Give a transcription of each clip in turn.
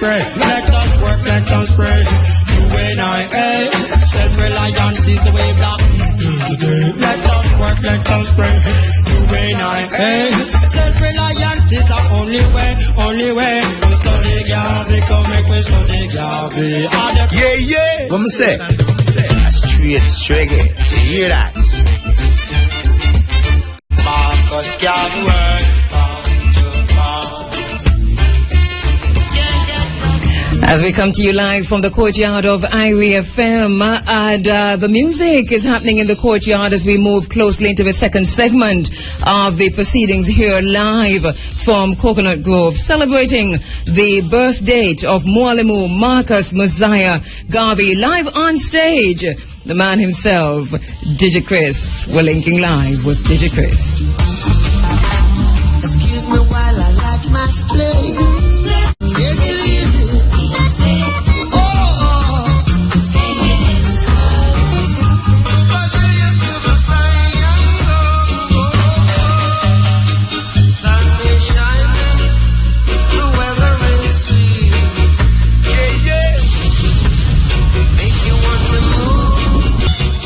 pray. Let us work, let us pray. You and I, self-reliance is the way black people today. Let us work, let us pray. You and I, self-reliance is the only way, only way. We study Garvey, come make we study Garvey. Yeah, yeah. What me say? Straight. You hear that? Marcus Garvey works. As we come to you live from the courtyard of Irie FM, and the music is happening in the courtyard as we move closely into the second segment of the proceedings here live from Coconut Grove, celebrating the birth date of Mwalimo Marcus Mosiah Garvey, live on stage. The man himself, DJ Chris. We're linking live with DJ Chris. Excuse me while I light my split.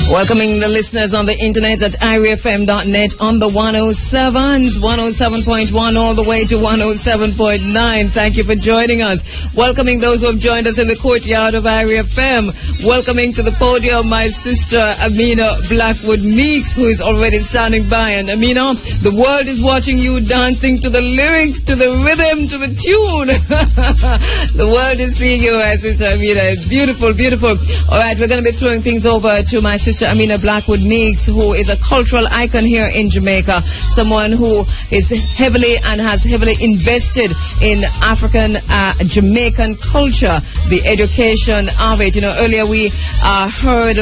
Welcoming the listeners on the internet at iriefm.net on the 107s, 107.1 all the way to 107.9. Thank you for joining us. Welcoming those who have joined us in the courtyard of IRFM. Welcoming to the podium my sister Amina Blackwood Meeks, who is already standing by. And Amina, the world is watching you dancing to the lyrics, to the rhythm, to the tune. The world is seeing you, my sister Amina. It's beautiful, beautiful. All right, we're going to be throwing things over to my sister Amina Blackwood Meeks, who is a cultural icon here in Jamaica, someone who is heavily and has heavily invested in African Jamaican culture, the education of it. You know, earlier we heard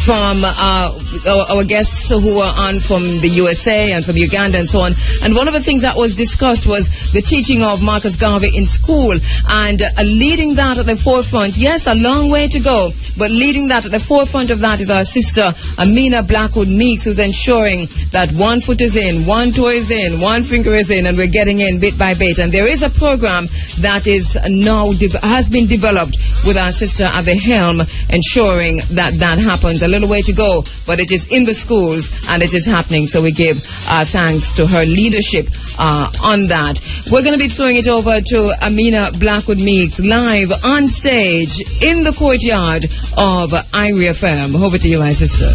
from our guests who were on from the USA and from Uganda and so on. And one of the things that was discussed was the teaching of Marcus Garvey in school, and leading that at the forefront. Yes, a long way to go, but leading that at the forefront of that is our sister Amina Blackwood Meeks, who's ensuring that one foot is in, one toe is in, one finger is in, and we're getting in bit by bit. And there is a program that is now has been developed with our sister at the helm, ensuring that that happens. A little way to go, but it is in the schools and it is happening. So we give thanks to her leadership on that. We're going to be throwing it over to Amina Blackwood Meeks live on stage in the courtyard of Irie FM. Over to you, my sister.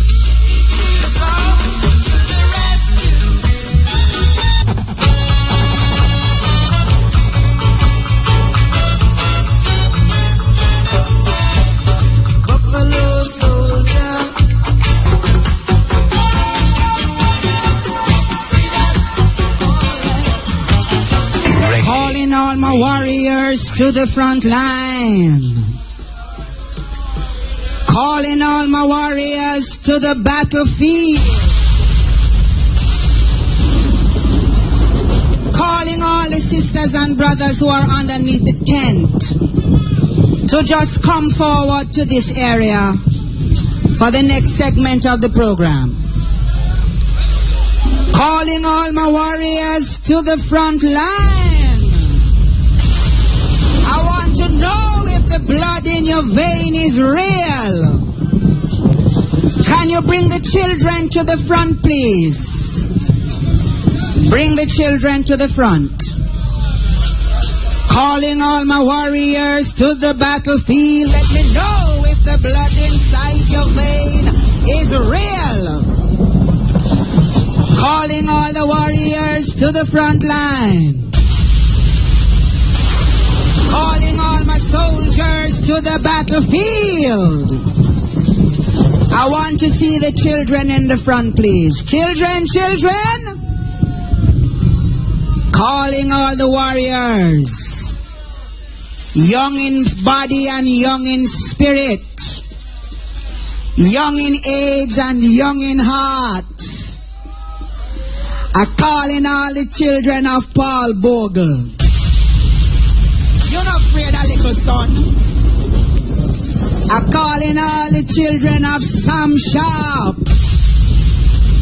All my warriors to the front line. Calling all my warriors to the battlefield. Calling all the sisters and brothers who are underneath the tent to just come forward to this area for the next segment of the program. Calling all my warriors to the front line. I want to know if the blood in your vein is real. Can you bring the children to the front, please? Bring the children to the front. Calling all my warriors to the battlefield. Let me know if the blood inside your vein is real. Calling all the warriors to the front line. Calling all my soldiers to the battlefield. I want to see the children in the front, please. Children, children. Calling all the warriors. Young in body and young in spirit. Young in age and young in heart. I calling all the children of Paul Bogle. You're not afraid of little son. I'm calling all the children of Sam Sharp.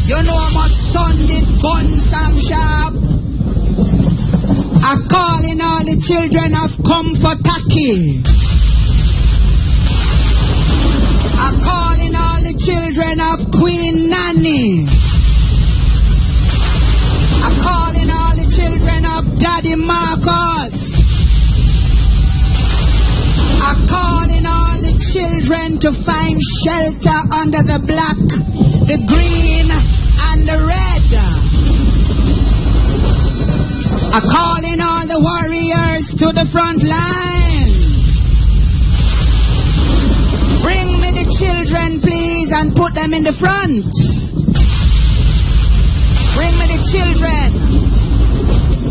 You know how much son did burn Sam Sharp? I call in all the children of Comfortaki. I call in all the children of Queen Nanny. I call in all the children of Daddy Marcus. I call in all the children to find shelter under the black, the green, and the red. I call in all the warriors to the front line. Bring me the children, please, and put them in the front. Bring me the children.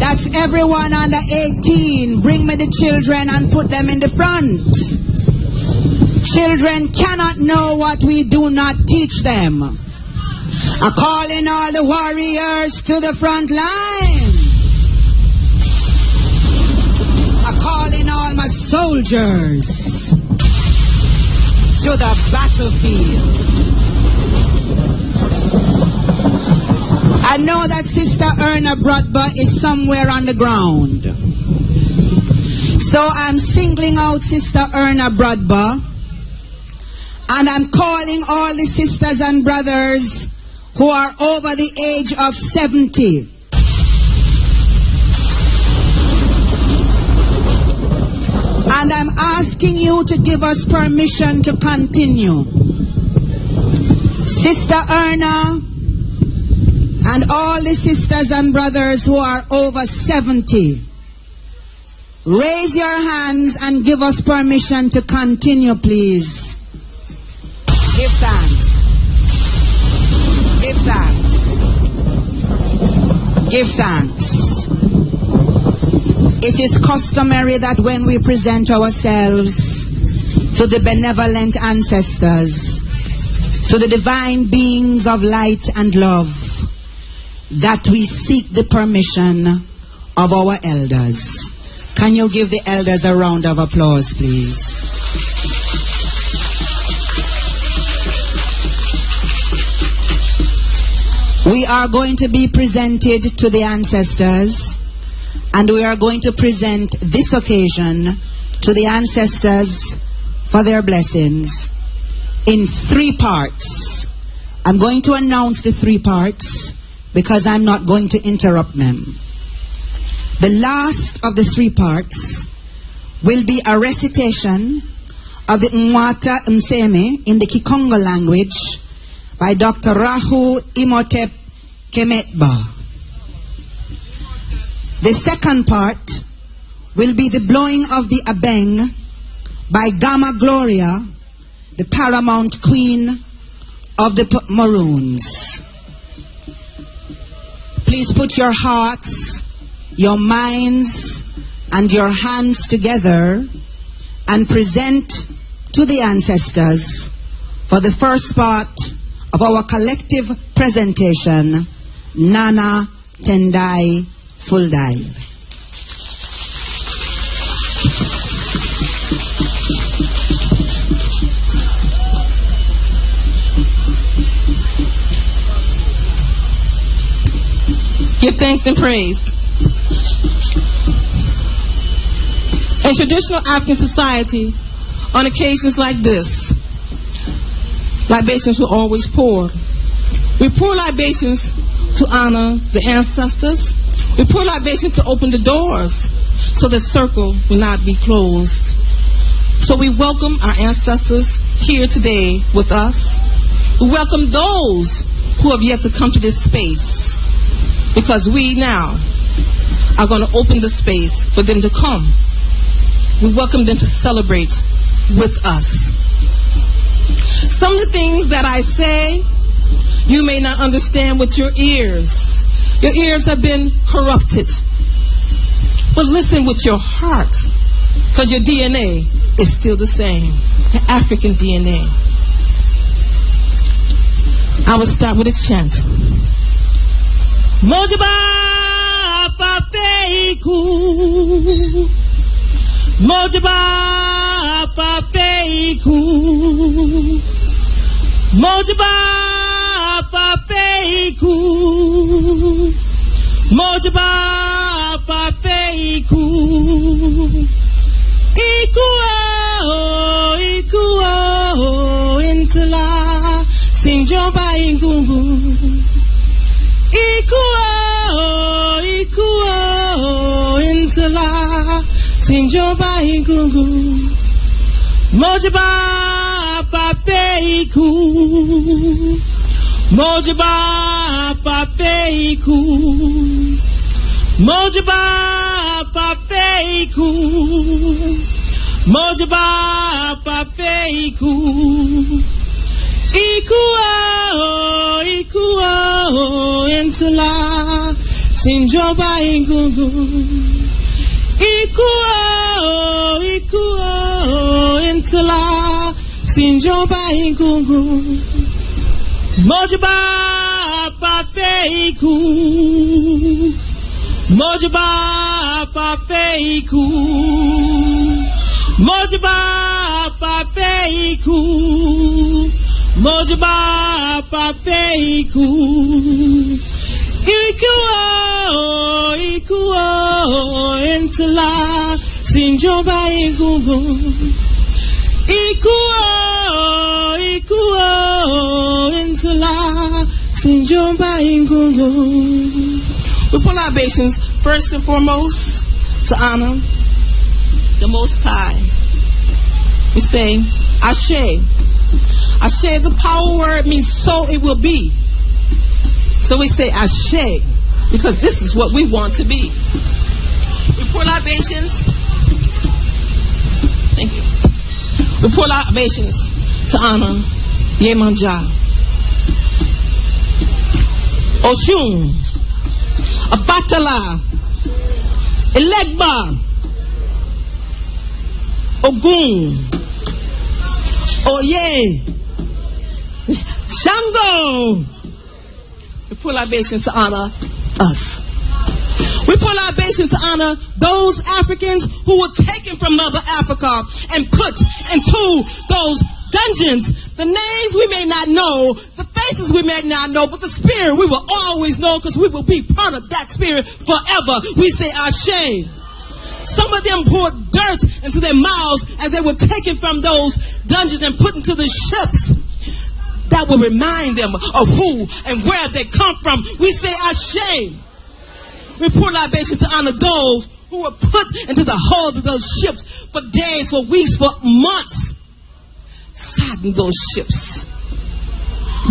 That's everyone under 18. Bring me the children and put them in the front. Children cannot know what we do not teach them. I call in all the warriors to the front line. I call in all my soldiers to the battlefield. I know that Sister Erna Brodba is somewhere on the ground. So I'm singling out Sister Erna Brodba, and I'm calling all the sisters and brothers who are over the age of 70. And I'm asking you to give us permission to continue. Sister Erna and all the sisters and brothers who are over 70, raise your hands and give us permission to continue, please. Give thanks. Give thanks. Give thanks. It is customary that when we present ourselves to the benevolent ancestors, to the divine beings of light and love, that we seek the permission of our elders. Can you give the elders a round of applause, please? We are going to be presented to the ancestors, and we are going to present this occasion to the ancestors for their blessings in 3 parts. I'm going to announce the 3 parts because I'm not going to interrupt them. The last of the 3 parts will be a recitation of the Mwata Mseme in the Kikongo language by Dr. Rahu Imhotep Kemetba. The second part will be the blowing of the Abeng by Gama Gloria, the paramount queen of the Maroons. Please put your hearts, your minds, and your hands together and present to the ancestors for the first part of our collective presentation, Nana Tendai Fuldai. Give thanks and praise. In traditional African society, on occasions like this, libations were always poured. We pour libations to honor the ancestors. We pour libations to open the doors so the circle will not be closed. So we welcome our ancestors here today with us. We welcome those who have yet to come to this space, because we now are going to open the space for them to come. We welcome them to celebrate with us. Some of the things that I say, you may not understand with your ears. Your ears have been corrupted. But listen with your heart, because your DNA is still the same, the African DNA. I will start with a chant. Mojaba Fafeiku, Mojaba Fafeiku, Mojaba Fafeiku, Mojaba Fafeiku. iku. Iku intala sinjoba ingungu. Iku intala sinjoba ingungu. Mojaba pape iku. Mojaba pape iku. Mojaba pape iku. Mojaba pape iku. Iku intala sinjoba ingungu. Iku intala sinjoba ingungu. Mojaba pape iku. Mojaba pape iku. Mojaba pape iku. Mojaba pape iku. Iku intala sinjoba ingungu. Iku intala sinjoba ingungu. We pull our obeisans first and foremost to honor the Most High. We say, Ashe. Ashe is a power word, means so it will be. So we say Ashe, because this is what we want to be. We pull our obeisans. Thank you. We pull our obeisans to honor Yemanja, Oshun, Abatala, Elegba, Ogun, Oye, Shango. We pull our obeisans to honor us. We pull our obeisans to honor those Africans who were taken from Mother Africa and put into those dungeons. The names we may not know, the faces we may not know, but the spirit we will always know, because we will be part of that spirit forever. We say Ashe. Some of them poured dirt into their mouths as they were taken from those dungeons and put into the ships. That will remind them of who and where they come from. We say Ashe. We pour libation to honor those who were put into the holds of those ships for days, for weeks, for months. Sat in those ships.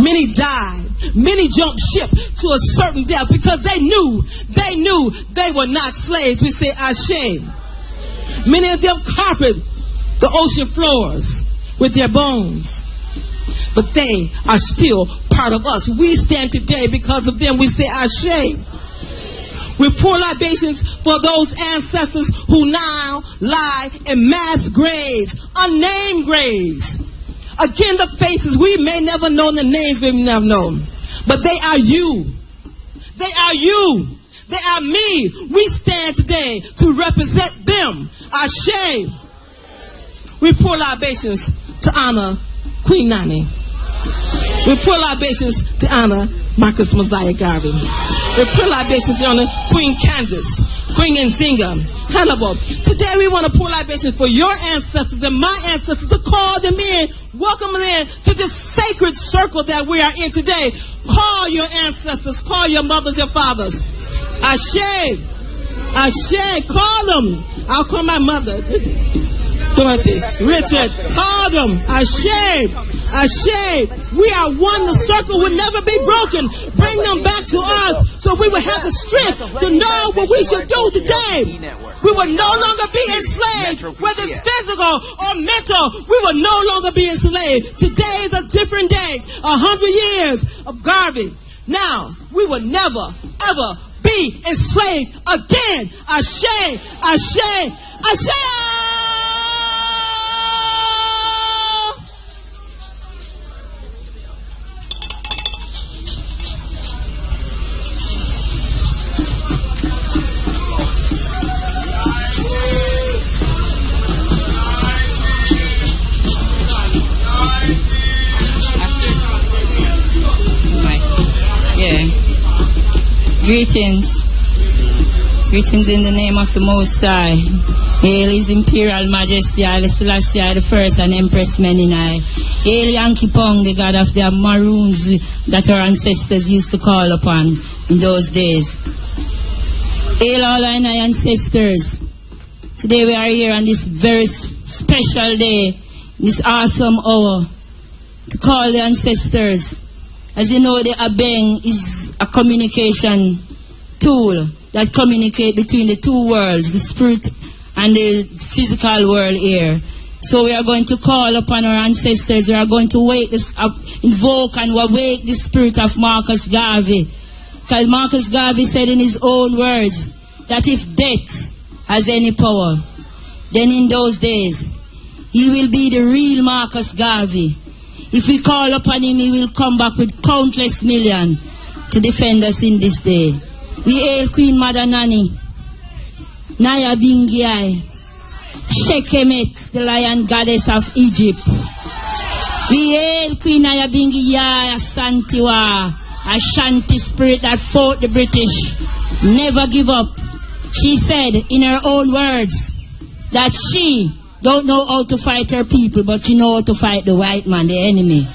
Many died. Many jumped ship to a certain death because they knew they were not slaves. We say Ashe. Many of them carpeted the ocean floors with their bones. But they are still part of us. We stand today because of them. We say Ashe. We pour libations for those ancestors who now lie in mass graves, unnamed graves. Again, the faces we may never know, the names we may never know. But they are you. They are you. They are me. We stand today to represent them. Ashe. We pour libations to honor Queen Nani. We pour libations to honor Marcus Mosiah Garvey. We pour libations to honor Queen Candace, Queen Nzinga, Hannibal. Today we want to pour libations for your ancestors and my ancestors, to call them in, welcome them in to this sacred circle that we are in today. Call your ancestors, call your mothers, your fathers. Ashe, Ashe, call them. I'll call my mother, Dorothy, Richard, call them. Ashe, Ashe. We are one. The circle will never be broken. Bring them back to us so we will have the strength to know what we should do today. We will no longer be enslaved, whether it's physical or mental. We will no longer be enslaved. Today is a different day. 100 years of Garvey. Now, we will never, ever be enslaved again. Ashe, Ashe, Ashe. Greetings. Greetings in the name of the Most High. Hail His Imperial Majesty, Haile Selassie I the First and Empress Meninai. Hail Yankee Pong, the god of the Maroons that our ancestors used to call upon in those days. Hail all our ancestors. Today we are here on this very special day, this awesome hour, to call the ancestors. As you know, the Abeng is a communication tool that communicate between the two worlds, the spirit and the physical world here. So we are going to call upon our ancestors. We are going to invoke and awake the spirit of Marcus Garvey. Because Marcus Garvey said in his own words that if death has any power, then in those days he will be the real Marcus Garvey. If we call upon him, he will come back with countless million to defend us in this day. We hail Queen Mother Nani, Naya Bingiai, Shekemet, the lion goddess of Egypt. We hail Queen Naya Bingiai, Asantiwa, Ashanti spirit that fought the British. Never give up. She said in her own words that she don't know how to fight her people, but she know how to fight the white man, the enemy.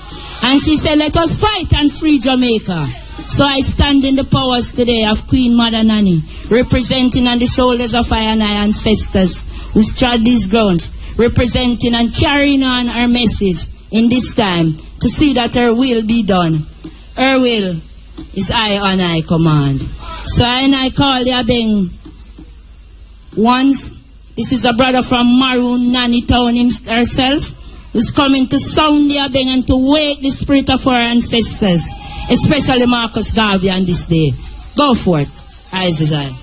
And she said, let us fight and free Jamaica. So I stand in the powers today of Queen Mother Nani, representing on the shoulders of our ancestors who trod these grounds, representing and carrying on our message in this time to see that her will be done. Her will is I and I command. So I call the Abeng once. This is a brother from Maroon Nani Town herself, who's coming to sound the Abeng and to wake the spirit of our ancestors, especially Marcus Garvey on this day. Go for it. Eyes is eye.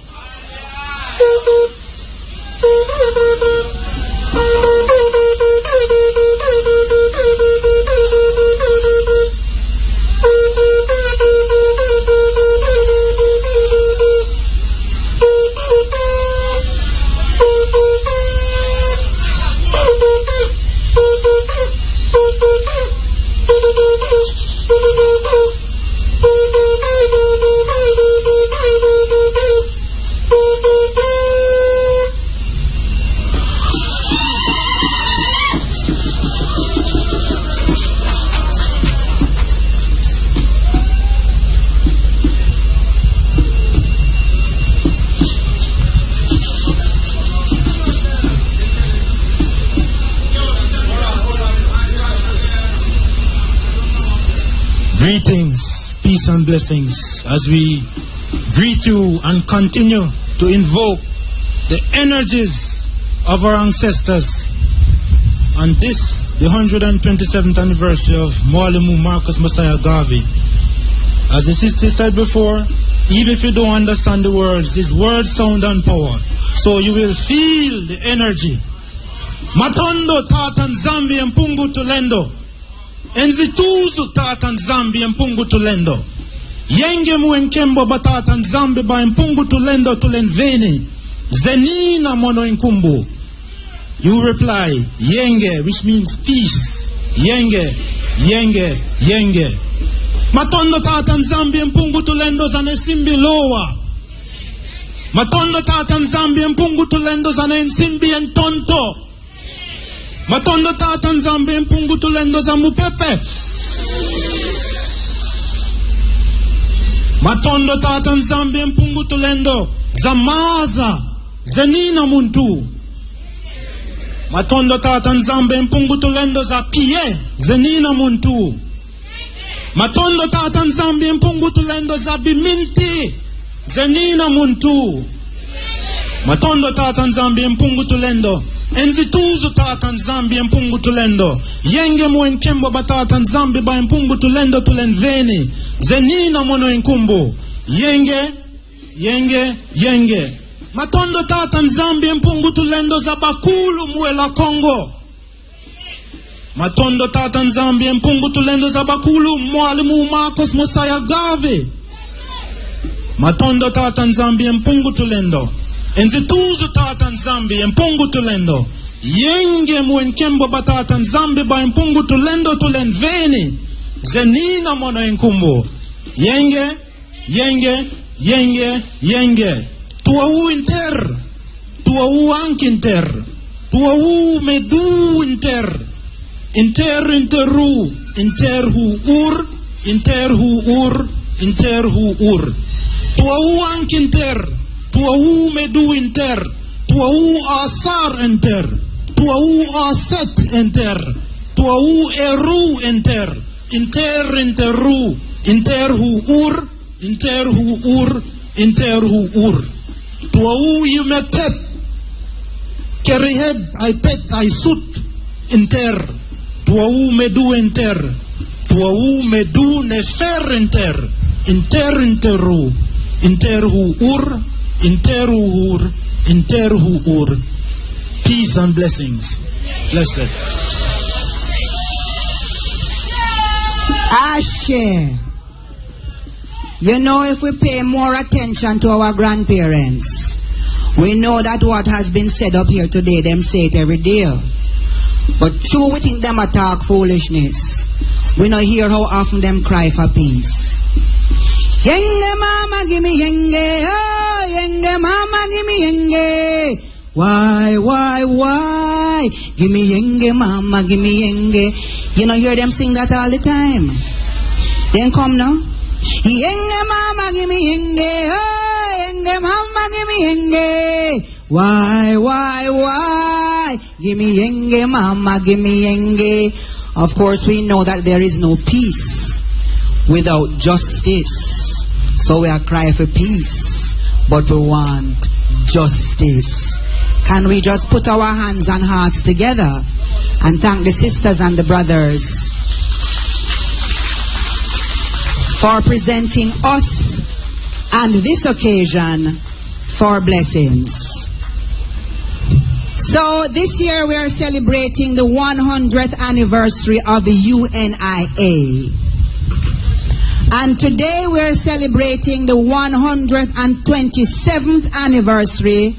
Greetings, peace and blessings as we greet you and continue to invoke the energies of our ancestors on this, the 127th anniversary of Mwalimo Marcus Messiah Garvey. As the sister said before, even if you don't understand the words, his words sound and power. So you will feel the energy. Matondo tatan zambi mpungu tulendo. Enzituzu tatan zambi mpungu tulendo. Yenge muenkembo batatan zambi ba mpungu tulendo tulenveni. Zenina mono inkumbu. You reply, yenge, which means peace. Yenge, yenge, yenge. Matondo tatan zambi mpungu tulendo zane simbi lowa. Matondo tatan zambi mpungu tulendo zane simbi entonto. Matondo tatan zambi mpungu tulendo za mupepe. Matondo tatan zambi mpungu tulendo za maza. Zenina muntu. Matondo tatan zambi mpungu tulendo za pie. Zenina muntu. Matondo tatan zambi mpungu tulendo za biminti. Zenina muntu. Matondo tatan zambi mpungu tulendo. Enzituzu tatan zambi mpungu tulendo. Yenge mwenkembo batatan zambi ba mpungu tulendo tulenveni. Zenina mono inkumbu. Yenge, yenge, yenge. Matondo tatan zambi mpungu tulendo za bakulu mwela Congo. Matondo tatan zambi mpungu tulendo za bakulu Mwalimo Marcus Messiah Garvey. Matondo tatan zambi mpungu tulendo. Enzituzu tatan zambi mpungu tulendo. Yenge mwenkembo batatan zambi ba mpungu tulendo tulenveni. Zenina mono inkumbu. Yenge, yenge, yenge, yenge. Tuau inter, tuau ank inter, tuau medu inter, interu, interhu ur, interhu ur. Tuau ank inter, tuau medu inter, tuau asar inter, tuau aset inter, tuau eru inter, interu, interhu ur, interhu ur. Tuau you Mekfet, keriheb, I pet, I sut, inter, tuau medu inter, tuau medu nefer inter, interu, interhu ur, interhu ur. Peace and blessings. Blessed. Ashe. You know, if we pay more attention to our grandparents, we know that what has been said up here today, them say it every day. But true, we think them talk foolishness. We not hear how often them cry for peace. Yenge mama give me yenge, oh yenge mama give me yenge. Why? Give me yenge mama, give me yenge. You know, hear them sing that all the time. Then come now. Yenge mama give me yenge, oh yenge mama give me yenge. Why? Give me yenge mama, give me yenge. Of course we know that there is no peace without justice. So we are crying for peace, but we want justice. Can we just put our hands and hearts together and thank the sisters and the brothers for presenting us and this occasion for blessings. So this year we are celebrating the 100th anniversary of the UNIA. And today we are celebrating the 127th anniversary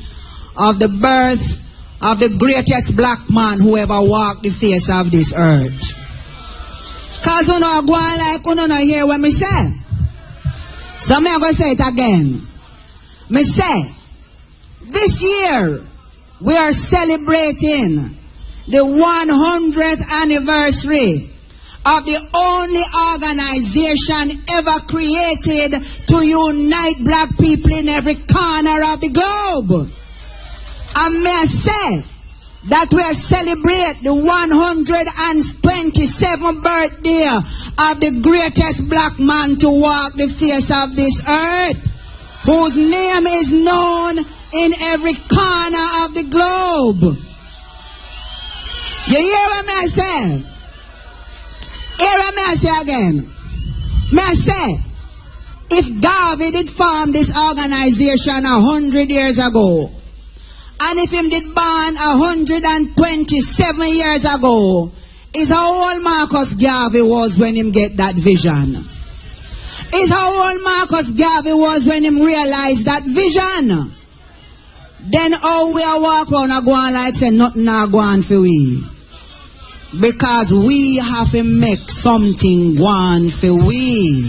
of the birth of the greatest black man who ever walked the face of this earth. Because you know, go on like you don't hear what me say. So I'm going to say it again. Me say, this year, we are celebrating the 100th anniversary of the only organization ever created to unite black people in every corner of the globe. And may I say, that we are celebrate the 127th birthday of the greatest black man to walk the face of this earth, whose name is known in every corner of the globe. You hear what I say? Hear what I say again? May I say, if Garvey did form this organization 100 years ago, and if him did born 127 years ago, is how old Marcus Garvey was when him get that vision. Is how old Marcus Garvey was when him realized that vision. Then how we are walk around and go on like say nothing are going for we. Because we have to make something go on for we.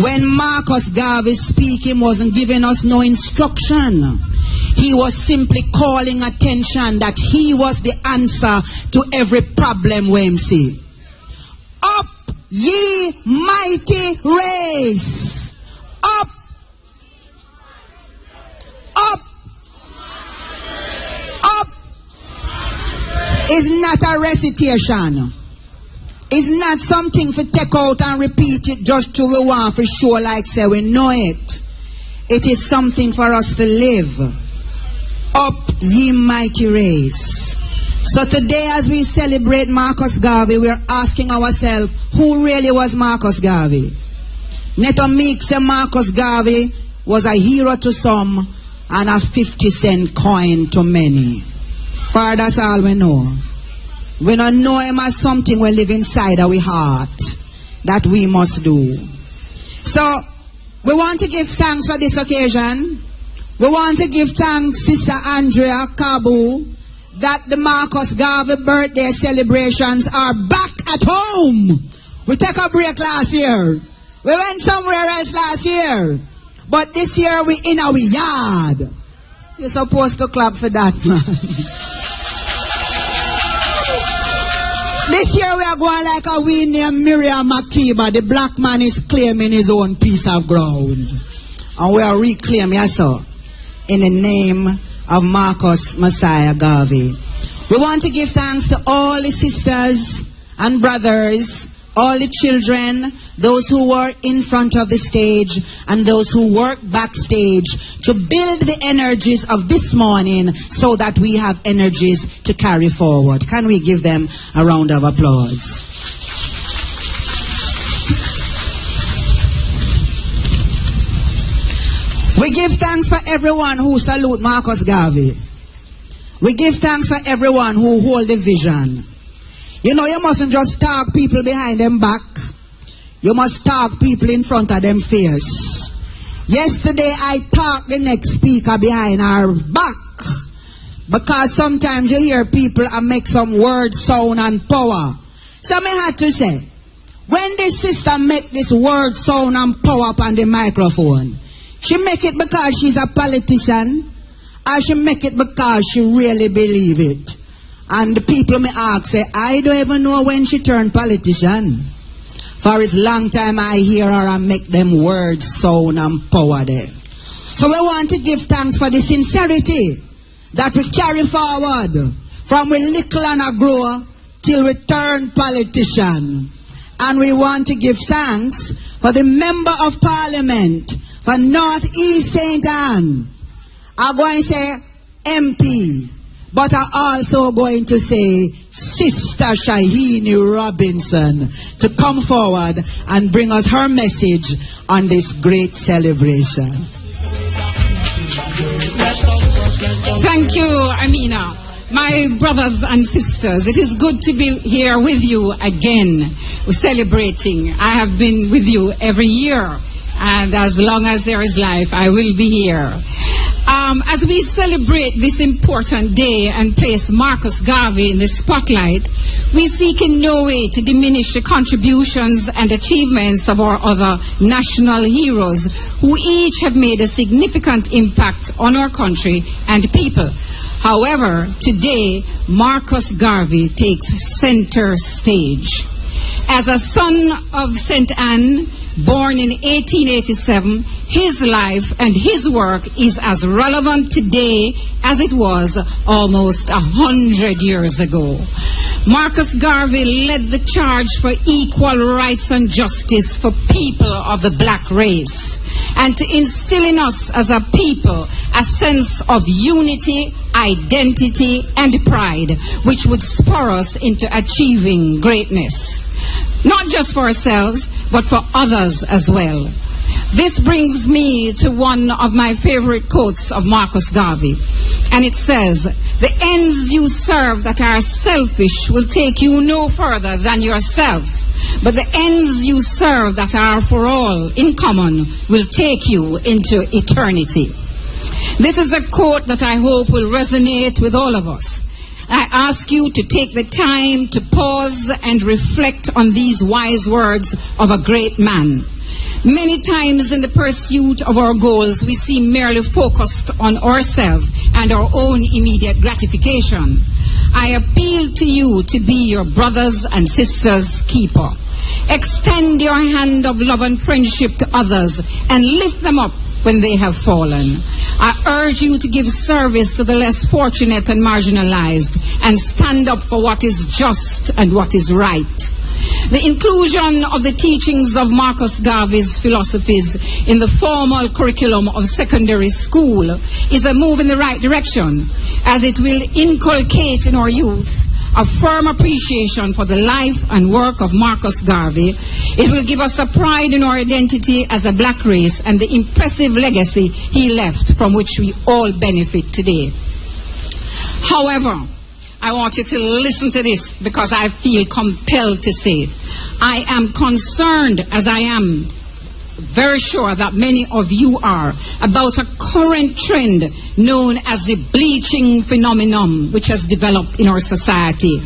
When Marcus Garvey speaking, wasn't giving us no instruction. He was simply calling attention that he was the answer to every problem we see. Up, ye mighty race. Up. Up. Up. Is not a recitation. It's not something for take out and repeat it just to we want for sure like say we know it. It is something for us to live. Up, ye mighty race. So today as we celebrate Marcus Garvey, we are asking ourselves, who really was Marcus Garvey? Neto Meek say Marcus Garvey was a hero to some and a 50-cent coin to many. For that's all we know. We don't know him as something we live inside our heart that we must do. So we want to give thanks for this occasion. We want to give thanks, Sister Andrea Kabu, that the Marcus Garvey birthday celebrations are back at home. We took a break last year. We went somewhere else last year. But this year we in our yard. You're supposed to clap for that, man. This year we are going like a we named Miriam Makeba. The black man is claiming his own piece of ground. And we are reclaiming, yes sir, in the name of Marcus Messiah Garvey. We want to give thanks to all the sisters and brothers, all the children, those who were in front of the stage and those who work backstage to build the energies of this morning so that we have energies to carry forward. Can we give them a round of applause? We give thanks for everyone who salute Marcus Garvey. We give thanks for everyone who hold the vision. You know, you mustn't just talk people behind them back. You must talk people in front of them face. Yesterday I talked the next speaker behind our back. Because sometimes you hear people and make some word, sound and power. So I had to say, when this sister make this word, sound and power up on the microphone, she make it because she's a politician, or she make it because she really believe it. And the people may ask, say, I don't even know when she turned politician. For it's long time I hear her and make them words sound and power there. So we want to give thanks for the sincerity that we carry forward from we little and a grow till we turn politician. And we want to give thanks for the member of parliament for North East St. Anne. I'm going to say MP, but I'm also going to say Sister Shahini Robinson to come forward and bring us her message on this great celebration. Thank you, Amina. My brothers and sisters, it is good to be here with you again. We're celebrating. I have been with you every year, and as long as there is life, I will be here. As we celebrate this important day and place Marcus Garvey in the spotlight, we seek in no way to diminish the contributions and achievements of our other national heroes who each have made a significant impact on our country and people. However, today, Marcus Garvey takes center stage. As a son of St. Anne, born in 1887, his life and his work is as relevant today as it was almost 100 years ago. Marcus Garvey led the charge for equal rights and justice for people of the black race, and to instill in us as a people a sense of unity, identity, and pride, which would spur us into achieving greatness. Not just for ourselves, but for others as well. This brings me to one of my favorite quotes of Marcus Garvey. And it says, "The ends you serve that are selfish will take you no further than yourself. But the ends you serve that are for all in common will take you into eternity." This is a quote that I hope will resonate with all of us. I ask you to take the time to pause and reflect on these wise words of a great man. Many times in the pursuit of our goals, we seem merely focused on ourselves and our own immediate gratification. I appeal to you to be your brothers and sisters' keeper. Extend your hand of love and friendship to others and lift them up when they have fallen. I urge you to give service to the less fortunate and marginalized and stand up for what is just and what is right. The inclusion of the teachings of Marcus Garvey's philosophies in the formal curriculum of secondary school is a move in the right direction, as it will inculcate in our youth a firm appreciation for the life and work of Marcus Garvey. It will give us a pride in our identity as a black race and the impressive legacy he left from which we all benefit today. However, I want you to listen to this because I feel compelled to say it. I am concerned, as I am very sure that many of you are, about a current trend known as the bleaching phenomenon which has developed in our society.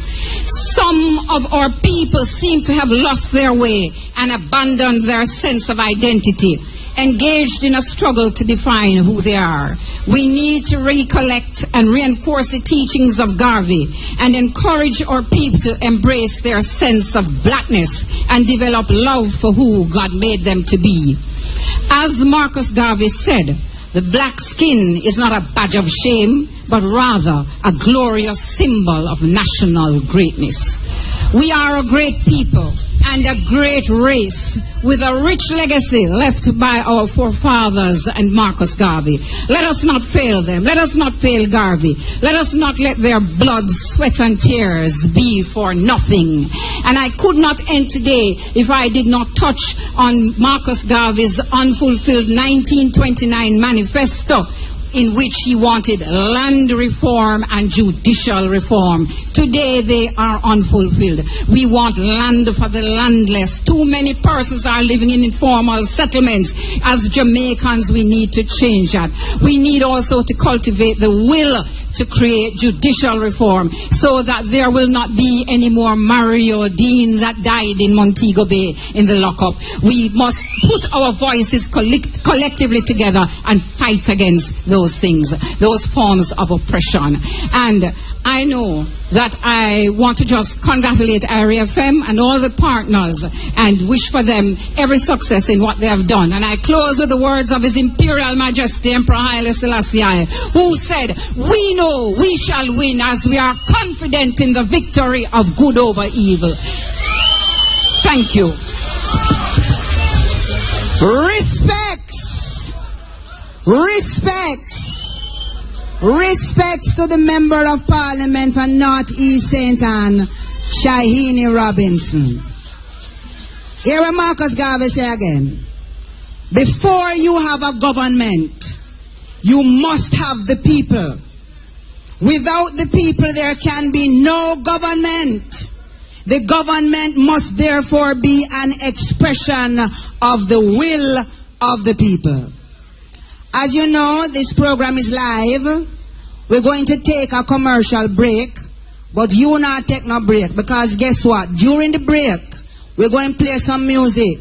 Some of our people seem to have lost their way and abandoned their sense of identity. engaged in a struggle to define who they are. We need to recollect and reinforce the teachings of Garvey and encourage our people to embrace their sense of blackness and develop love for who God made them to be. As Marcus Garvey said, the black skin is not a badge of shame, but rather a glorious symbol of national greatness. We are a great people and a great race with a rich legacy left by our forefathers and Marcus Garvey. Let us not fail them. Let us not fail Garvey. Let us not let their blood, sweat, and tears be for nothing. And I could not end today if I did not touch on Marcus Garvey's unfulfilled 1929 manifesto, in which he wanted land reform and judicial reform. Today they are unfulfilled. We want land for the landless. Too many persons are living in informal settlements. As Jamaicans, we need to change that. We need also to cultivate the will to create judicial reform so that there will not be any more Mario Deans that died in Montego Bay in the lockup. We must put our voices collectively together and fight against those things, those forms of oppression. And I know that I want to just congratulate Area FM and all the partners and wish for them every success in what they have done. And I close with the words of His Imperial Majesty Emperor Haile Selassie, who said, "We know we shall win as we are confident in the victory of good over evil." Thank you. Respects to the Member of Parliament for North East St. Anne, Shahini Robinson. Here what Marcus Garvey say again. Before you have a government, you must have the people. Without the people, there can be no government. The government must therefore be an expression of the will of the people. As you know, this program is live. We're going to take a commercial break, but you not take no break, because guess what? During the break, we're going to play some music,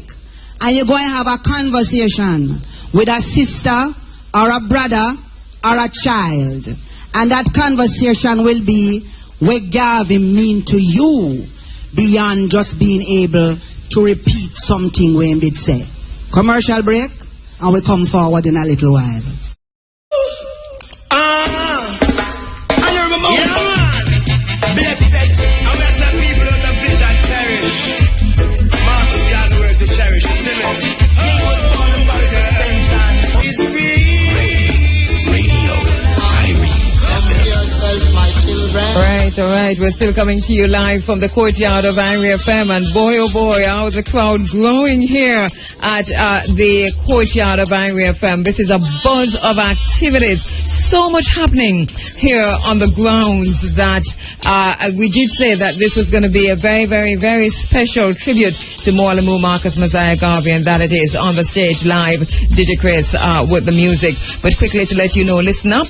and you're going to have a conversation with a sister or a brother or a child. And that conversation will be what Garvey mean to you beyond just being able to repeat something we did say. Commercial break, and we come forward in a little while. All right. We're still coming to you live from the courtyard of Irie FM, and boy, oh boy, how the crowd growing here at the courtyard of Irie FM. This is a buzz of activities. So much happening here on the grounds that we did say that this was going to be a very, very, very special tribute to Mwalimo Marcus Messiah Garvey, and that it is on the stage live, DJ Chris with the music. But quickly to let you know, listen up.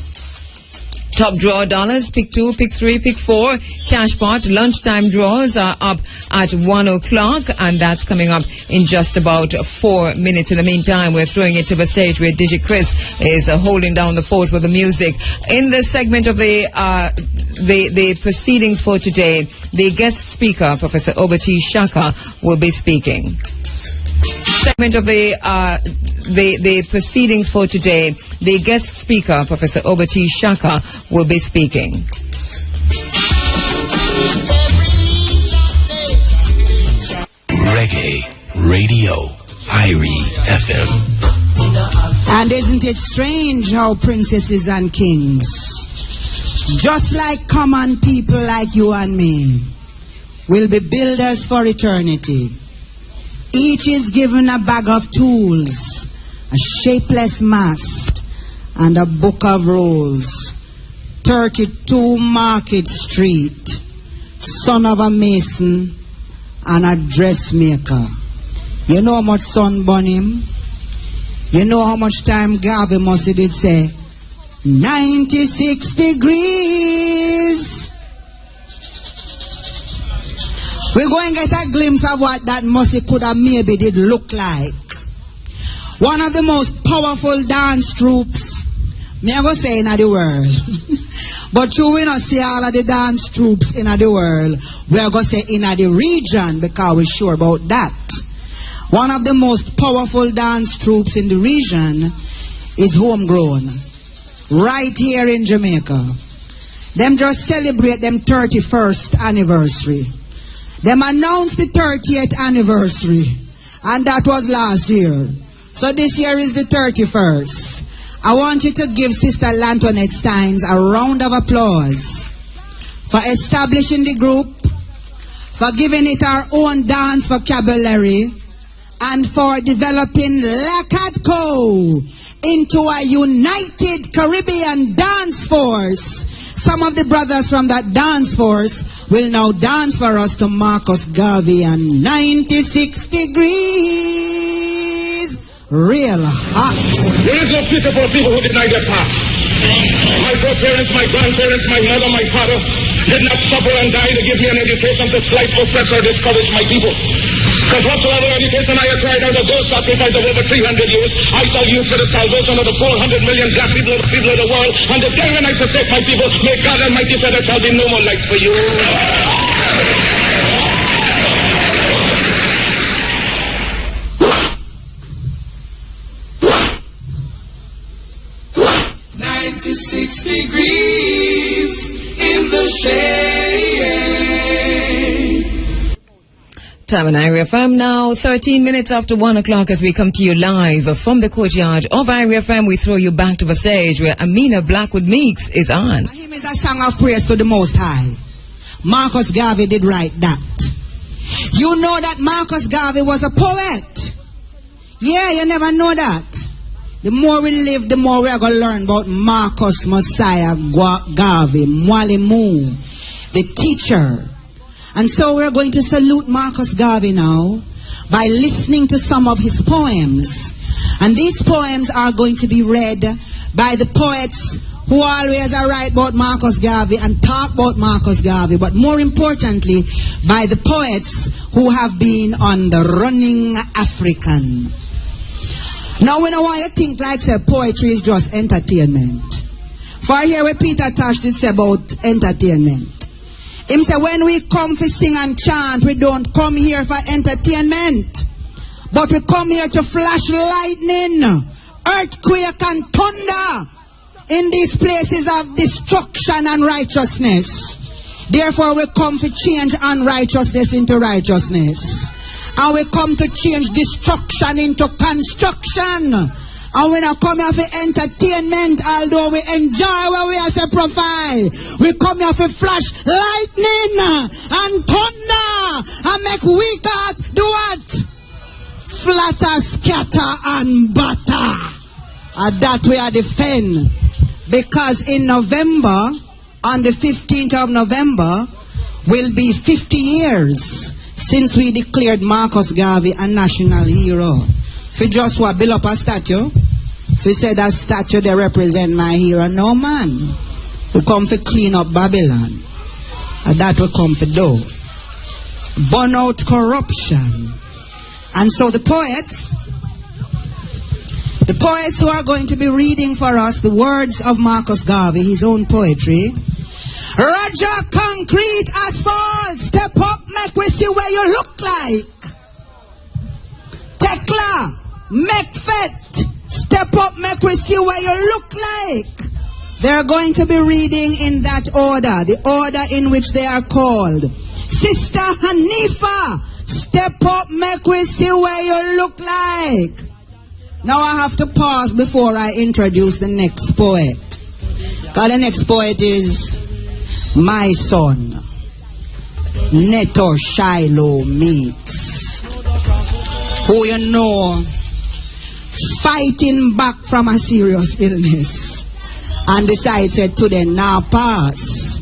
Top draw dollars, pick 2, pick 3, pick 4, cash pot, lunchtime draws are up at 1 o'clock, and that's coming up in just about 4 minutes. In the meantime, we're throwing it to the stage where DJ Chris is holding down the fort with the music. In this segment of the proceedings for today, the guest speaker, Professor Oberte Shaka, will be speaking. Segment of the proceedings for today, the guest speaker, Professor Oberte Shaka, will be speaking. Reggae Radio, Irie FM. And isn't it strange how princesses and kings, just like common people like you and me, will be builders for eternity. Each is given a bag of tools, a shapeless mast, and a book of rolls. 32 Market Street, son of a mason and a dressmaker. You know how much sun burn him? You know how much time Garvey must did say? 96 degrees. We're going to get a glimpse of what that Mossy could have maybe did look like. one of the most powerful dance troops, me I go say in the world. But you will not see all of the dance troops in the world. We are going to say in the region because we're sure about that. One of the most powerful dance troops in the region is homegrown. Right here in Jamaica. Them just celebrate them 31st anniversary. Them announced the 30th anniversary. And that was last year. So this year is the 31st. I want you to give Sister Lantonette Steins a round of applause for establishing the group, for giving it our own dance vocabulary, and for developing Lakatko into a united Caribbean dance force. Some of the brothers from that dance force will now dance for us to Marcus Garvey and 96 degrees. Real hot. There is no pitiful people who deny their past. My foreparents, my grandparents, my mother, my father did not suffer and die to give me an education to slight, oppress, or discourage my people. Because whatsoever education I acquired out of those sacrifices of over 300 years, I shall use for the salvation of the 400 million black people of the world. And the day when I forsake my people, may God Almighty say there shall be no more light for you. 96 degrees in the shade. Time on Irie FM now, 13 minutes after 1 o'clock as we come to you live from the courtyard of Irie FM. We throw you back to the stage where Amina Blackwood Meeks is on. Him is a song of praise to the Most High. Marcus Garvey did write that. You know that Marcus Garvey was a poet. Yeah, you never know that. The more we live, the more we are going to learn about Marcus Messiah Garvey, Mwalimo, the teacher. And so we're going to salute Marcus Garvey now by listening to some of his poems. And these poems are going to be read by the poets who always write about Marcus Garvey and talk about Marcus Garvey, but more importantly, by the poets who have been on the running African. Now, we don't want you to think like say poetry is just entertainment. For here what Peter Tosh did say about entertainment. Him say when we come to sing and chant, we don't come here for entertainment. But we come here to flash lightning, earthquake and thunder in these places of destruction and righteousness. Therefore we come to change unrighteousness into righteousness. And we come to change destruction into construction. And we not come here for entertainment, although we enjoy what we as a profile. We come here for flash lightning and thunder and make we God do what? Flatter, scatter and batter. And that we are defend. Because in November, on the 15th of November, will be 50 years since we declared Marcus Garvey a national hero. For just what, build up a statue? For say that statue they represent my hero. No man. We come to clean up Babylon. And that we come to do. Burn out corruption. And so the poets who are going to be reading for us the words of Marcus Garvey, his own poetry. Roger, concrete, asphalt, step up, make we see where you look like. Tekla, Mekfet, step up, make we see where you look like. They're going to be reading in that order, the order in which they are called. Sistah Anifah, step up, make we see where you look like. Now I have to pause before I introduce the next poet. Because the next poet is my son, Neto Shiloh Meeks, who you know, fighting back from a serious illness, and decides that today now pass,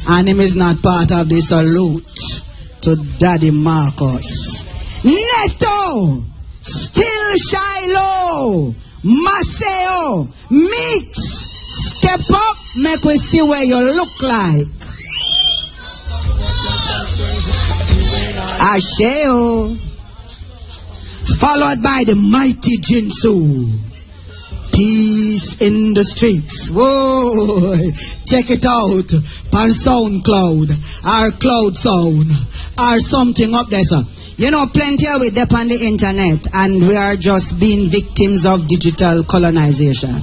and him is not part of the salute to Daddy Marcus. Neto, still Shiloh, Maceo, Meeks, step up, make we see where you look like. Asheo. Followed by the mighty Jinsu. Peace in the streets. Whoa! Check it out. On SoundCloud, or Cloud Sound, or something up there, sir. You know, plenty of it up on the internet, and we are just being victims of digital colonization.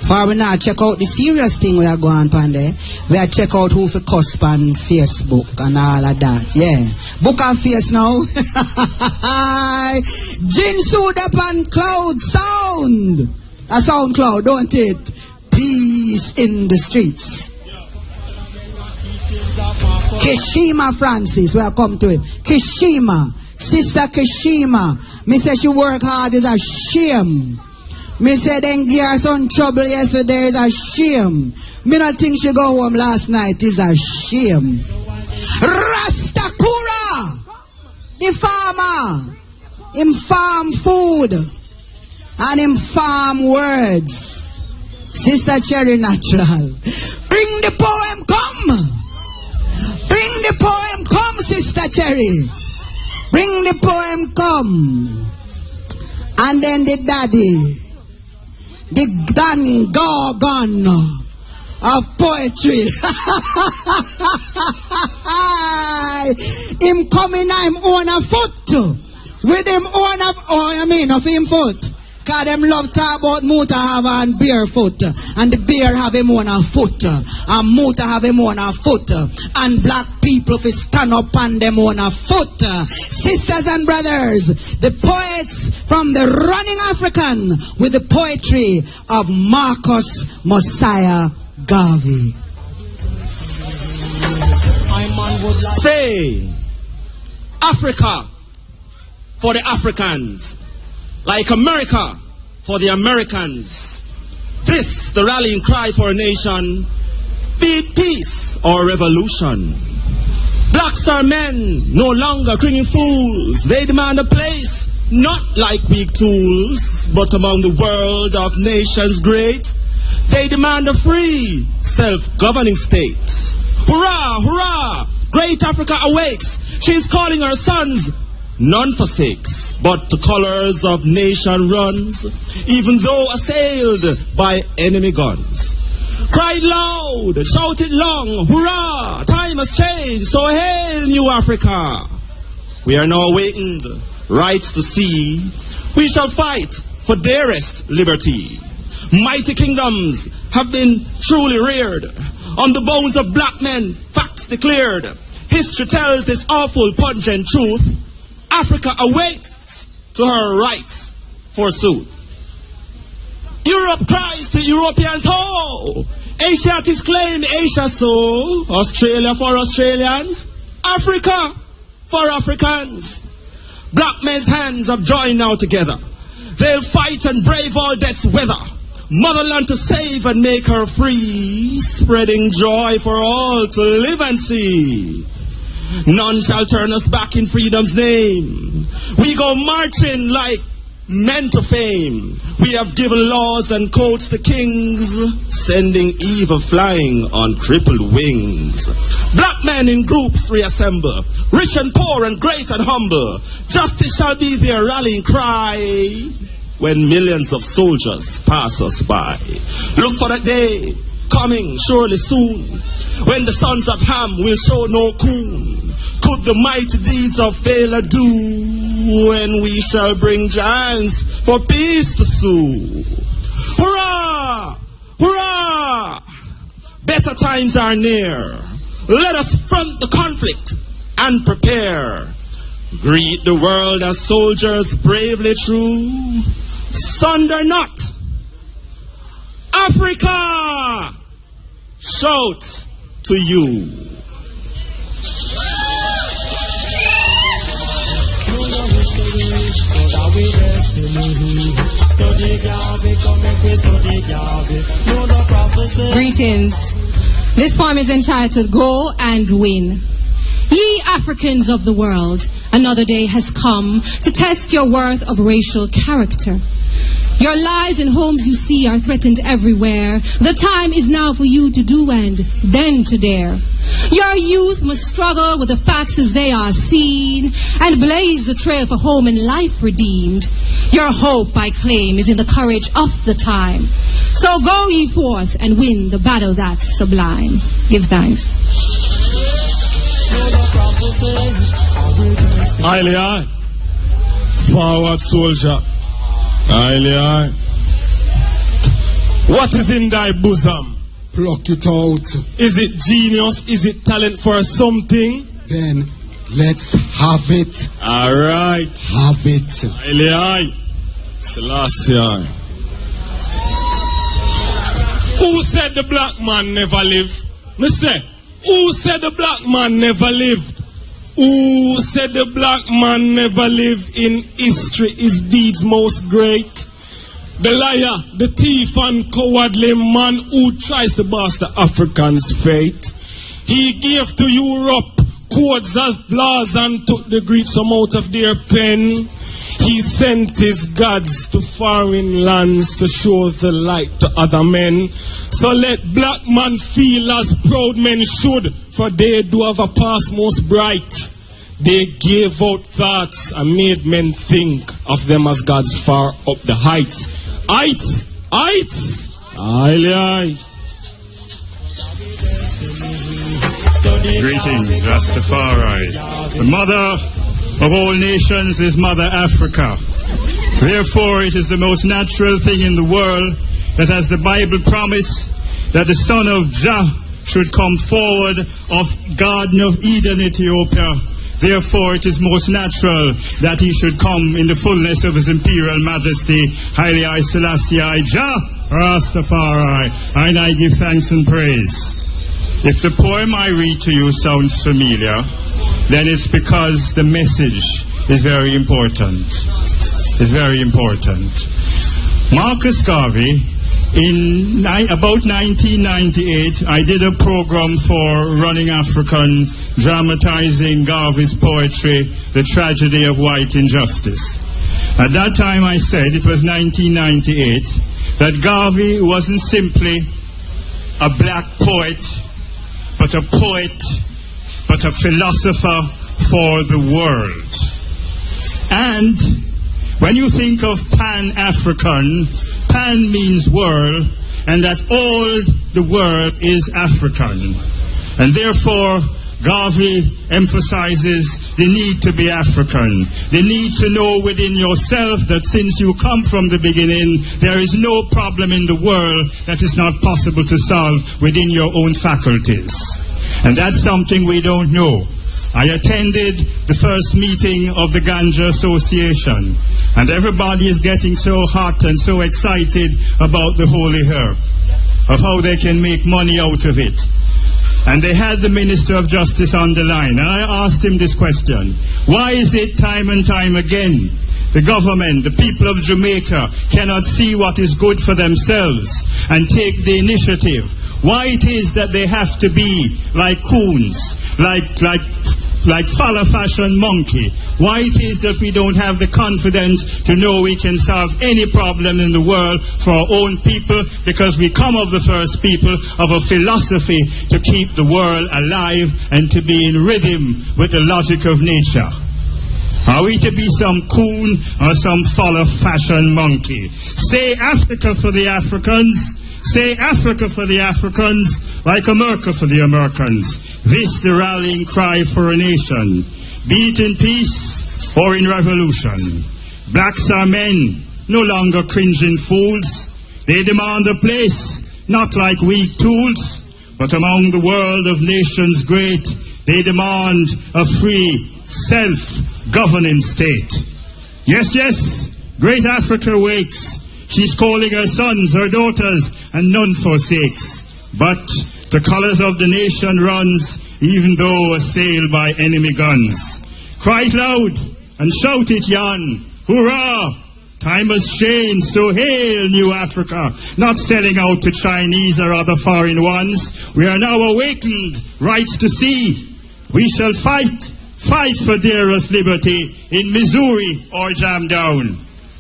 For we now check out the serious thing we are going on there. We are check out who for cusp on Facebook and all of that. Yeah. Book and face now. Jinsu up on Cloud Sound. A SoundCloud, don't it? Peace in the streets. Kshema Francis, we are come to it. Kshema, Sister Kshema. Me say she work hard is a shame. Me say then give her some trouble yesterday is a shame. Me not think she go home last night is a shame. Takura, the farmer, him farm food and him farm words. Sister Cherry Natural, bring the poem come. Bring the poem come, Sister Cherry. Bring the poem come. And then the daddy, the Dan Gorgon of poetry. Him coming, I'm on a foot. With him on of him foot. Cause them love talk about Muta have on barefoot. And the bear have him on a foot. And Muta have him on a foot. And black people fi stand up on them on a foot. Sisters and brothers, the poets from the Running African with the poetry of Marcus Mosiah Garvey. Say, Africa for the Africans. Like America for the Americans. This, the rallying cry for a nation, be it peace or revolution. Blacks are men, no longer cringing fools. They demand a place, not like weak tools, but among the world of nations great. They demand a free, self-governing state. Hurrah, hurrah! Great Africa awakes. She is calling her sons, none forsakes. But the colors of nation runs, even though assailed by enemy guns. Cried loud, shouted long, hurrah, time has changed, so hail New Africa. We are now awakened, rights to see. We shall fight for dearest liberty. Mighty kingdoms have been truly reared. On the bones of black men, facts declared. History tells this awful, pungent truth. Africa awaits to her rights, forsooth. Europe cries to Europeans, ho! Asiatics claim Asia so. Australia for Australians. Africa for Africans. Black men's hands have joined now together. They'll fight and brave all death's weather. Motherland to save and make her free. Spreading joy for all to live and see. None shall turn us back in freedom's name. We go marching like men to fame. We have given laws and codes to kings, sending evil flying on crippled wings. Black men in groups reassemble, rich and poor and great and humble. Justice shall be their rallying cry when millions of soldiers pass us by. Look for that day coming surely soon, when the sons of Ham will show no coon. Could the mighty deeds of failure do, when we shall bring giants for peace to sue. Hurrah! Hurrah! Better times are near. Let us front the conflict and prepare. Greet the world as soldiers bravely true. Sunder not. Africa shouts to you. Greetings. This poem is entitled Go and Win. Ye Africans of the world, another day has come to test your worth of racial character. Your lives and homes you see are threatened everywhere. The time is now for you to do and then to dare. Your youth must struggle with the facts as they are seen and blaze the trail for home and life redeemed. Your hope, I claim, is in the courage of the time. So go ye forth and win the battle that's sublime. Give thanks. Aye, aye. Forward, soldier. Aye, aye. What is in thy bosom? Pluck it out. Is it genius? Is it talent for something? Then let's have it. All right. Have it. Aye, aye. Selassie. Who said the black man never lived? Me say, who said the black man never lived? Who said the black man never lived? In history his deeds most great? The liar, the thief and cowardly man who tries to boss the African's fate. He gave to Europe codes as laws and took the Greeks from out of their pen. He sent his gods to foreign lands to show the light to other men. So let black man feel as proud men should, for they do have a past most bright. They gave out thoughts and made men think of them as gods far up the heights. Heights! Heights! Aye, aye. Greetings, Rastafari. The mother of all nations is Mother Africa. Therefore, it is the most natural thing in the world that, as the Bible promised, that the son of Jah should come forward of Garden of Eden, Ethiopia. Therefore, it is most natural that he should come in the fullness of his imperial majesty, Haile Selassie I Jah Rastafari. And I give thanks and praise. If the poem I read to you sounds familiar, then it's because the message is very important. It's very important. Marcus Garvey, in about 1998, I did a program for Running African, dramatizing Garvey's poetry, The Tragedy of White Injustice. At that time I said, it was 1998, that Garvey wasn't simply a black poet, but a philosopher for the world. And when you think of Pan-African, Pan means world, and that all the world is African. And therefore, Garvey emphasizes the need to be African, the need to know within yourself that since you come from the beginning, there is no problem in the world that is not possible to solve within your own faculties. And that's something we don't know. I attended the first meeting of the Ganja Association, and everybody is getting so hot and so excited about the holy herb, of how they can make money out of it. And they had the Minister of Justice on the line, and I asked him this question: why is it time and time again the government, the people of Jamaica, cannot see what is good for themselves and take the initiative? Why it is that they have to be like coons, like follow fashion monkey? Why it is that we don't have the confidence to know we can solve any problem in the world for our own people, because we come of the first people of a philosophy to keep the world alive and to be in rhythm with the logic of nature. Are we to be some coon or some follow fashion monkey? Say Africa for the Africans. Say Africa for the Africans, like America for the Americans. This the rallying cry for a nation, be it in peace or in revolution. Blacks are men, no longer cringing fools. They demand a place, not like weak tools, but among the world of nations great. They demand a free, self-governing state. Yes, yes, great Africa wakes. She's calling her sons, her daughters, and none forsakes. But the colors of the nation runs, even though assailed by enemy guns. Cry it loud and shout it yon. Hurrah! Time has changed, so hail New Africa, not selling out to Chinese or other foreign ones. We are now awakened, rights to sea. We shall fight for dearest liberty in Missouri or jam down.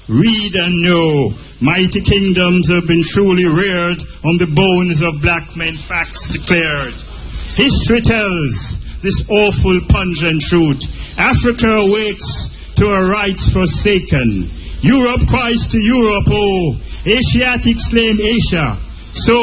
Read and know, mighty kingdoms have been truly reared on the bones of black men, facts declared. History tells this awful pungent truth. Africa awakes to her rights forsaken. Europe cries to Europe, oh, Asiatics claim Asia. So,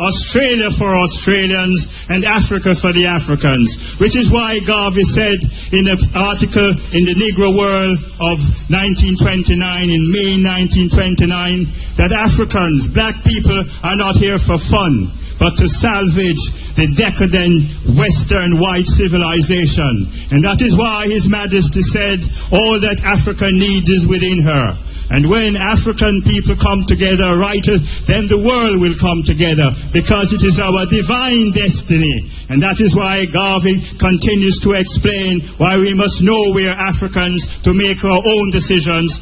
Australia for Australians and Africa for the Africans. Which is why Garvey said in an article in the Negro World of 1929, in May 1929, that Africans, black people, are not here for fun, but to salvage the decadent Western white civilization. And that is why His Majesty said, all that Africa needs is within her. And when African people come together, righteous, then the world will come together, because it is our divine destiny. And that is why Garvey continues to explain why we must know we are Africans to make our own decisions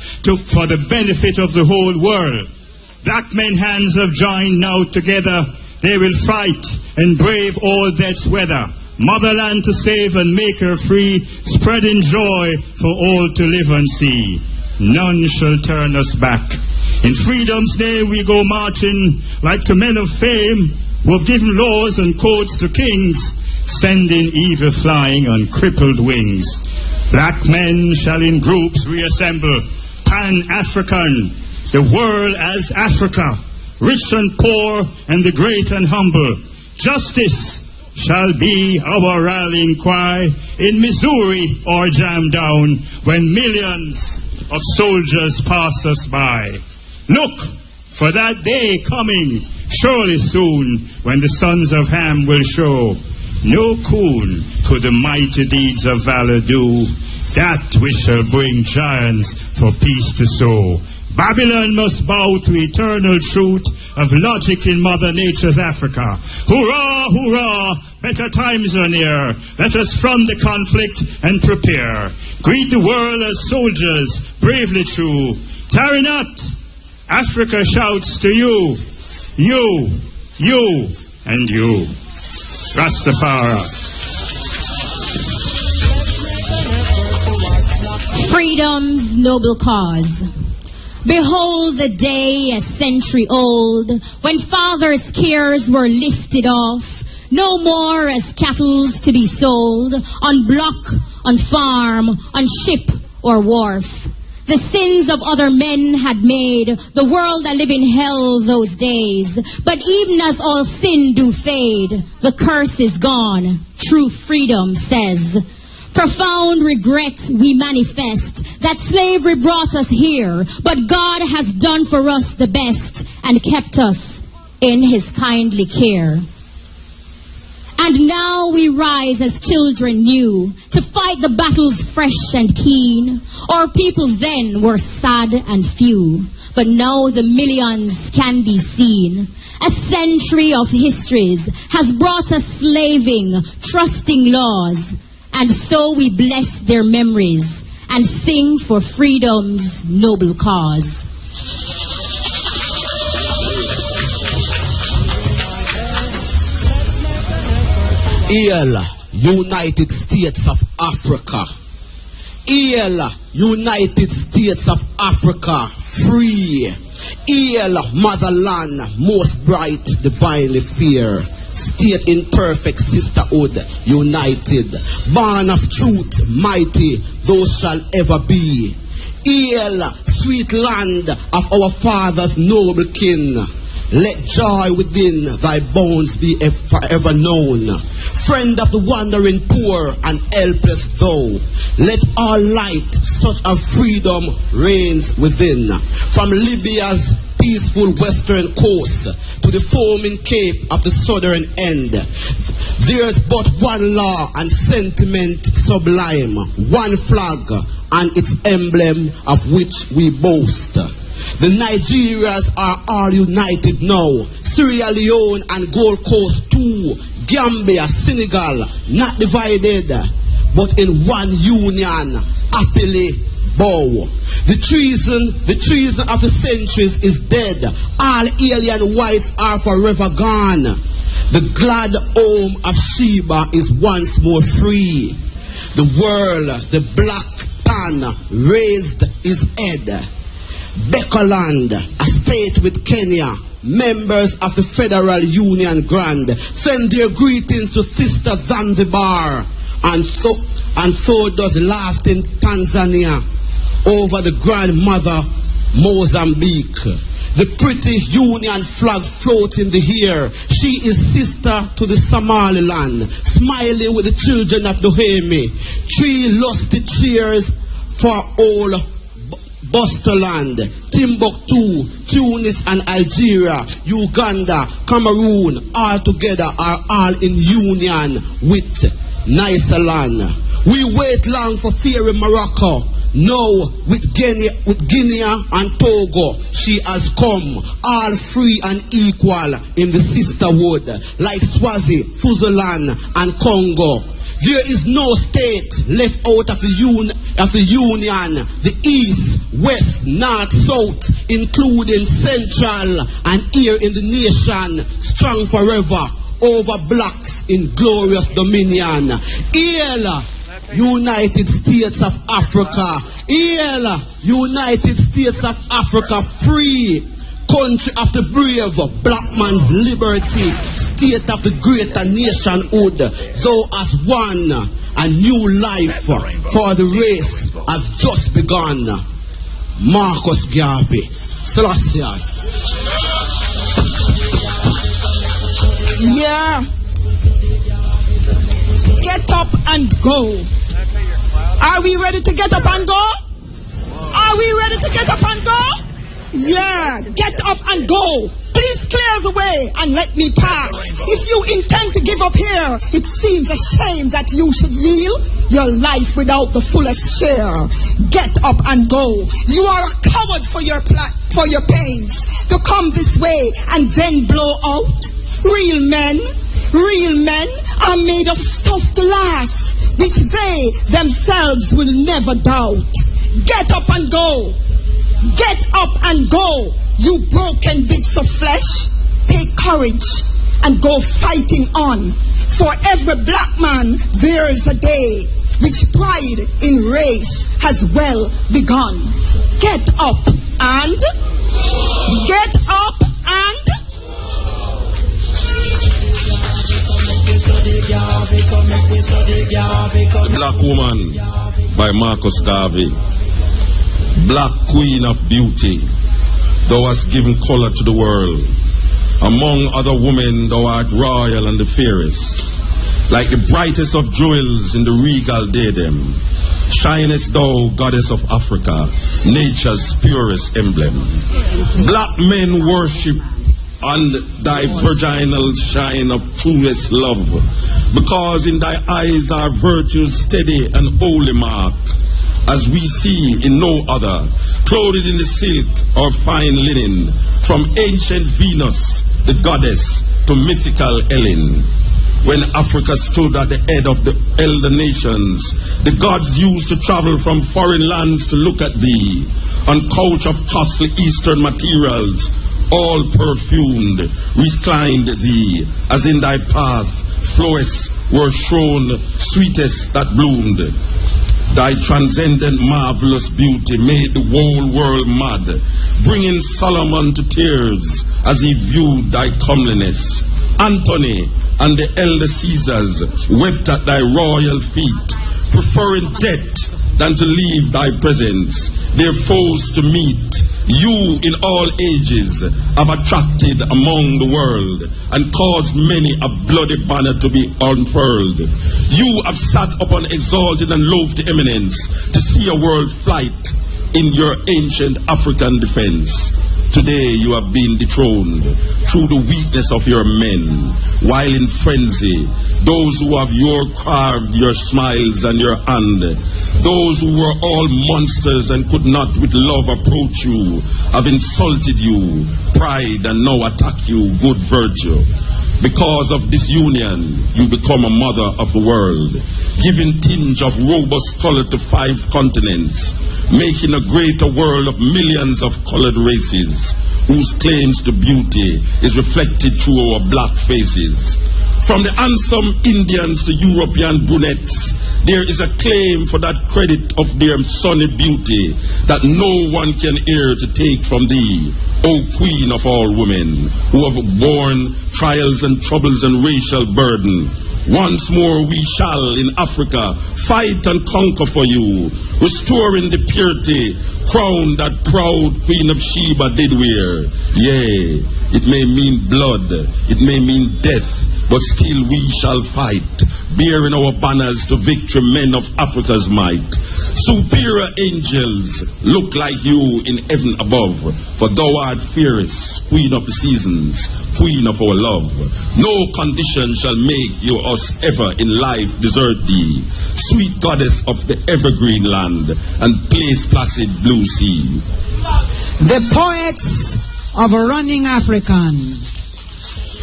for the benefit of the whole world. Black men hands have joined now together. They will fight and brave all death's weather. Motherland to save and make her free, spreading joy for all to live and see. None shall turn us back. In freedom's name we go marching like to men of fame who have given laws and codes to kings, sending evil flying on crippled wings. Black men shall in groups reassemble, Pan-African, the world as Africa, rich and poor and the great and humble. Justice shall be our rallying cry in Missouri or jam down when millions of soldiers pass us by. Look for that day coming, surely soon, when the sons of Ham will show. No coon could the mighty deeds of valor do, that which shall bring giants for peace to sow. Babylon must bow to eternal truth of logic in Mother Nature's Africa. Hurrah, hurrah, better times are near. Let us front the conflict and prepare. Greet the world as soldiers, bravely true. Tarry not, Africa shouts to you, you, and you. Rastafari. Freedom's noble cause. Behold the day a century old, when fathers' cares were lifted off, no more as cattles to be sold, on block, on farm, on ship or wharf. The sins of other men had made the world a living hell those days. But even as all sin do fade, the curse is gone, true freedom says. Profound regret we manifest that slavery brought us here, but God has done for us the best and kept us in His kindly care. And now we rise as children new to fight the battles fresh and keen. Our people then were sad and few, but now the millions can be seen. A century of histories has brought us slaving, trusting laws, and so we bless their memories and sing for freedom's noble cause. Hail, United States of Africa. Hail, United States of Africa, free. Hail, motherland, most bright, divinely fair. State in perfect sisterhood, united. Born of truth, mighty, those shall ever be. Hail, sweet land of our fathers' noble kin. Let joy within thy bones be forever known. Friend of the wandering poor and helpless thou, let all light such a freedom reigns within. From Libya's peaceful western coast to the foaming cape of the southern end, there's but one law and sentiment sublime, one flag and its emblem of which we boast. The Nigerias are all united now, Sierra Leone and Gold Coast too, Gambia, Senegal, not divided, but in one union, happily bow. The treason of the centuries is dead. All alien whites are forever gone. The glad home of Sheba is once more free. The world, the black pan, raised his head. Beckerland, a state with Kenya, members of the Federal Union Grand send their greetings to Sister Zanzibar, and so does lasting Tanzania over the grandmother Mozambique. The pretty Union flag floats in the air. She is sister to the Somaliland, smiling with the children of Dohemi. 3 lusty cheers for all Busterland, Timbuktu, Tunis and Algeria, Uganda, Cameroon, all together are all in union with Niceland. We wait long for fear in Morocco. Now with Guinea and Togo, she has come, all free and equal in the sisterhood, like Swazi, Fuzuland and Congo. There is no state left out of the union, the east, west, north, south, including central, and here in the nation, strong forever, over blacks in glorious dominion. Hail, United States of Africa. Hail, United States of Africa, free country of the brave, black man's liberty, state of the greater nationhood. Thou as one, a new life for the race has just begun. Marcus Garvey, Selassie. Yeah. Get up and go. Are we ready to get up and go? Are we ready to get up and go? Yeah, get up and go. Please clear the way and let me pass. If you intend to give up here, it seems a shame that you should yield your life without the fullest share. Get up and go. You are a coward for your pains to come this way and then blow out. Real men are made of stuff to last, which they themselves will never doubt. Get up and go. Get up and go. You broken bits of flesh, take courage and go fighting on. For every black man there is a day which pride in race has well begun. Get up and get up and The Black Woman by Marcus Garvey. Black Queen of Beauty, thou hast given color to the world. Among other women, thou art royal and the fairest. Like the brightest of jewels in the regal diadem, shinest thou, goddess of Africa, nature's purest emblem. Black men worship on thy virginal shine of truest love, because in thy eyes are virtues steady and holy mark, as we see in no other, clothed in the silk or fine linen, from ancient Venus, the goddess, to mythical Helen. When Africa stood at the head of the elder nations, the gods used to travel from foreign lands to look at thee, on couch of costly eastern materials, all perfumed, reclined thee, as in thy path flowers were shown, sweetest that bloomed. Thy transcendent marvelous beauty made the whole world mad, bringing Solomon to tears as he viewed thy comeliness. Antony and the elder Caesars wept at thy royal feet, preferring death than to leave thy presence, their foes to meet. You in all ages have attracted among the world and caused many a bloody banner to be unfurled. You have sat upon exalted and lofty eminence to see a world flight in your ancient African defense. Today you have been dethroned through the weakness of your men, while in frenzy, those who have carved your smiles and your hand, those who were all monsters and could not with love approach you, have insulted you, pride, and now attack you, good virtue. Because of this union, you become a mother of the world, giving tinge of robust color to 5 continents, making a greater world of millions of colored races, whose claims to beauty is reflected through our black faces. From the handsome Indians to European brunettes, there is a claim for that credit of their sunny beauty that no one can hear to take from thee. O queen of all women, who have borne trials and troubles and racial burden, once more we shall in Africa fight and conquer for you, restoring the purity crown that proud Queen of Sheba did wear. Yea, it may mean blood, it may mean death, but still we shall fight, bearing our banners to victory, men of Africa's might. Superior angels look like you in heaven above, for thou art fairest, queen of the seasons, queen of our love. No condition shall make you us ever in life desert thee, sweet goddess of the evergreen land and place placid blue sea. The poets of running African,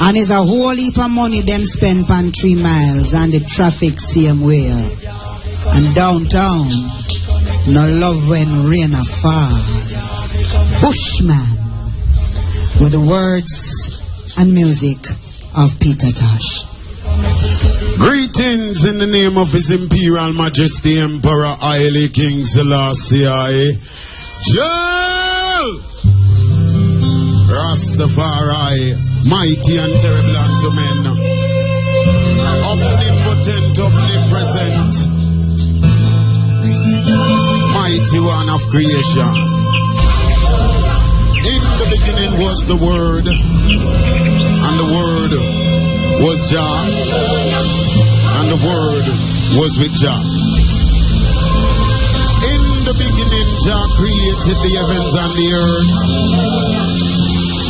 and is a whole heap of money them spend on 3 miles and the traffic same way. And downtown, no love when rain a fall. Bushman, with the words and music of Peter Tosh. Greetings in the name of His Imperial Majesty Emperor Haile King Selassie Rastafari, mighty and terrible unto men, omnipotent, omnipresent, mighty one of creation. In the beginning was the Word, and the Word was Jah, and the Word was with Jah. In the beginning, Jah created the heavens and the earth,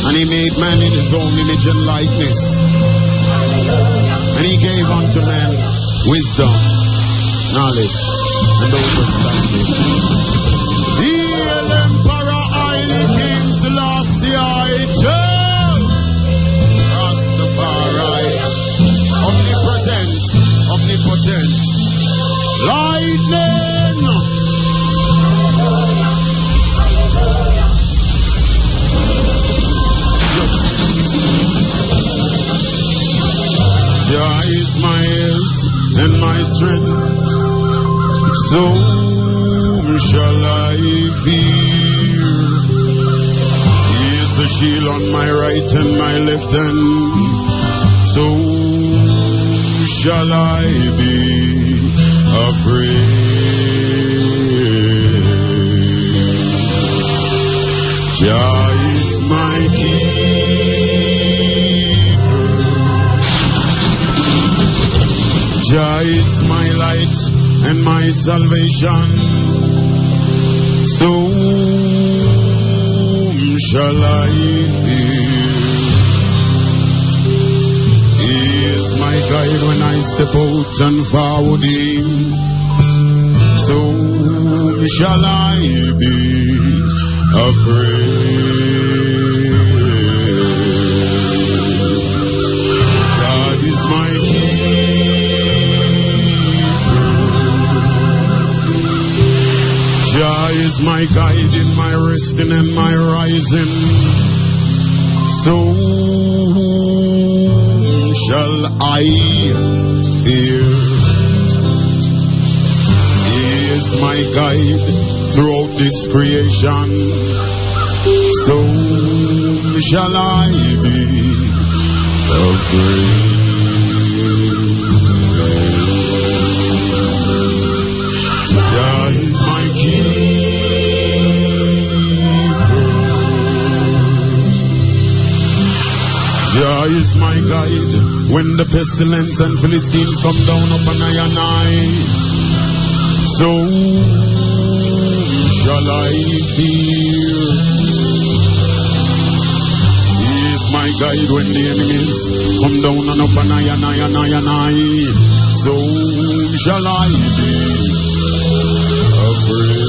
and He made man in His own image and likeness, and He gave unto man wisdom, knowledge, and understanding. Hail Emperor Haile King Selassie Rastafari, omnipresent, omnipotent, lightning. Jah is my health and my strength, so whom shall I fear? He is the shield on my right and my left hand, so whom shall I be afraid? Jah is my Jah is my light and my salvation, so whom shall I fear? He is my guide when I step out and forward Him, so whom shall I be afraid? God is my Jah is my guide in my resting and my rising, so whom shall I fear? He is my guide throughout this creation, so whom shall I be afraid? Jah is my Jah is my guide when the pestilence and Philistines come down upon I and I. So shall I fear? He is my guide when the enemies come down and upon I and I and I and I. So shall I be afraid?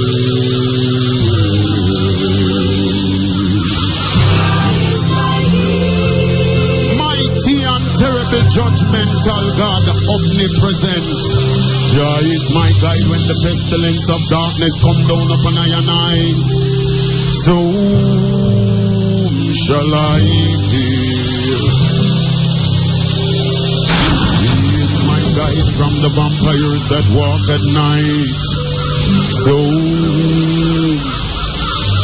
Terrible judgmental God, omnipresent. Jah is my guide when the pestilence of darkness come down upon I and I. So whom shall I fear? He is my guide from the vampires that walk at night. So whom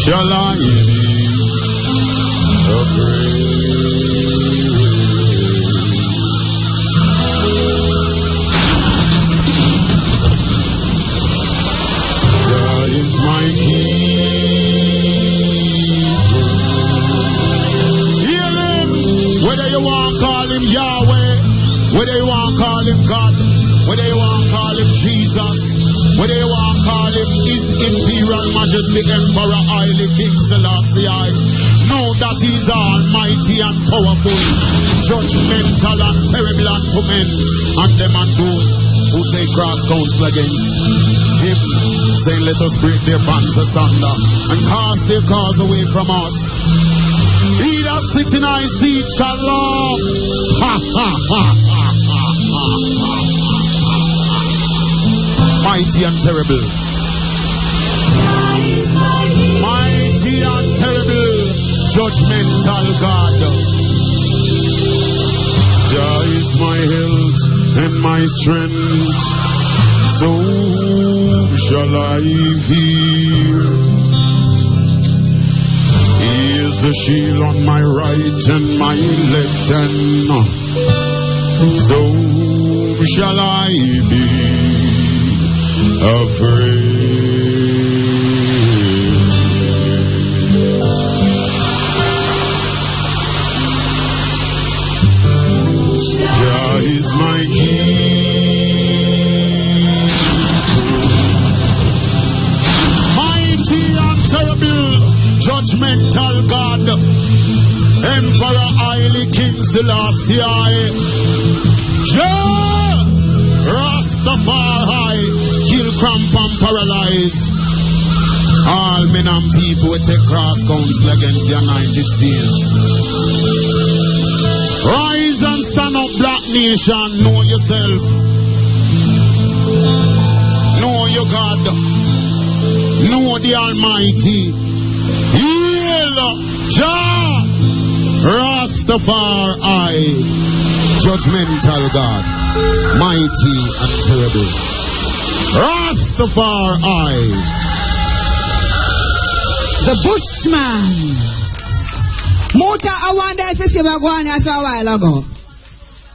shall I be Whether you want to call him Yahweh, whether you want to call him God, whether you want to call him Jesus, whether you want to call him His Imperial Majesty Emperor Haile King Selassie, know that he's almighty and powerful, judgmental and terrible unto men, and them and those who take cross counsel against him, saying, let us break their bands asunder and cast their cause away from us. He that sits in high seat shall laugh. Ha ha ha ha ha ha. Mighty and terrible. Mighty and terrible. Judgmental God. Jah is my health and my strength. So shall I fear. He is the shield on my right and my left hand. So shall I be afraid. Jah is my king. Mighty and terrible. Judgmental God, Emperor Haile King Selassie, Jah, Rastafari, kill, cramp and paralyze all men and people who take cross counsel against the anointed saints. Rise and stand up, black nation, know yourself, know your God, know the Almighty. Heal, Jah, Rastafari, judgmental God, mighty and terrible. Rastafari, the Bushman. Muta, I wonder if you see what going on a while ago.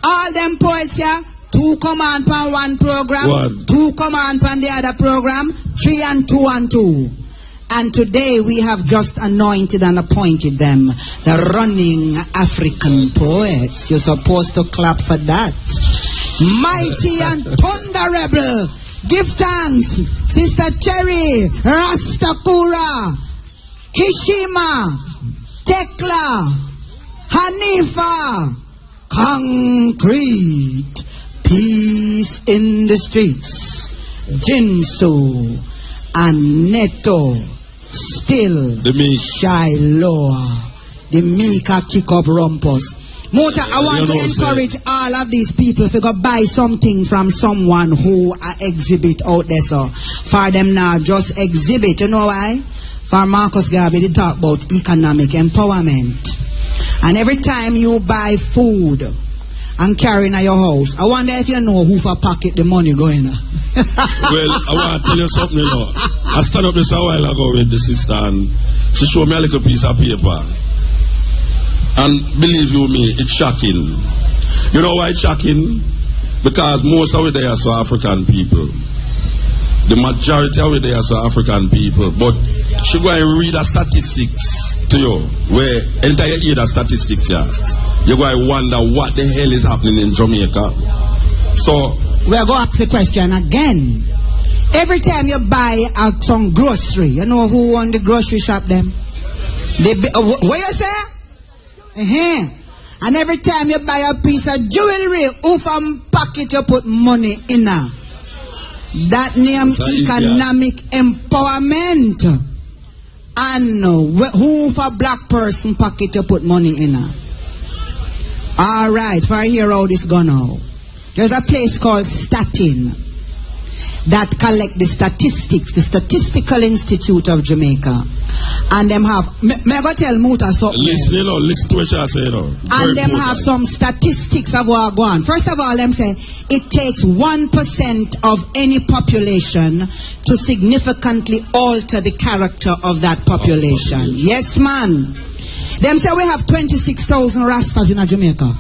All them poets here, 2 command pan 1 program, 2 command pan the other program, 3 and 2 and 2. And today we have just anointed and appointed them the running African poets. You're supposed to clap for that. Mighty and thunderable. Give thanks. Sister Cherry, Takura, Kshema, Tekla, Anifah. Concrete. Peace in the streets. Jinsu and Neto. Still, Shiloh, the Mika kick up rumpus. Muta, I want to encourage all of these people to go buy something from someone who exhibit out there. So, for them now, just exhibit. You know why? For Marcus Garvey, they talk about economic empowerment. And every time you buy food and carry in your house, I wonder if you know who for pocket the money going on. Well, I want to tell you something, you know. I stand up this a while ago with the sister and she showed me a little piece of paper. And believe you me, it's shocking. You know why it's shocking? Because most of it there are African people. The majority of it there are African people. But she go and read the statistics to you. Where entire hear the statistics here. You go and wonder what the hell is happening in Jamaica. So we're going to ask the question again. Every time you buy out some grocery, you know who on the grocery shop them? What you say? And every time you buy a piece of jewelry, who from pocket you put money in her? That name economic empowerment. And who for black person pocket you put money in her? Alright, for I hear how this go now. There's a place called Statin that collect the statistics, the Statistical Institute of Jamaica. And them have, may I go tell Muta something? Listen to what you say, and them have some statistics of what go on. First of all, them say it takes 1% of any population to significantly alter the character of that population. Yes, man. Them say we have 26,000 Rastas in Jamaica.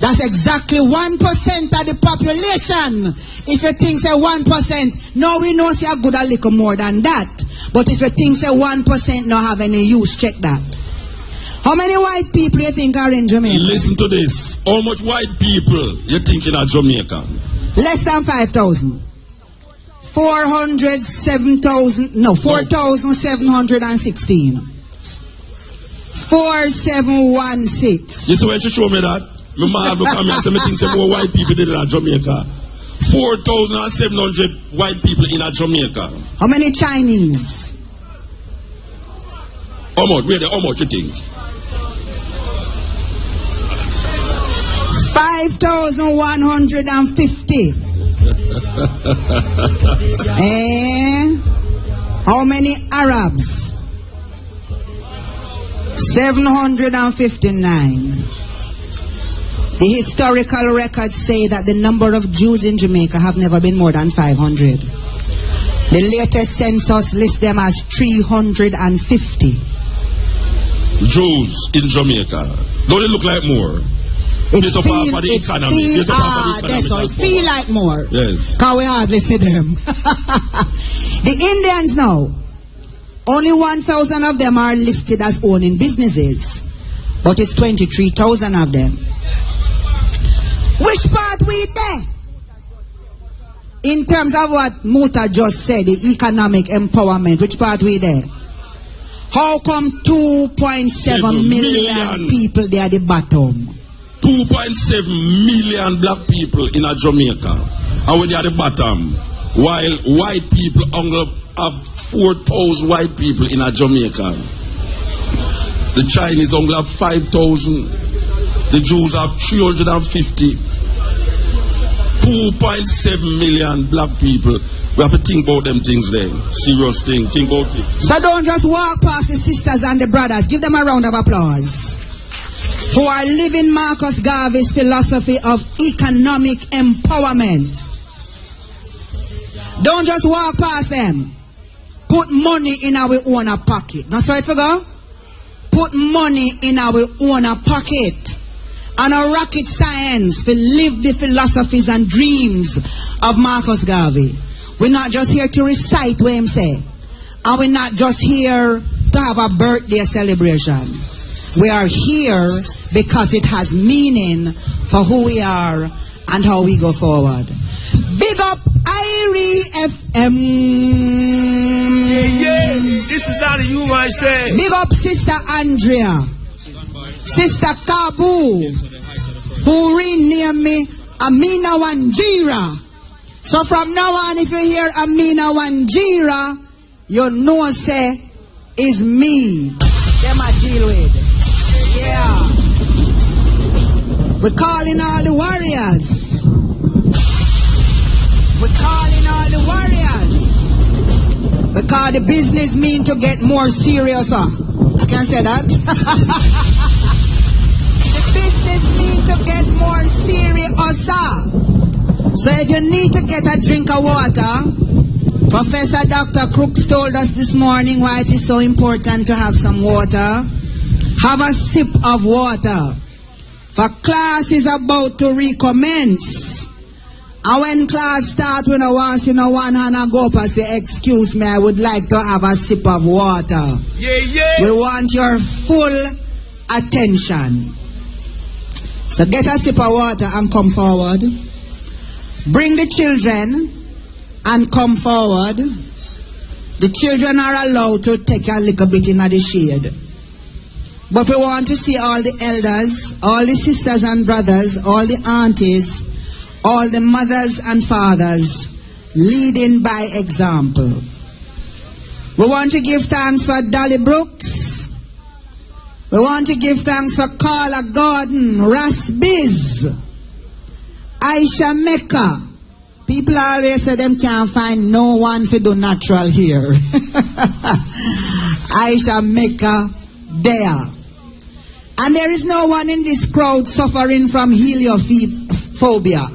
That's exactly 1% of the population. If you think say 1%, no, we know say a good a little more than that. But if you think say 1% not have any use, check that. How many white people you think are in Jamaica? Listen to this. How much white people you think in Jamaica? Less than 5,000. 4,716. 4716. You see when you show me that? My mom have come here and say, I think some more white people did in Jamaica. 4,700 white people in Jamaica. How many Chinese? How much? Wait, how much you think? 5,150. How many Arabs? 759. The historical records say that the number of Jews in Jamaica have never been more than 500. The latest census lists them as 350. Jews in Jamaica. Don't it look like more? It feel like more. Yes. Because we hardly see them. The Indians now, only 1,000 of them are listed as owning businesses. But it's 23,000 of them. Which part we there? In terms of what Muta just said, the economic empowerment, which part we there? How come 2.7 million people there at the bottom? 2.7 million black people in Jamaica. And when they are at the bottom, while white people only have 4,000 white people in Jamaica. The Chinese only have 5,000. The Jews have 350. 2.7 million black people. We have to think about them things there. Serious thing. Think about it. So don't just walk past the sisters and the brothers. Give them a round of applause. Who are living Marcus Garvey's philosophy of economic empowerment. Don't just walk past them. Put money in our own pocket. Now, so it go? Put money in our own pocket. And a rocket science to live the philosophies and dreams of Marcus Garvey. We're not just here to recite what him say. And we're not just here to have a birthday celebration. We are here because it has meaning for who we are and how we go forward. Big up Irie FM. Yeah, this is out of you, I say. Big up Sister Andrea. Sister Kabu, who renamed me Amina Wanjira. So from now on, if you hear Amina Wanjira, you know say is me. Them I deal with. Yeah. We're calling all the warriors. We're calling all the warriors. Because the business mean to get more serious. I can say that. The business mean to get more serious. So if you need to get a drink of water, Professor Dr. Crooks told us this morning why it is so important to have some water. Have a sip of water. For class is about to recommence. And when class starts, when I want to one hand and go up and say, excuse me, I would like to have a sip of water. Yeah. We want your full attention. So get a sip of water and come forward. Bring the children and come forward. The children are allowed to take a little bit in the shade. But we want to see all the elders, all the sisters and brothers, all the aunties, all the mothers and fathers leading by example. We want to give thanks for Dolly Brooks. We want to give thanks for Carla Gordon, Ras Biz, Aisha Mecca. People always say them can't find no one to do natural here. Aisha Mecca there. And there is no one in this crowd suffering from heliophobia.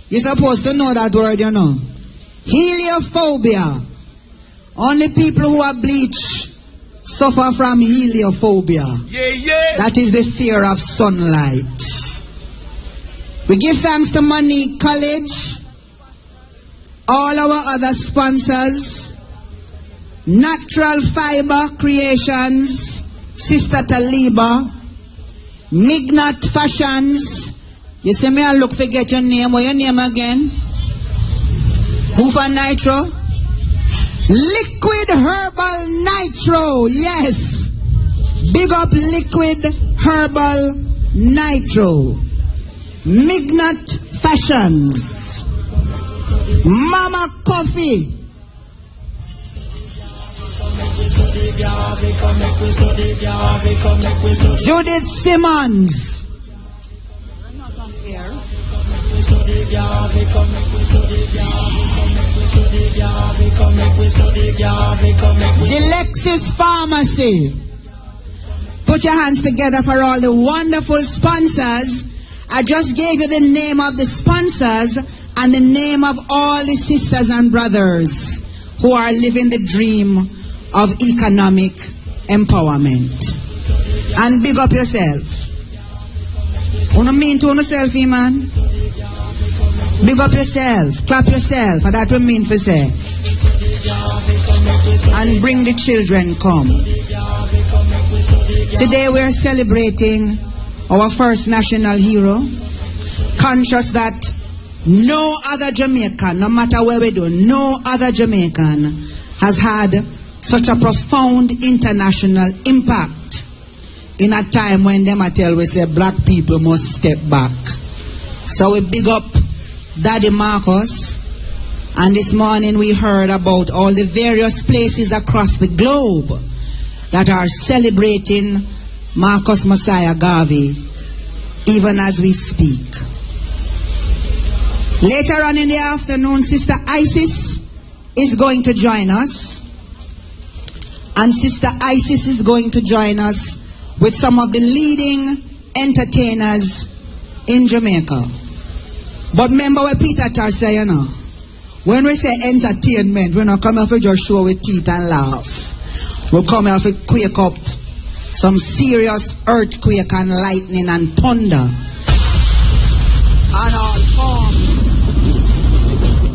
You're supposed to know that word, you know. Heliophobia. Only people who are bleach suffer from heliophobia. That is the fear of sunlight. We give thanks to Money College, all our other sponsors, Natural Fiber Creations, Sister Taliba, Mignat Fashions. You see me, I look forget your name. What your name again? Hoover Nitro? Liquid Herbal Nitro. Yes. Big up Liquid Herbal Nitro. Mignat Fashions. Mama Coffee. Judith Simmons. Delexis Pharmacy. Put your hands together for all the wonderful sponsors. I just gave you the name of the sponsors and the name of all the sisters and brothers who are living the dream of economic empowerment. And big up yourself. Wanna mean to yourself, man? Big up yourself, clap yourself, and that will mean for say. And bring the children, come. Today we are celebrating our first national hero, conscious that no other Jamaican, no matter where we do, no other Jamaican has had such a profound international impact in a time when them tell we say black people must step back. So we big up Daddy Marcus, and this morning we heard about all the various places across the globe that are celebrating Marcus Messiah Garvey even as we speak. Later on in the afternoon, Sister Isis is going to join us, and Sister Isis is going to join us with some of the leading entertainers in Jamaica. But remember what Peter Tar say, you know, when we say entertainment, we're not coming off with just show with teeth and laugh. We're coming off with quake up some serious earthquake and lightning and thunder and all forms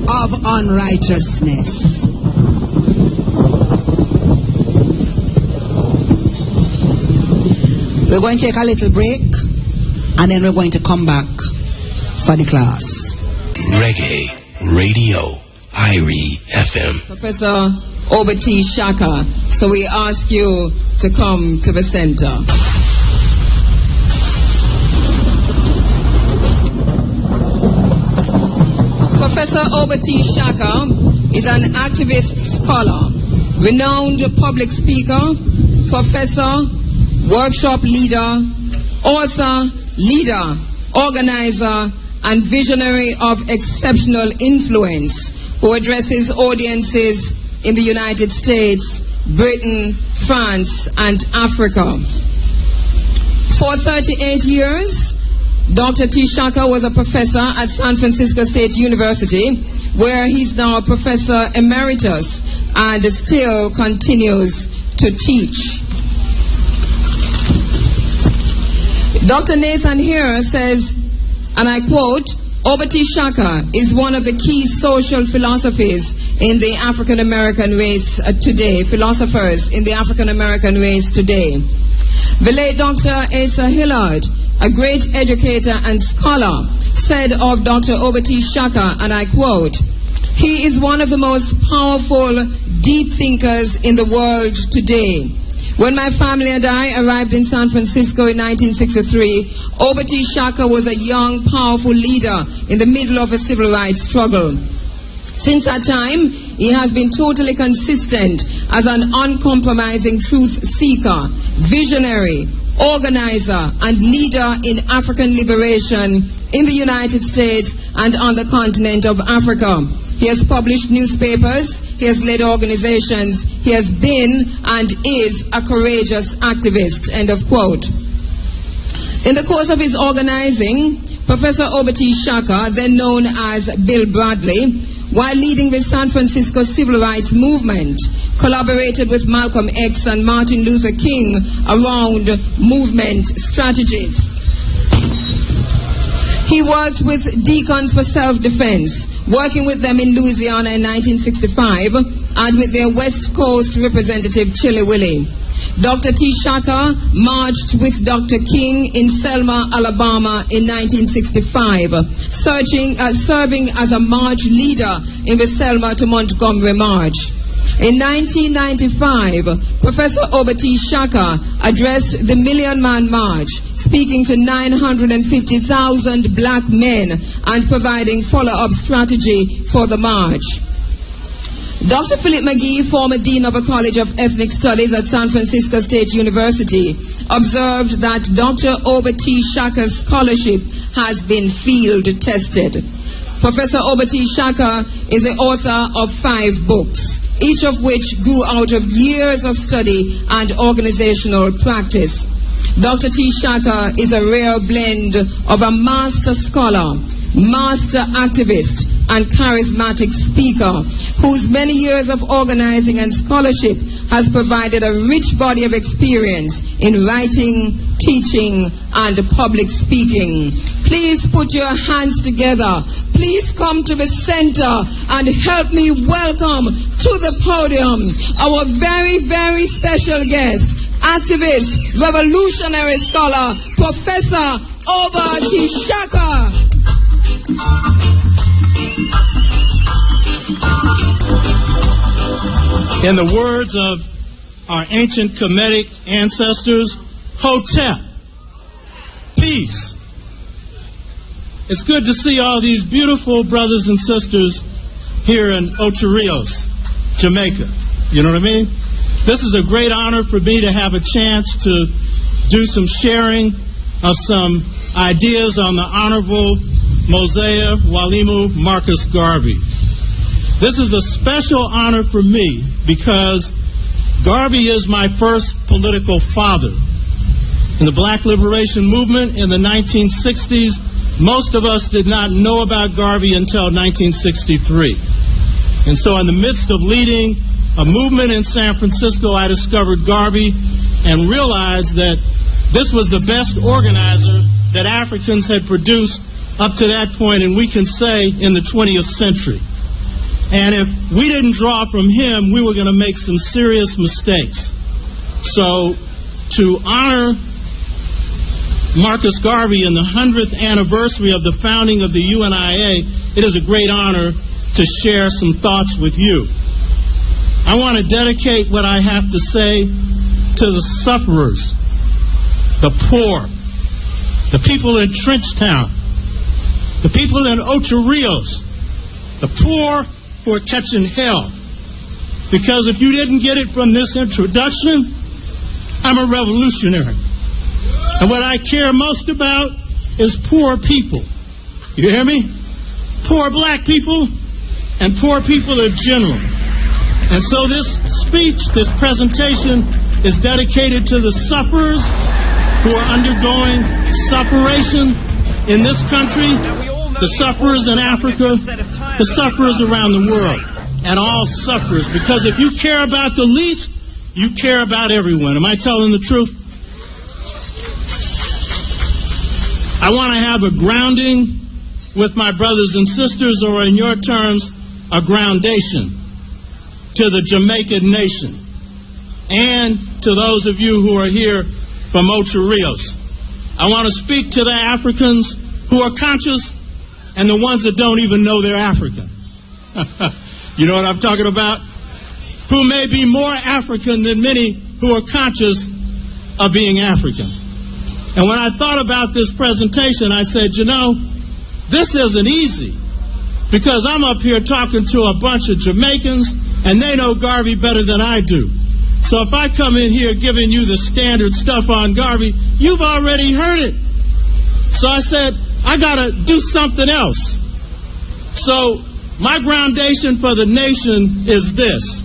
of unrighteousness. We're going to take a little break and then we're going to come back for the class. Reggae Radio, Irie FM. Professor Oberte Shaka, so we ask you to come to the center. Professor Oberte Shaka is an activist scholar, renowned public speaker, professor, workshop leader, author, leader, organizer, and visionary of exceptional influence, who addresses audiences in the United States, Britain, France, and Africa. For 38 years, Dr. T. Shaka was a professor at San Francisco State University, where he's now a professor emeritus and still continues to teach. Dr. Nathan here says, and I quote, Oberte Shaka is one of the key social philosophies in the African American race today, philosophers in the African American race today. The late Dr. Asa Hillard, a great educator and scholar, said of Dr. Oberte Shaka, and I quote, he is one of the most powerful, deep thinkers in the world today. When my family and I arrived in San Francisco in 1963, Oberte Shaka was a young, powerful leader in the middle of a civil rights struggle. Since that time, he has been totally consistent as an uncompromising truth seeker, visionary, organizer, and leader in African liberation in the United States and on the continent of Africa. He has published newspapers, he has led organizations, he has been and is a courageous activist, end of quote. In the course of his organizing, Professor Oberte Shaka, then known as Bill Bradley, while leading the San Francisco Civil Rights Movement, collaborated with Malcolm X and Martin Luther King around movement strategies. He worked with Deacons for Self-Defense, working with them in Louisiana in 1965 and with their West Coast representative Chili Willie. Dr. T. Shaka marched with Dr. King in Selma, Alabama in 1965, serving as a march leader in the Selma to Montgomery March. In 1995, Professor Oberte Shaka addressed the Million Man March, speaking to 950,000 black men and providing follow-up strategy for the march. Dr. Philip McGee, former Dean of the College of Ethnic Studies at San Francisco State University, observed that Dr. Oberte Shaka's scholarship has been field tested. Professor Oberte Shaka is the author of 5 books, each of which grew out of years of study and organizational practice. Dr. T. Shaka is a rare blend of a master scholar, master activist, and charismatic speaker, whose many years of organizing and scholarship has provided a rich body of experience in writing, teaching, and public speaking. Please put your hands together. Please come to the center and help me welcome to the podium our very, very special guest, activist, revolutionary scholar, Professor Oberte Shaka. In the words of our ancient Kemetic ancestors, Hotep, peace. It's good to see all these beautiful brothers and sisters here in Ocho Rios, Jamaica. You know what I mean? This is a great honor for me to have a chance to do some sharing of some ideas on the Honorable Mosiah Mwalimo Marcus Garvey. This is a special honor for me because Garvey is my first political father. In the Black Liberation Movement in the 1960s, most of us did not know about Garvey until 1963. And so in the midst of leading a movement in San Francisco, I discovered Garvey and realized that this was the best organizer that Africans had produced up to that point, and we can say in the 20th century. And if we didn't draw from him, we were going to make some serious mistakes. So to honor Marcus Garvey in the 100th anniversary of the founding of the UNIA, it is a great honor to share some thoughts with you. I want to dedicate what I have to say to the sufferers, the poor, the people in Trenchtown, the people in Ocho Rios, the poor who are catching hell. Because if you didn't get it from this introduction, I'm a revolutionary. And what I care most about is poor people. You hear me? Poor black people and poor people in general. And so this speech, this presentation, is dedicated to the sufferers who are undergoing sufferation in this country, the sufferers in Africa, the sufferers around the world, and all sufferers. Because if you care about the least, you care about everyone. Am I telling the truth? I want to have a grounding with my brothers and sisters, or in your terms, a groundation to the Jamaican nation and to those of you who are here from Ocho Rios. I want to speak to the Africans who are conscious and the ones that don't even know they're African. You know what I'm talking about? Who may be more African than many who are conscious of being African. And when I thought about this presentation, I said, you know, this isn't easy because I'm up here talking to a bunch of Jamaicans and they know Garvey better than I do. So if I come in here giving you the standard stuff on Garvey, you've already heard it. So I said, I got to do something else. So my groundation for the nation is this.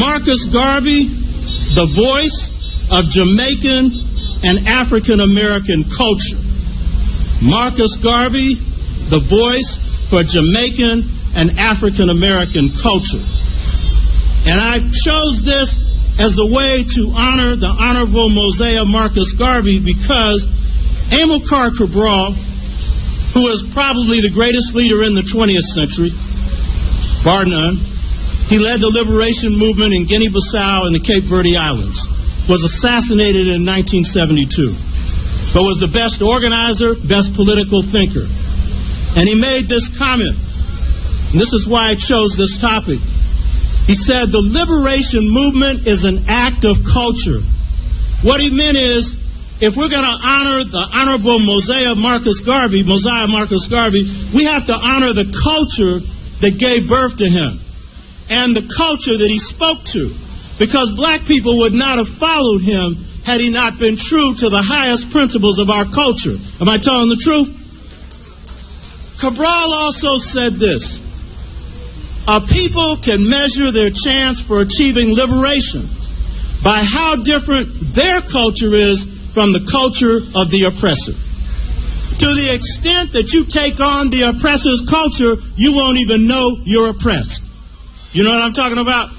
Marcus Garvey, the voice of Jamaican and African American culture. Marcus Garvey, the voice for Jamaican and African American culture. And I chose this as a way to honor the Honorable Mosiah Marcus Garvey because Amilcar Cabral, who is probably the greatest leader in the 20th century, bar none, he led the liberation movement in Guinea-Bissau and the Cape Verde Islands, was assassinated in 1972, but was the best organizer, best political thinker. And he made this comment, and this is why I chose this topic. He said, the liberation movement is an act of culture. What he meant is, if we're going to honor the Honorable Mosiah Marcus Garvey, we have to honor the culture that gave birth to him and the culture that he spoke to. Because black people would not have followed him had he not been true to the highest principles of our culture. Am I telling the truth? Cabral also said this: a people can measure their chance for achieving liberation by how different their culture is from the culture of the oppressor. To the extent that you take on the oppressor's culture, you won't even know you're oppressed. You know what I'm talking about?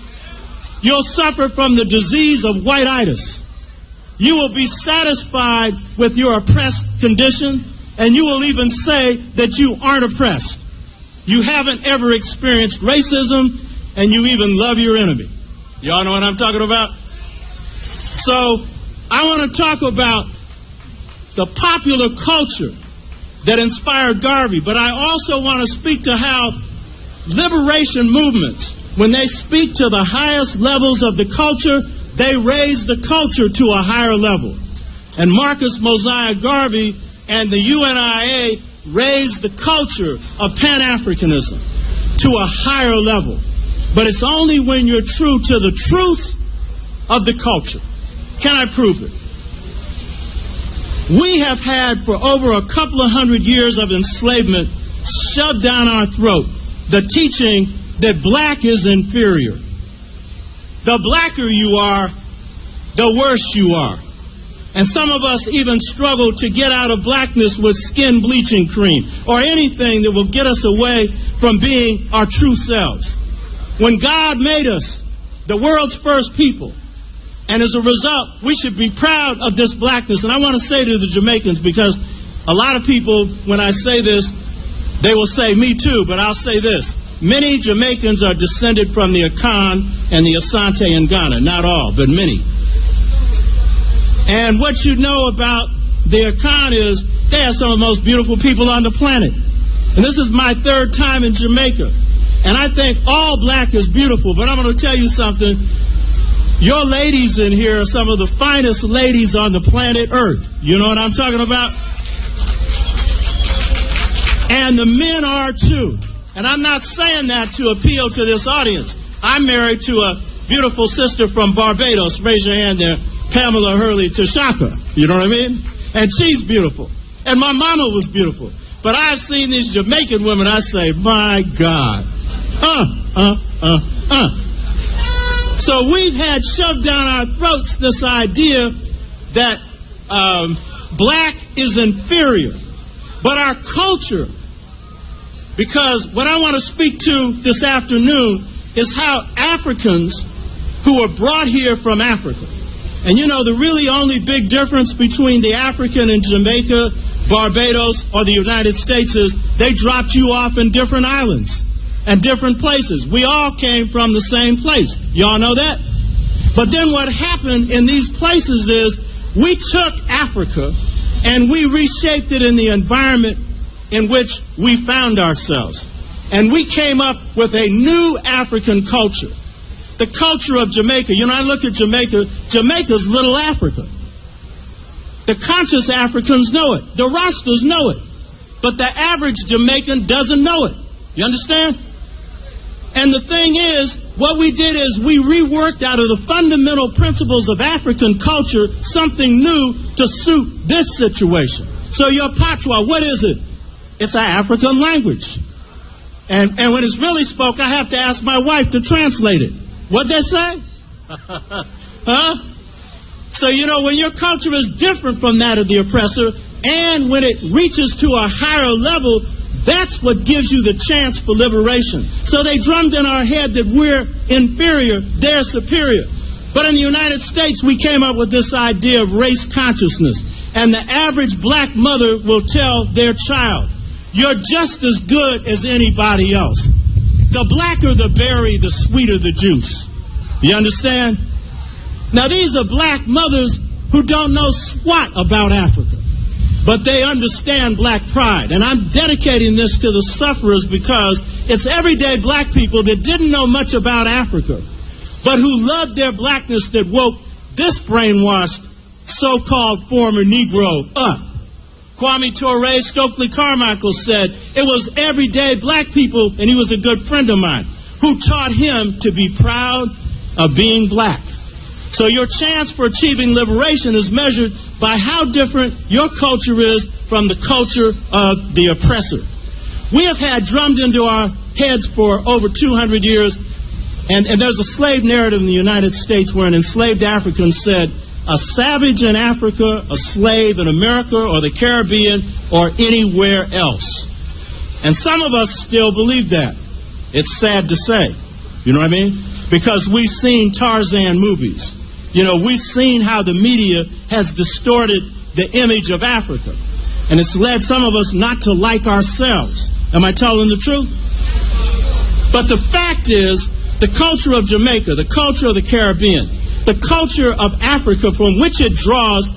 You'll suffer from the disease of whiteitis. You will be satisfied with your oppressed condition, and you will even say that you aren't oppressed. You haven't ever experienced racism, and you even love your enemy. Y'all know what I'm talking about? So, I want to talk about the popular culture that inspired Garvey, but I also want to speak to how liberation movements, when they speak to the highest levels of the culture, they raise the culture to a higher level. And Marcus Mosiah Garvey and the UNIA raised the culture of Pan-Africanism to a higher level. But it's only when you're true to the truth of the culture. Can I prove it? We have had for over a couple of hundred years of enslavement shoved down our throat the teaching that black is inferior. The blacker you are, the worse you are. And some of us even struggle to get out of blackness with skin bleaching cream or anything that will get us away from being our true selves. When God made us the world's first people, and as a result, we should be proud of this blackness. And I want to say to the Jamaicans, because a lot of people, when I say this, they will say, me too, but I'll say this. Many Jamaicans are descended from the Akan and the Asante in Ghana. Not all, but many. And what you know about the Akan is they are some of the most beautiful people on the planet. And this is my third time in Jamaica. And I think all black is beautiful, but I'm going to tell you something. Your ladies in here are some of the finest ladies on the planet Earth. You know what I'm talking about? And the men are too. And I'm not saying that to appeal to this audience. I'm married to a beautiful sister from Barbados. Raise your hand there. Pamela Hurley to Shaka. You know what I mean? And she's beautiful. And my mama was beautiful. But I've seen these Jamaican women, I say, my God. So we've had shoved down our throats this idea that black is inferior. But our culture, because what I want to speak to this afternoon is how Africans who were brought here from Africa, and you know the really only big difference between the African in Jamaica, Barbados, or the United States is they dropped you off in different islands and different places. We all came from the same place. Y'all know that? But then what happened in these places is we took Africa and we reshaped it in the environment in which we found ourselves. And we came up with a new African culture. The culture of Jamaica. You know, I look at Jamaica. Jamaica's little Africa. The conscious Africans know it. The Rastas know it. But the average Jamaican doesn't know it. You understand? And the thing is, what we did is we reworked out of the fundamental principles of African culture something new to suit this situation. So your patois, what is it? It's an African language. And when it's really spoke, I have to ask my wife to translate it. What'd they say? Huh? So, you know, when your culture is different from that of the oppressor, and when it reaches to a higher level, That's what gives you the chance for liberation. So they drummed in our head that we're inferior, they're superior. But in the United States, we came up with this idea of race consciousness. And the average black mother will tell their child, you're just as good as anybody else. The blacker the berry, the sweeter the juice. You understand? Now, these are black mothers who don't know squat about Africa, but they understand black pride. And I'm dedicating this to the sufferers because it's everyday black people that didn't know much about Africa, but who loved their blackness that woke this brainwashed so-called former Negro up. Kwame Ture, Stokely Carmichael said it was everyday black people, and he was a good friend of mine, who taught him to be proud of being black. So your chance for achieving liberation is measured by how different your culture is from the culture of the oppressor. We have had drummed into our heads for over 200 years, and there's a slave narrative in the United States where an enslaved African said, a savage in Africa, a slave in America or the Caribbean or anywhere else. And some of us still believe that. It's sad to say. You know what I mean? Because we've seen Tarzan movies. You know, we've seen how the media has distorted the image of Africa. And it's led some of us not to like ourselves. Am I telling the truth? But the fact is, the culture of Jamaica, the culture of the Caribbean, the culture of Africa from which it draws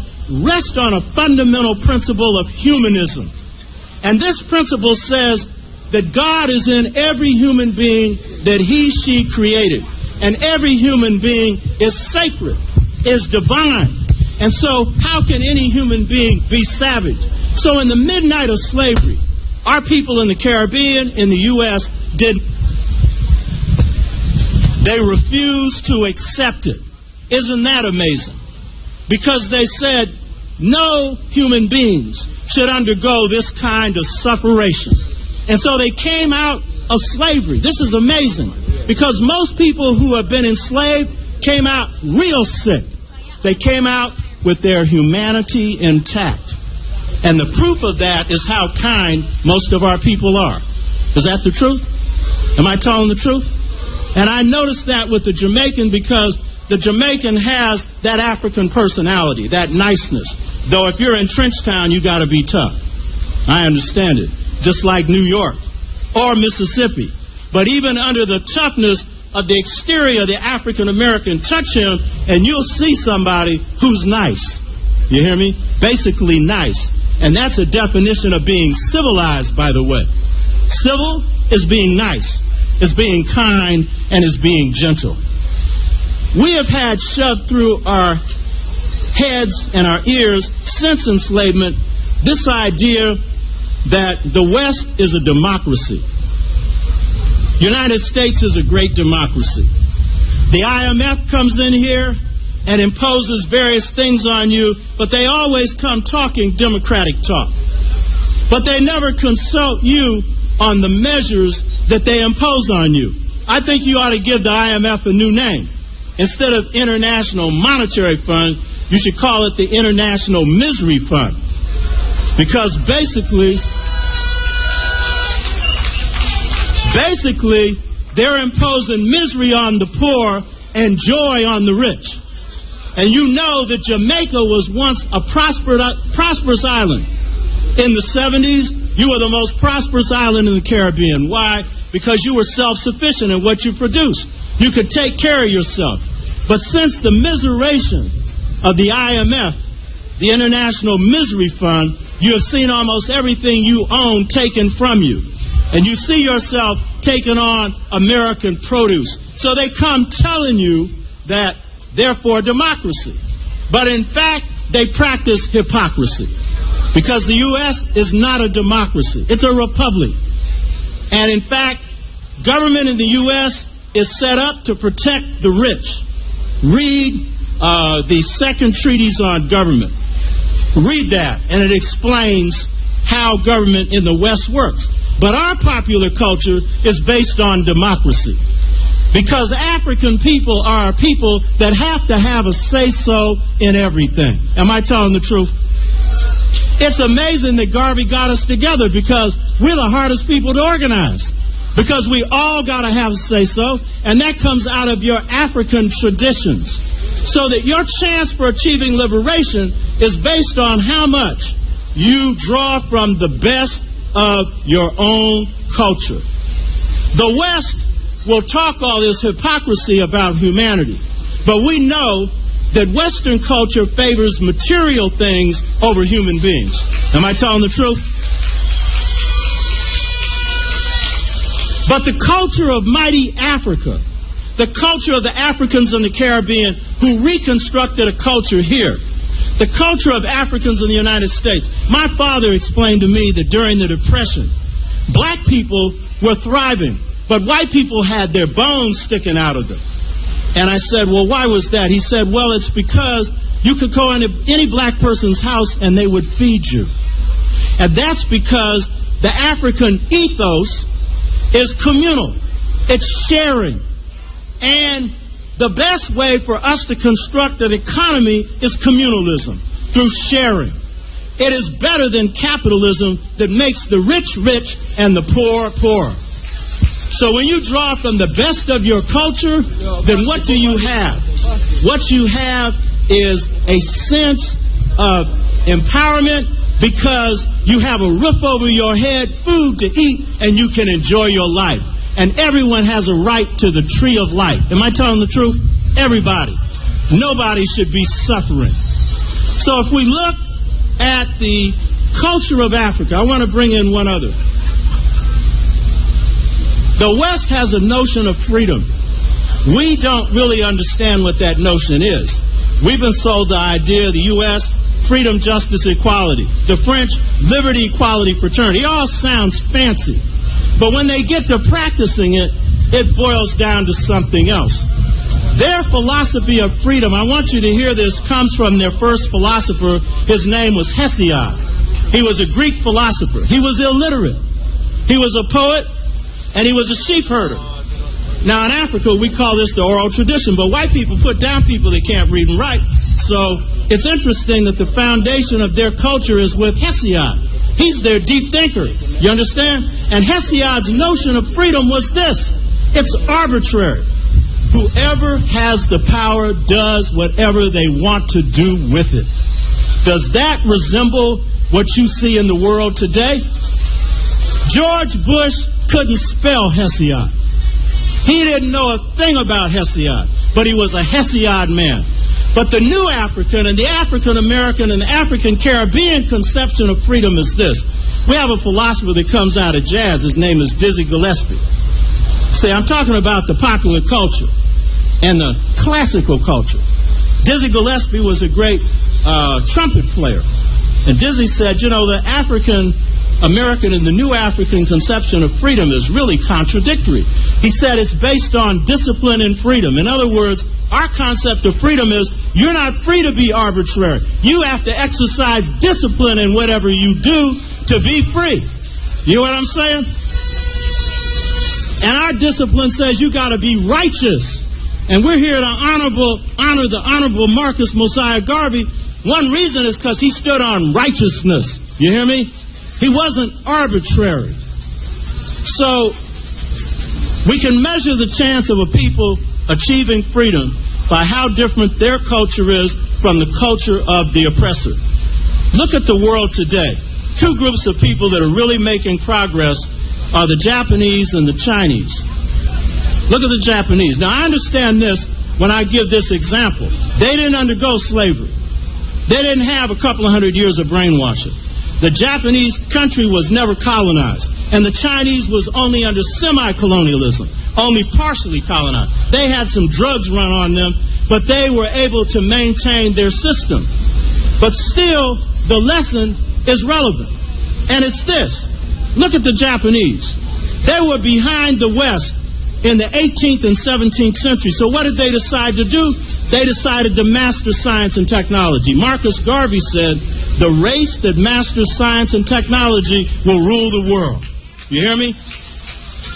rests on a fundamental principle of humanism. And this principle says that God is in every human being that he, she created. And every human being is sacred, is divine. And so how can any human being be savage? So in the midnight of slavery, our people in the Caribbean, in the U.S., they refused to accept it. Isn't that amazing? Because they said no human beings should undergo this kind of sufferation. And so they came out of slavery. This is amazing because most people who have been enslaved came out real sick. They came out with their humanity intact. And the proof of that is how kind most of our people are. Is that the truth? Am I telling the truth? And I noticed that with the Jamaican because the Jamaican has that African personality, that niceness. Though if you're in Trenchtown, you got to be tough. I understand it. Just like New York or Mississippi. But even under the toughness of the exterior of the African American, touch him and you'll see somebody who's nice. You hear me? Basically nice. And that's a definition of being civilized, by the way. Civil is being nice, is being kind, and is being gentle. We have had shoved through our heads and our ears since enslavement this idea that the West is a democracy. United States is a great democracy. The IMF comes in here and imposes various things on you, but they always come talking democratic talk. But they never consult you on the measures that they impose on you. I think you ought to give the IMF a new name. Instead of International Monetary Fund, you should call it the International Misery Fund. Because basically, they're imposing misery on the poor and joy on the rich. And you know that Jamaica was once a prosperous island. In the 70s, you were the most prosperous island in the Caribbean. Why? Because you were self-sufficient in what you produced. You could take care of yourself. But since the miseration of the IMF, the International Misery Fund, you have seen almost everything you own taken from you. And you see yourself taking on American produce. So they come telling you that they're for democracy. But in fact, they practice hypocrisy. Because the U.S. is not a democracy. It's a republic. And in fact, government in the U.S. is set up to protect the rich. Read the second treatise on government. Read that, and it explains how government in the West works. But our popular culture is based on democracy. Because African people are people that have to have a say-so in everything. Am I telling the truth? It's amazing that Garvey got us together because we're the hardest people to organize. Because we all got to have a say-so, and that comes out of your African traditions. So that your chance for achieving liberation is based on how much you draw from the best of your own culture. The West will talk all this hypocrisy about humanity, but we know that Western culture favors material things over human beings. Am I telling the truth? But the culture of mighty Africa, the culture of the Africans in the Caribbean who reconstructed a culture here, the culture of Africans in the United States. My father explained to me that during the Depression, black people were thriving, but white people had their bones sticking out of them. And I said, well, why was that? He said, well, it's because you could go into any black person's house and they would feed you. And that's because the African ethos is communal. It's sharing. And the best way for us to construct an economy is communalism, through sharing. It is better than capitalism that makes the rich rich and the poor poor. So when you draw from the best of your culture, then what do you have? What you have is a sense of empowerment because you have a roof over your head, food to eat, and you can enjoy your life. And everyone has a right to the tree of life. Am I telling the truth? Everybody. Nobody should be suffering. So if we look at the culture of Africa, I want to bring in one other. The West has a notion of freedom. We don't really understand what that notion is. We've been sold the idea, the U.S., freedom, justice, equality. The French, liberty, equality, fraternity. It all sounds fancy. But when they get to practicing it, it boils down to something else. Their philosophy of freedom, I want you to hear this, comes from their first philosopher. His name was Hesiod. He was a Greek philosopher. He was illiterate. He was a poet, and he was a sheep herder. Now in Africa, we call this the oral tradition, but white people put down people that can't read and write. So it's interesting that the foundation of their culture is with Hesiod. He's their deep thinker. You understand? And Hesiod's notion of freedom was this. It's arbitrary. Whoever has the power does whatever they want to do with it. Does that resemble what you see in the world today? George Bush couldn't spell Hesiod. He didn't know a thing about Hesiod, but he was a Hesiod man. But the new African and the African American and the African Caribbean conception of freedom is this. We have a philosopher that comes out of jazz. His name is Dizzy Gillespie. See, I'm talking about the popular culture and the classical culture. Dizzy Gillespie was a great trumpet player. And Dizzy said, you know, the African American and the new African conception of freedom is really contradictory. He said it's based on discipline and freedom. In other words, our concept of freedom is you're not free to be arbitrary. You have to exercise discipline in whatever you do to be free. You know what I'm saying? And our discipline says you got to be righteous. And we're here to honor the Honorable Marcus Mosiah Garvey. One reason is because he stood on righteousness. You hear me? He wasn't arbitrary. So we can measure the chance of a people achieving freedom by how different their culture is from the culture of the oppressor. Look at the world today. Two groups of people that are really making progress are the Japanese and the Chinese. Look at the Japanese. Now, I understand this when I give this example. They didn't undergo slavery. They didn't have a couple of hundred years of brainwashing. The Japanese country was never colonized, and the Chinese was only under semi-colonialism, only partially colonized. They had some drugs run on them, but they were able to maintain their system. But still, the lesson is relevant, and it's this. Look at the Japanese. They were behind the West in the 18th and 17th century. So what did they decide to do? They decided to master science and technology. Marcus Garvey said, the race that masters science and technology will rule the world. You hear me?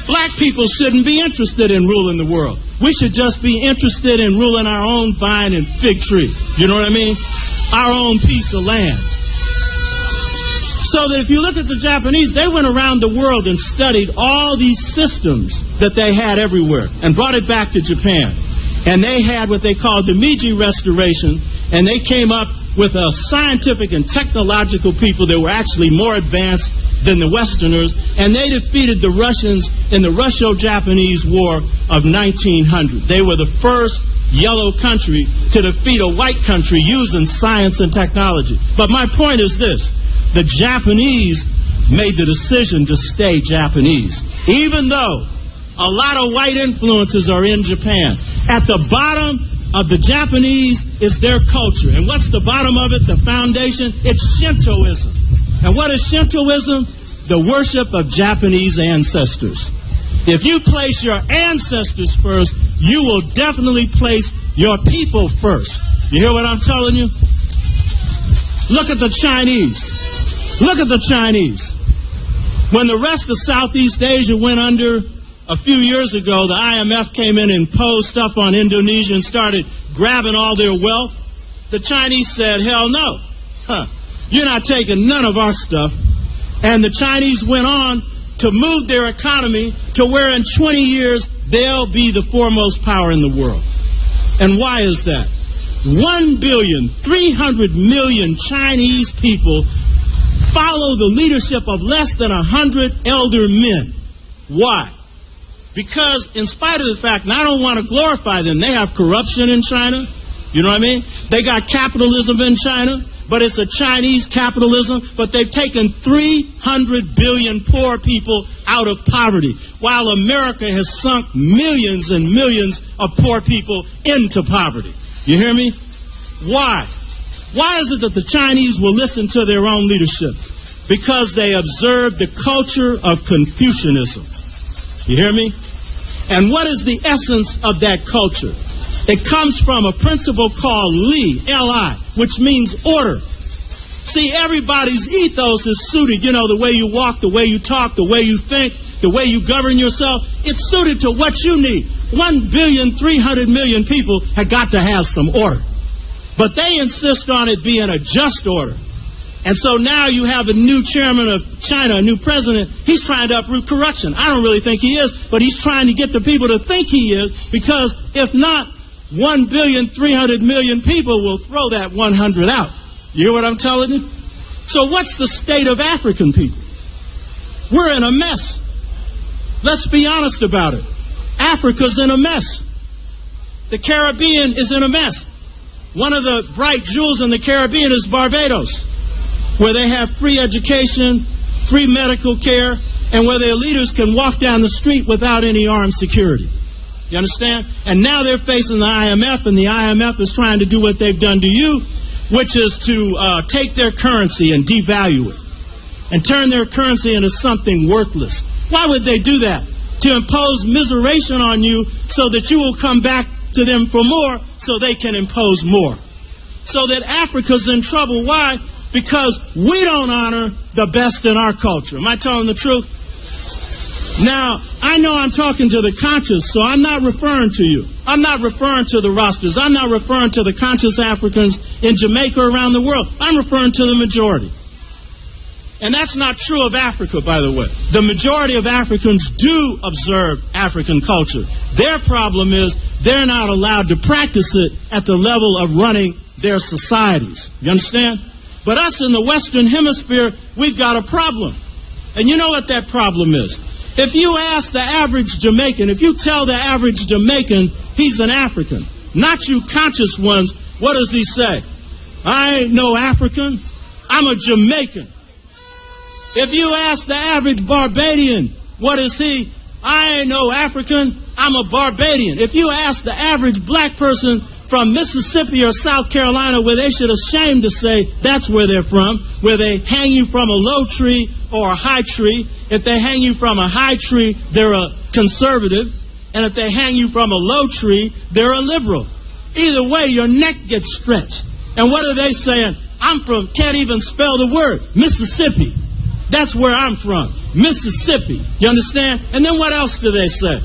Black people shouldn't be interested in ruling the world. We should just be interested in ruling our own vine and fig tree. You know what I mean? Our own piece of land. So that if you look at the Japanese, they went around the world and studied all these systems that they had everywhere and brought it back to Japan. And they had what they called the Meiji Restoration, and they came up with a scientific and technological people that were actually more advanced than the Westerners, and they defeated the Russians in the Russo-Japanese War of 1900. They were the first yellow country to defeat a white country using science and technology. But my point is this. The Japanese made the decision to stay Japanese, even though a lot of white influences are in Japan. At the bottom of the Japanese is their culture. And what's the bottom of it, the foundation? It's Shintoism. And what is Shintoism? The worship of Japanese ancestors. If you place your ancestors first, you will definitely place your people first. You hear what I'm telling you? Look at the Chinese. Look at the Chinese. When the rest of Southeast Asia went under a few years ago, the IMF came in and imposed stuff on Indonesia and started grabbing all their wealth. The Chinese said, hell no. You're not taking none of our stuff. And the Chinese went on to move their economy to where in 20 years they'll be the foremost power in the world. And why is that? 1,300,000,000 Chinese people follow the leadership of less than 100 elder men. Why? Because in spite of the fact, and I don't want to glorify them, they have corruption in China. You know what I mean? They got capitalism in China, but it's a Chinese capitalism, but they've taken 300 billion poor people out of poverty, while America has sunk millions and millions of poor people into poverty. You hear me? Why? Why is it that the Chinese will listen to their own leadership? Because they observe the culture of Confucianism. You hear me? And what is the essence of that culture? It comes from a principle called Li, L-I, which means order. See, everybody's ethos is suited, you know, the way you walk, the way you talk, the way you think, the way you govern yourself. It's suited to what you need. 1,300,000,000 people have got to have some order. But they insist on it being a just order. And so now you have a new chairman of China, a new president. He's trying to uproot corruption. I don't really think he is, but he's trying to get the people to think he is, because if not, 1,300,000,000 people will throw that 100 out. You hear what I'm telling you? So what's the state of African people? We're in a mess. Let's be honest about it. Africa's in a mess. The Caribbean is in a mess. One of the bright jewels in the Caribbean is Barbados, where they have free education, free medical care, and where their leaders can walk down the street without any armed security. You understand? And now they're facing the IMF, and the IMF is trying to do what they've done to you, which is to take their currency and devalue it and turn their currency into something worthless. Why would they do that? To impose miseration on you so that you will come back to them for more so they can impose more. So that Africa's in trouble. Why? Because we don't honor the best in our culture. Am I telling the truth? Now, I know I'm talking to the conscious, so I'm not referring to you. I'm not referring to the Rastas. I'm not referring to the conscious Africans in Jamaica or around the world. I'm referring to the majority. And that's not true of Africa, by the way. The majority of Africans do observe African culture. Their problem is they're not allowed to practice it at the level of running their societies. You understand? But us in the Western Hemisphere, we've got a problem. And you know what that problem is? If you ask the average Jamaican, if you tell the average Jamaican he's an African, not you conscious ones, what does he say? I ain't no African, I'm a Jamaican. If you ask the average Barbadian, what is he? I ain't no African, I'm a Barbadian. If you ask the average black person from Mississippi or South Carolina, where they should ashamed to say that's where they're from, where they hang you from a low tree or a high tree. If they hang you from a high tree, they're a conservative. And if they hang you from a low tree, they're a liberal. Either way, your neck gets stretched. And what are they saying? I'm from, can't even spell the word, Mississippi. That's where I'm from, Mississippi. You understand? And then what else do they say?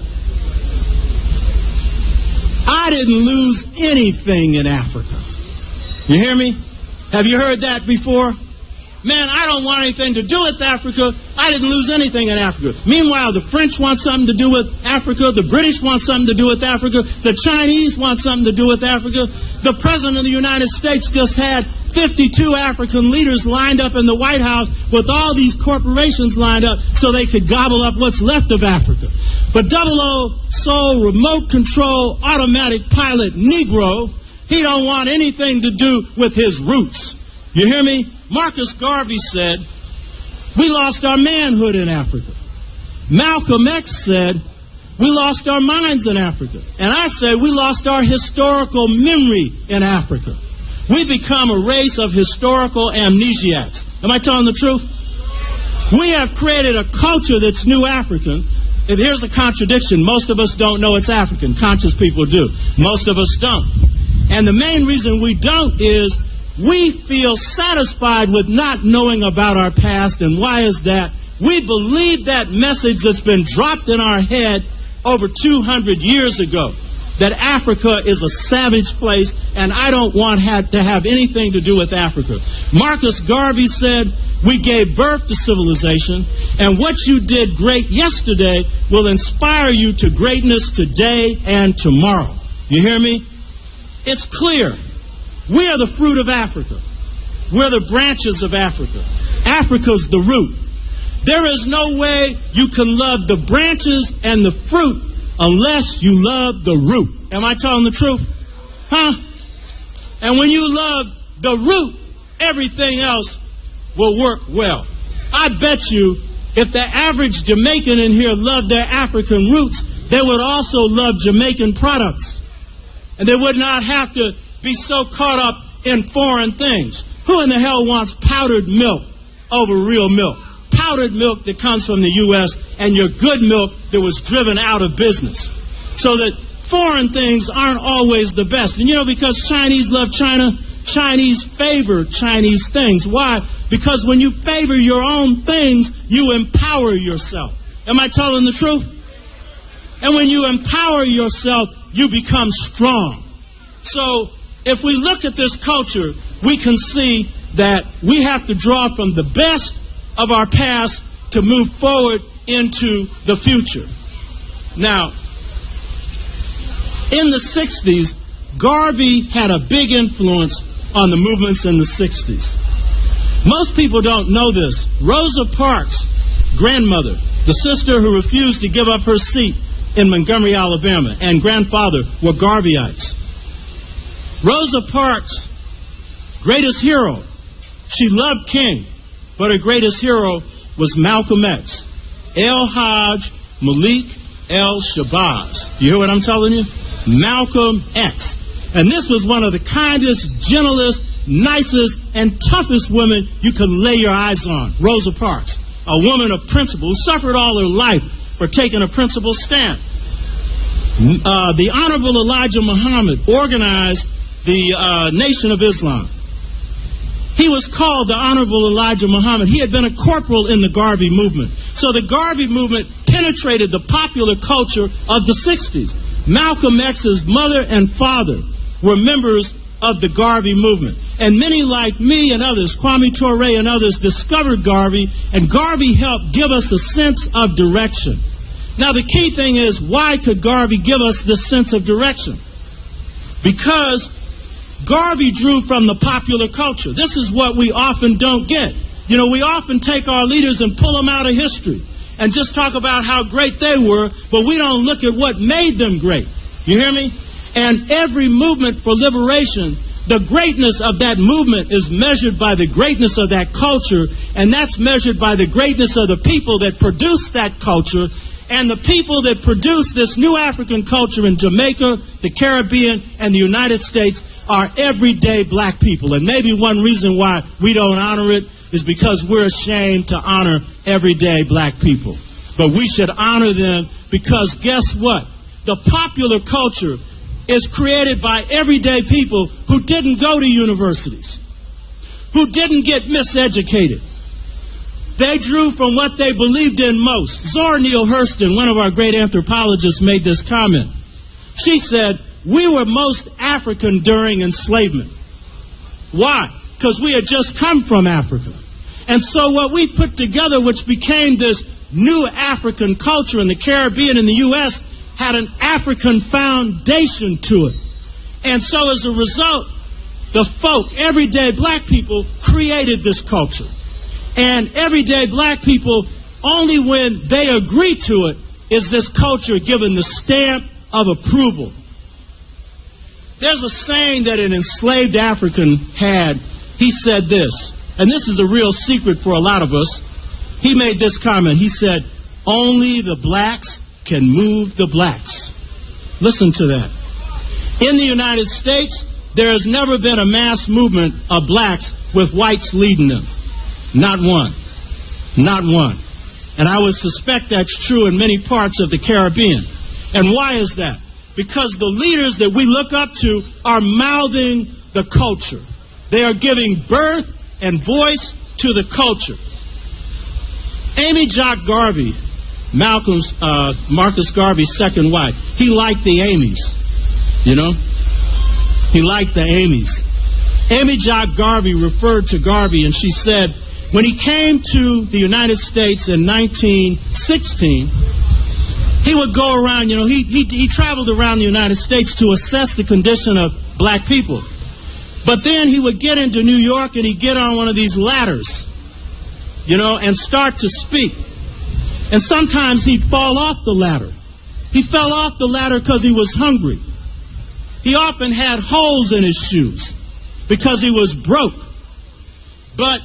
I didn't lose anything in Africa. You hear me? Have you heard that before? man, I don't want anything to do with Africa. I didn't lose anything in Africa. Meanwhile, the French want something to do with Africa. The British want something to do with Africa. The Chinese want something to do with Africa. The President of the United States just had 52 African leaders lined up in the White House with all these corporations lined up so they could gobble up what's left of Africa. But 00 Soul, remote control, automatic pilot, Negro, he don't want anything to do with his roots. You hear me? Marcus Garvey said, we lost our manhood in Africa. Malcolm X said, we lost our minds in Africa. And I say we lost our historical memory in Africa. We become a race of historical amnesiacs. Am I telling the truth? We have created a culture that's new African. And here's a contradiction. Most of us don't know it's African. Conscious people do. Most of us don't. And the main reason we don't is we feel satisfied with not knowing about our past. And why is that? We believe that message that's been dropped in our head over 200 years ago, that Africa is a savage place, and I don't want to have anything to do with Africa. Marcus Garvey said, we gave birth to civilization, and what you did great yesterday will inspire you to greatness today and tomorrow. You hear me? It's clear. We are the fruit of Africa. We're the branches of Africa. Africa's the root. There is no way you can love the branches and the fruit unless you love the root. Am I telling the truth? Huh? And when you love the root, everything else will work well. I bet you if the average Jamaican in here loved their African roots, they would also love Jamaican products. And they would not have to be so caught up in foreign things. Who in the hell wants powdered milk over real milk? Powdered milk that comes from the U.S. and your good milk that was driven out of business. So that foreign things aren't always the best. And you know, because Chinese love China, Chinese favor Chinese things. Why? Because when you favor your own things, you empower yourself. Am I telling the truth? And when you empower yourself, you become strong. So if we look at this culture, we can see that we have to draw from the best of our past to move forward into the future. Now, in the 60s, Garvey had a big influence on the movements in the 60s. Most people don't know this. Rosa Parks' grandmother, the sister who refused to give up her seat in Montgomery, Alabama, and grandfather were Garveyites. Rosa Parks' greatest hero, she loved King, but her greatest hero was Malcolm X. El-Hajj Malik El-Shabazz. You hear what I'm telling you? Malcolm X. And this was one of the kindest, gentlest, nicest, and toughest women you could lay your eyes on. Rosa Parks, a woman of principle who suffered all her life for taking a principled stand. The Honorable Elijah Muhammad organized the Nation of Islam. He was called the Honorable Elijah Muhammad. He had been a corporal in the Garvey movement. So the Garvey movement penetrated the popular culture of the 60s. Malcolm X's mother and father were members of the Garvey movement. And many like me and others, Kwame Ture and others, discovered Garvey, and Garvey helped give us a sense of direction. Now the key thing is, why could Garvey give us this sense of direction? Because Garvey drew from the popular culture. This is what we often don't get. You know, we often take our leaders and pull them out of history and just talk about how great they were, but we don't look at what made them great. You hear me? And every movement for liberation, the greatness of that movement is measured by the greatness of that culture, and that's measured by the greatness of the people that produce that culture. And the people that produce this new African culture in Jamaica, the Caribbean, and the United States are everyday black people. And maybe one reason why we don't honor it is because we're ashamed to honor everyday black people. But we should honor them because guess what? The popular culture is created by everyday people who didn't go to universities, who didn't get miseducated. They drew from what they believed in most. Zora Neale Hurston, one of our great anthropologists, made this comment. She said, we were most African during enslavement. Why? Because we had just come from Africa. And so what we put together, which became this new African culture in the Caribbean and the U.S., had an African foundation to it. And so as a result, the folk, everyday black people, created this culture. And everyday black people, only when they agree to it, is this culture given the stamp of approval. There's a saying that an enslaved African had. He said this, and this is a real secret for a lot of us. He made this comment. He said, only the blacks can move the blacks. Listen to that. In the United States, there has never been a mass movement of blacks with whites leading them. Not one. Not one. And I would suspect that's true in many parts of the Caribbean. And why is that? Because the leaders that we look up to are mouthing the culture. They are giving birth and voice to the culture. Amy Jock Garvey, Marcus Garvey's second wife, he liked the Amys, you know? He liked the Amys. Amy Jock Garvey referred to Garvey, and she said, when he came to the United States in 1916, he would go around, you know, he traveled around the United States to assess the condition of black people. But then he would get into New York and he'd get on one of these ladders, you know, and start to speak. And sometimes he'd fall off the ladder. He fell off the ladder because he was hungry. He often had holes in his shoes because he was broke. But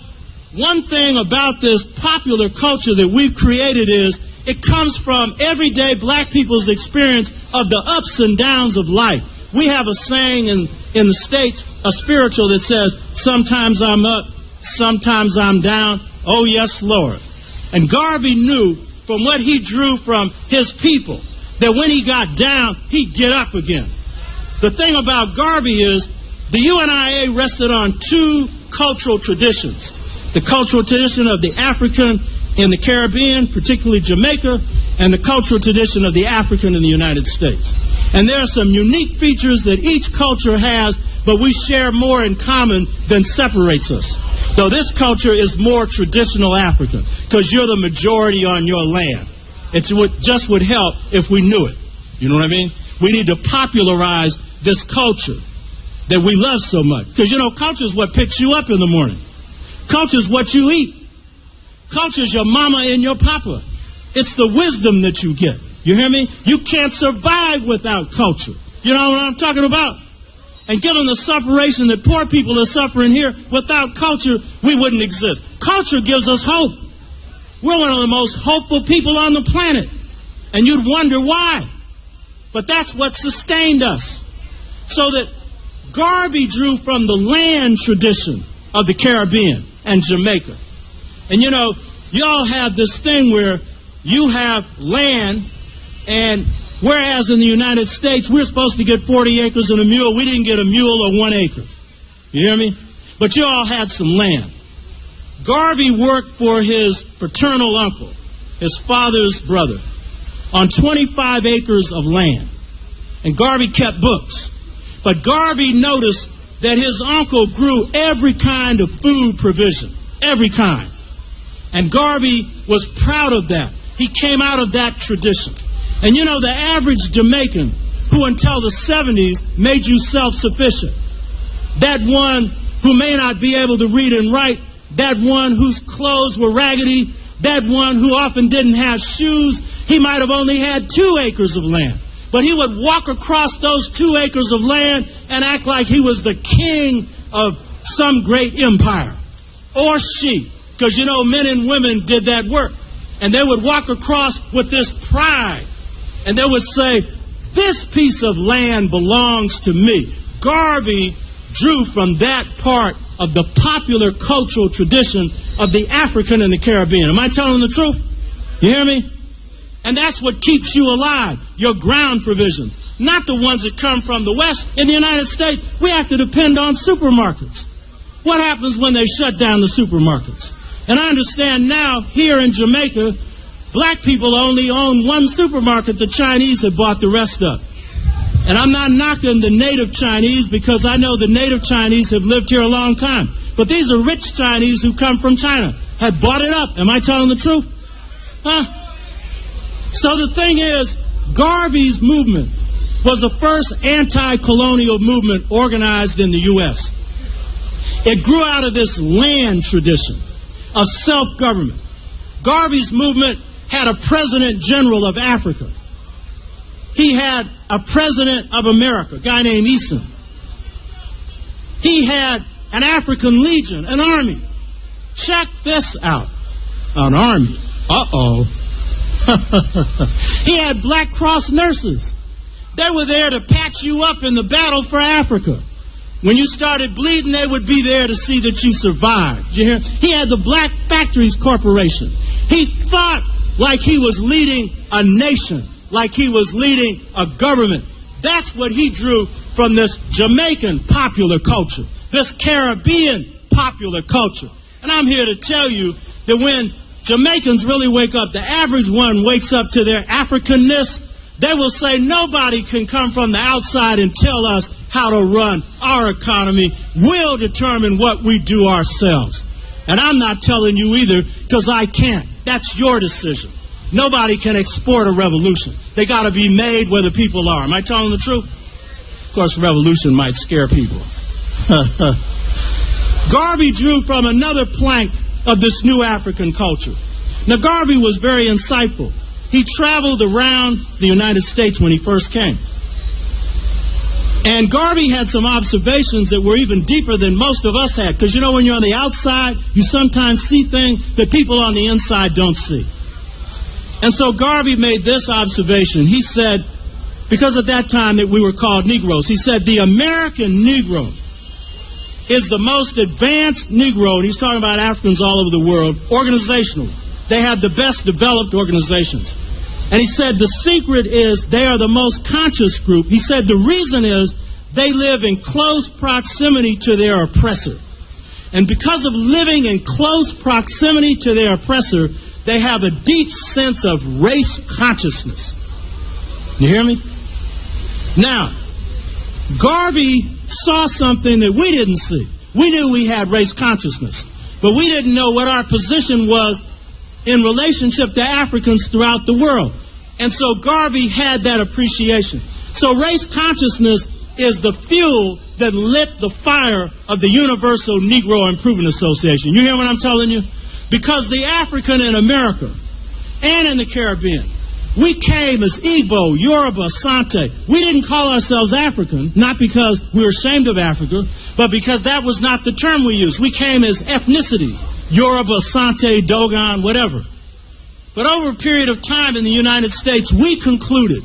one thing about this popular culture that we've created is it comes from everyday black people's experience of the ups and downs of life. We have a saying in the States, a spiritual that says, sometimes I'm up, sometimes I'm down. Oh, yes, Lord. And Garvey knew from what he drew from his people that when he got down, he'd get up again. The thing about Garvey is the UNIA rested on two cultural traditions. The cultural tradition of the African in the Caribbean, particularly Jamaica, and the cultural tradition of the African in the United States. And there are some unique features that each culture has, but we share more in common than separates us. Though this culture is more traditional African, because you're the majority on your land. It just would help if we knew it. You know what I mean? We need to popularize this culture that we love so much. Because, you know, culture is what picks you up in the morning. Culture is what you eat. Culture is your mama and your papa. It's the wisdom that you get. You hear me? You can't survive without culture. You know what I'm talking about? And given the separation that poor people are suffering here, without culture, we wouldn't exist. Culture gives us hope. We're one of the most hopeful people on the planet. And you'd wonder why. But that's what sustained us. So that Garvey drew from the land tradition of the Caribbean and Jamaica. And you know, y'all have this thing where you have land, and whereas in the United States, we're supposed to get 40 acres and a mule, we didn't get a mule or 1 acre. You hear me? But you all had some land. Garvey worked for his paternal uncle, his father's brother, on 25 acres of land. And Garvey kept books. But Garvey noticed that his uncle grew every kind of food provision, every kind. And Garvey was proud of that. He came out of that tradition. And you know, the average Jamaican who until the 70s made you self-sufficient, that one who may not be able to read and write, that one whose clothes were raggedy, that one who often didn't have shoes, he might have only had 2 acres of land. But he would walk across those 2 acres of land and act like he was the king of some great empire. Or she, because you know, men and women did that work. And they would walk across with this pride. And they would say, this piece of land belongs to me. Garvey drew from that part of the popular cultural tradition of the African in the Caribbean. Am I telling the truth? You hear me? And that's what keeps you alive, your ground provisions, not the ones that come from the West. In the United States, we have to depend on supermarkets. What happens when they shut down the supermarkets? And I understand now, here in Jamaica, black people only own 1 supermarket. The Chinese have bought the rest of. And I'm not knocking the native Chinese because I know the native Chinese have lived here a long time. But these are rich Chinese who come from China, had bought it up. Am I telling the truth? Huh? So the thing is, Garvey's movement was the first anti-colonial movement organized in the U.S. It grew out of this land tradition of self-government. Garvey's movement had a president general of Africa. He had a president of America, a guy named Eason. He had an African legion, an army. Check this out. An army. Uh-oh. He had Black Cross nurses. They were there to patch you up in the battle for Africa. When you started bleeding, they would be there to see that you survived. You hear? He had the Black Factories Corporation. He thought like he was leading a nation, like he was leading a government. That's what he drew from this Jamaican popular culture, this Caribbean popular culture. And I'm here to tell you that when Jamaicans really wake up, the average one wakes up to their Africanness, they will say nobody can come from the outside and tell us how to run our economy. We'll determine what we do ourselves. And I'm not telling you either, because I can't. That's your decision. Nobody can export a revolution. They got to be made where the people are. Am I telling the truth? Of course, revolution might scare people. Garvey drew from another plank of this new African culture. Now, Garvey was very insightful. He traveled around the United States when he first came. And Garvey had some observations that were even deeper than most of us had. Because, you know, when you're on the outside, you sometimes see things that people on the inside don't see. And so Garvey made this observation. He said, because at that time that we were called Negroes, he said, the American Negro is the most advanced Negro, and he's talking about Africans all over the world, organizationally. They have the best developed organizations. And he said the secret is they are the most conscious group. He said the reason is they live in close proximity to their oppressor. And because of living in close proximity to their oppressor, they have a deep sense of race consciousness. You hear me? Now, Garvey saw something that we didn't see. We knew we had race consciousness, but we didn't know what our position was in relationship to Africans throughout the world. And so Garvey had that appreciation. So race consciousness is the fuel that lit the fire of the Universal Negro Improvement Association. You hear what I'm telling you? Because the African in America and in the Caribbean, we came as Igbo, Yoruba, Sante. We didn't call ourselves African, not because we were ashamed of Africa, but because that was not the term we used. We came as ethnicities, Yoruba, Sante, Dogon, whatever. But over a period of time in the United States, we concluded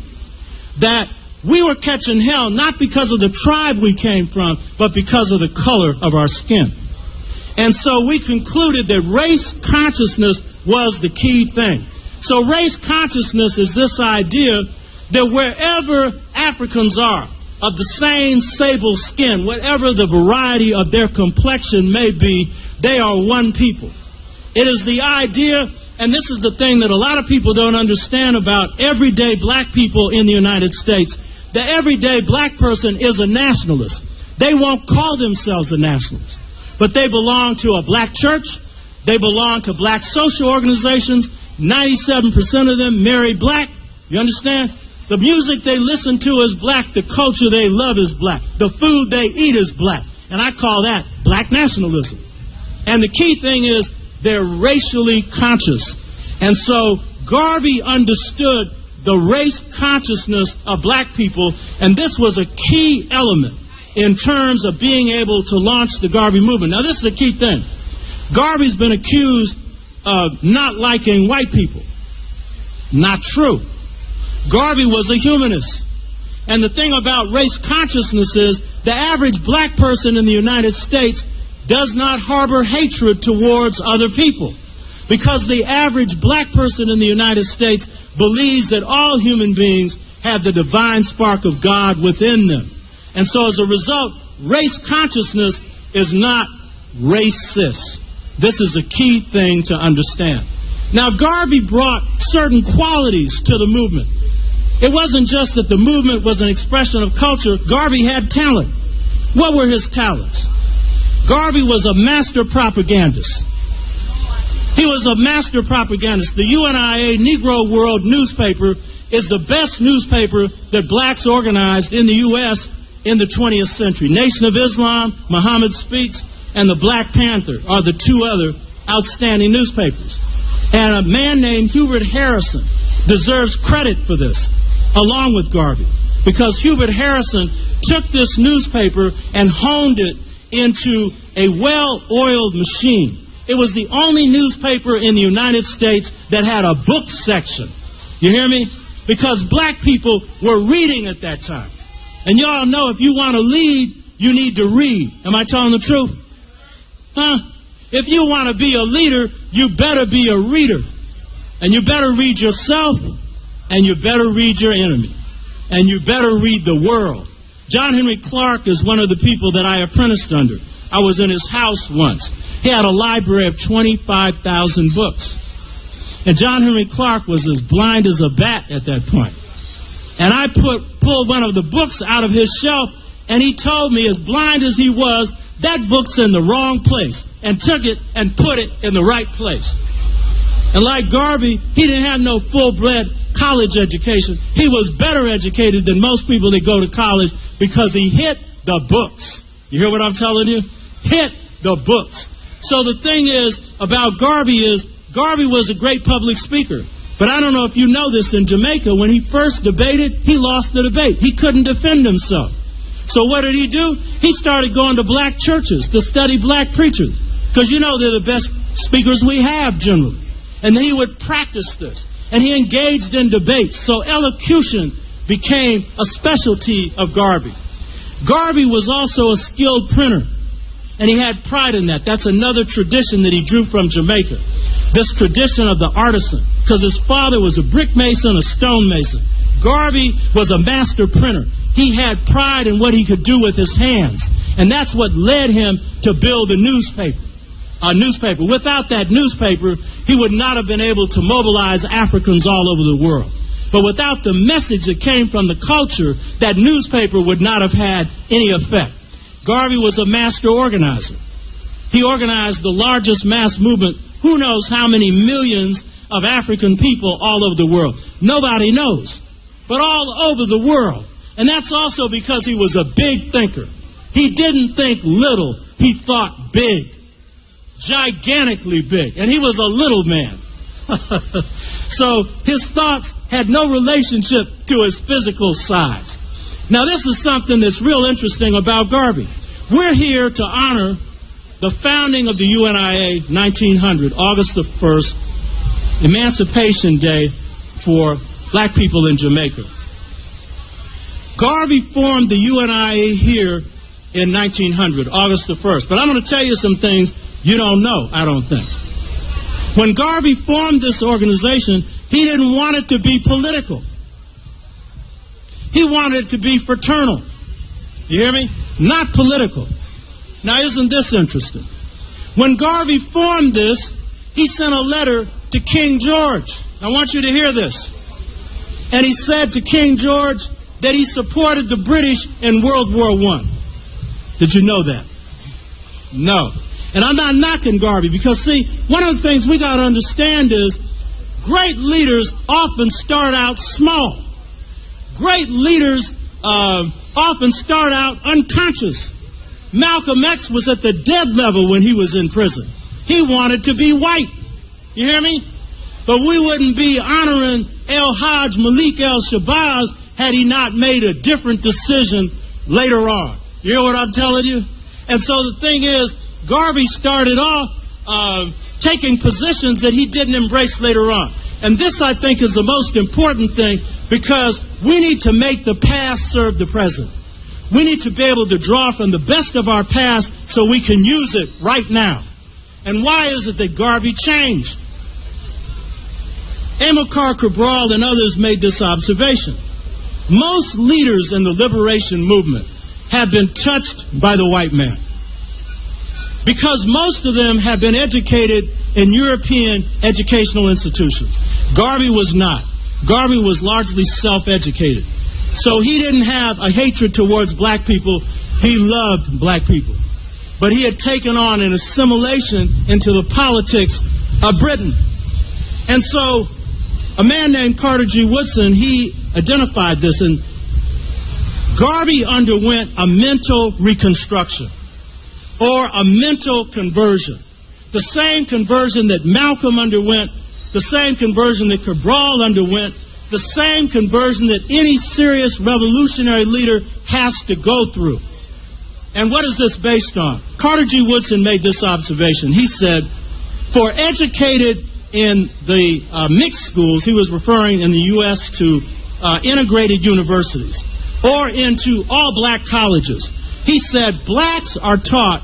that we were catching hell not because of the tribe we came from, but because of the color of our skin. And so we concluded that race consciousness was the key thing. So race consciousness is this idea that wherever Africans are, of the same sable skin, whatever the variety of their complexion may be, they are one people. It is the idea, and this is the thing that a lot of people don't understand about everyday black people in the United States. The everyday black person is a nationalist. They won't call themselves a nationalist, but they belong to a black church. They belong to black social organizations. 97% of them marry black. You understand? The music they listen to is black. The culture they love is black. The food they eat is black. And I call that black nationalism. And the key thing is they're racially conscious. And so Garvey understood the race consciousness of black people, and this was a key element in terms of being able to launch the Garvey movement. Now, this is the key thing. Garvey's been accused of not liking white people. Not true. Garvey was a humanist. And the thing about race consciousness is the average black person in the United States does not harbor hatred towards other people, because the average black person in the United States believes that all human beings have the divine spark of God within them. And so as a result, race consciousness is not racist. This is a key thing to understand. Now, Garvey brought certain qualities to the movement. It wasn't just that the movement was an expression of culture. Garvey had talent. What were his talents? Garvey was a master propagandist. He was a master propagandist. The UNIA Negro World newspaper is the best newspaper that blacks organized in the U.S. in the 20th century. Nation of Islam, Muhammad Speaks, and the Black Panther are the two other outstanding newspapers. And a man named Hubert Harrison deserves credit for this, along with Garvey, because Hubert Harrison took this newspaper and honed it into a well-oiled machine. It was the only newspaper in the United States that had a book section. You hear me? Because black people were reading at that time. And y'all know if you want to lead, you need to read. Am I telling the truth? Huh? If you want to be a leader, you better be a reader. And you better read yourself, and you better read your enemy. And you better read the world. John Henry Clark is one of the people that I apprenticed under. I was in his house once. He had a library of 25,000 books. And John Henry Clark was as blind as a bat at that point. And I pulled one of the books out of his shelf, and he told me, as blind as he was, that book's in the wrong place, and took it and put it in the right place. And like Garvey, he didn't have no full-bred college education. He was better educated than most people that go to college because he hit the books. You hear what I'm telling you? Hit the books. So the thing is about Garvey was a great public speaker. But I don't know if you know this, in Jamaica, when he first debated, he lost the debate. He couldn't defend himself. So what did he do? He started going to black churches to study black preachers. Because you know they're the best speakers we have generally. And then he would practice this. And he engaged in debates. So elocution became a specialty of Garvey. Garvey was also a skilled printer. And he had pride in that. That's another tradition that he drew from Jamaica. This tradition of the artisan. Because his father was a brick mason, a stone mason. Garvey was a master printer. He had pride in what he could do with his hands. And that's what led him to build a newspaper. Without that newspaper, he would not have been able to mobilize Africans all over the world. But without the message that came from the culture, that newspaper would not have had any effect. Garvey was a master organizer. He organized the largest mass movement, who knows how many millions of African people all over the world. Nobody knows, but all over the world. And that's also because he was a big thinker. He didn't think little, he thought big. Gigantically big. And he was a little man. So his thoughts had no relationship to his physical size. Now this is something that's real interesting about Garvey. We're here to honor the founding of the UNIA 1900, August the 1st, Emancipation Day for black people in Jamaica. Garvey formed the UNIA here in 1900, August the 1st. But I'm going to tell you some things you don't know, I don't think. When Garvey formed this organization, he didn't want it to be political. He wanted it to be fraternal. You hear me? Not political. Now, isn't this interesting? When Garvey formed this, he sent a letter to King George. I want you to hear this. And he said to King George that he supported the British in World War I. Did you know that? No. And I'm not knocking Garvey because, see, one of the things we got to understand is great leaders often start out small. Great leaders often start out unconscious. Malcolm X was at the dead level when he was in prison. He wanted to be white. You hear me? But we wouldn't be honoring El Hajj Malik El Shabazz had he not made a different decision later on. You hear what I'm telling you? And so the thing is, Garvey started off taking positions that he didn't embrace later on. And this, I think, is the most important thing because we need to make the past serve the present. We need to be able to draw from the best of our past so we can use it right now. And why is it that Garvey changed? Amilcar Cabral and others made this observation. Most leaders in the liberation movement have been touched by the white man because most of them have been educated in European educational institutions. Garvey was not. Garvey was largely self-educated. So he didn't have a hatred towards black people. He loved black people. But he had taken on an assimilation into the politics Britain. And so a man named Carter G. Woodson, he identified this, and Garvey underwent a mental reconstruction or a mental conversion. The same conversion that Malcolm underwent, the same conversion that Cabral underwent, the same conversion that any serious revolutionary leader has to go through. And what is this based on? Carter G. Woodson made this observation. He said, for educated in the mixed schools, he was referring in the U.S. to integrated universities, or into all black colleges. He said blacks are taught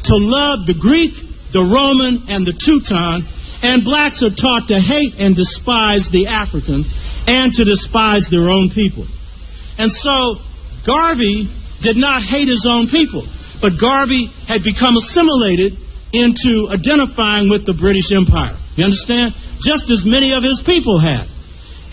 to love the Greek, the Roman, and the Teuton, and blacks are taught to hate and despise the African and to despise their own people. And so Garvey did not hate his own people, but Garvey had become assimilated into identifying with the British Empire. You understand? Just as many of his people had.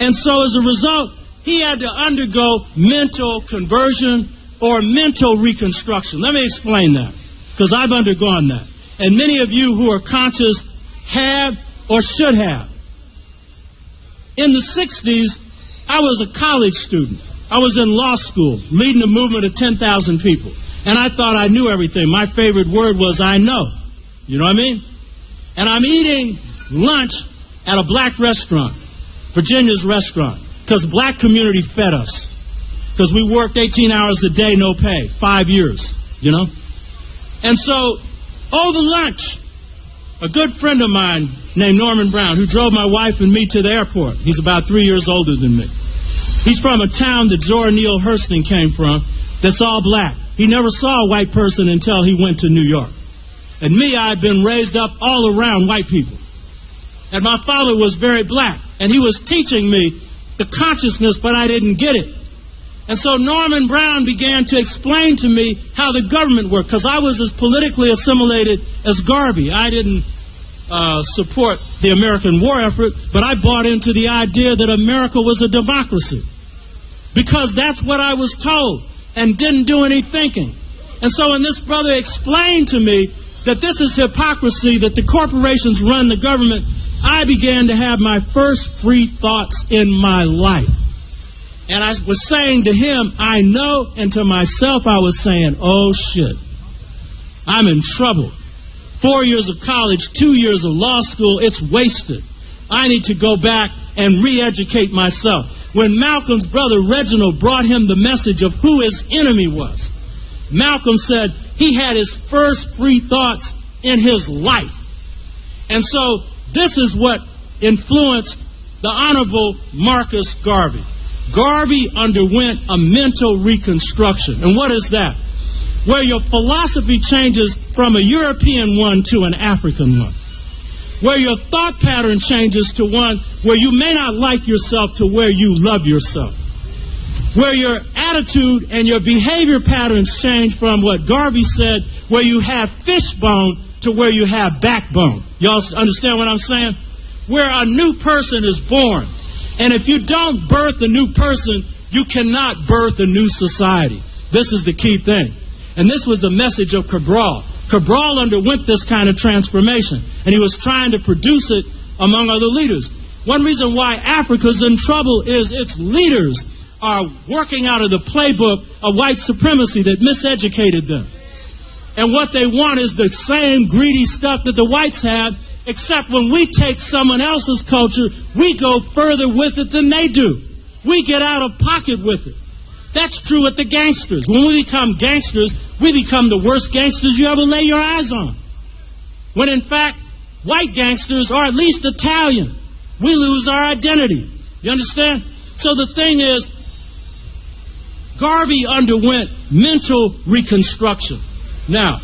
And so as a result, he had to undergo mental conversion or mental reconstruction. Let me explain that, because I've undergone that. And many of you who are conscious have or should have. In the 60s, I was a college student. I was in law school, leading a movement of 10,000 people. And I thought I knew everything. My favorite word was I know. You know what I mean? And I'm eating lunch at a black restaurant, Virginia's restaurant, because the black community fed us. Because we worked 18 hours a day, no pay, 5 years, you know? And so, over lunch, a good friend of mine named Norman Brown, who drove my wife and me to the airport. He's about 3 years older than me. He's from a town that Zora Neale Hurston came from that's all black. He never saw a white person until he went to New York. And me, I'd been raised up all around white people. And my father was very black. And he was teaching me the consciousness, but I didn't get it. And so Norman Brown began to explain to me how the government worked, because I was as politically assimilated as Garvey. I didn't support the American war effort, but I bought into the idea that America was a democracy, because that's what I was told, and didn't do any thinking. And so when this brother explained to me that this is hypocrisy, that the corporations run the government, I began to have my first free thoughts in my life. And I was saying to him, I know, and to myself I was saying, oh shit, I'm in trouble. 4 years of college, 2 years of law school, it's wasted. I need to go back and re-educate myself. When Malcolm's brother Reginald brought him the message of who his enemy was, Malcolm said he had his first free thoughts in his life. And so this is what influenced the Honorable Marcus Garvey. Garvey underwent a mental reconstruction. And what is that? Where your philosophy changes from a European one to an African one. Where your thought pattern changes to one where you may not like yourself to where you love yourself. Where your attitude and your behavior patterns change from what Garvey said, where you have fishbone to where you have backbone. Y'all understand what I'm saying? Where a new person is born. And if you don't birth a new person, you cannot birth a new society. This is the key thing. And this was the message of Cabral. Cabral underwent this kind of transformation, and he was trying to produce it among other leaders. One reason why Africa's in trouble is its leaders are working out of the playbook of white supremacy that miseducated them. And what they want is the same greedy stuff that the whites have, except when we take someone else's culture, we go further with it than they do. We get out of pocket with it. That's true with the gangsters. When we become gangsters, we become the worst gangsters you ever lay your eyes on. When in fact, white gangsters are at least Italian. We lose our identity. You understand? So the thing is, Garvey underwent mental reconstruction. Now,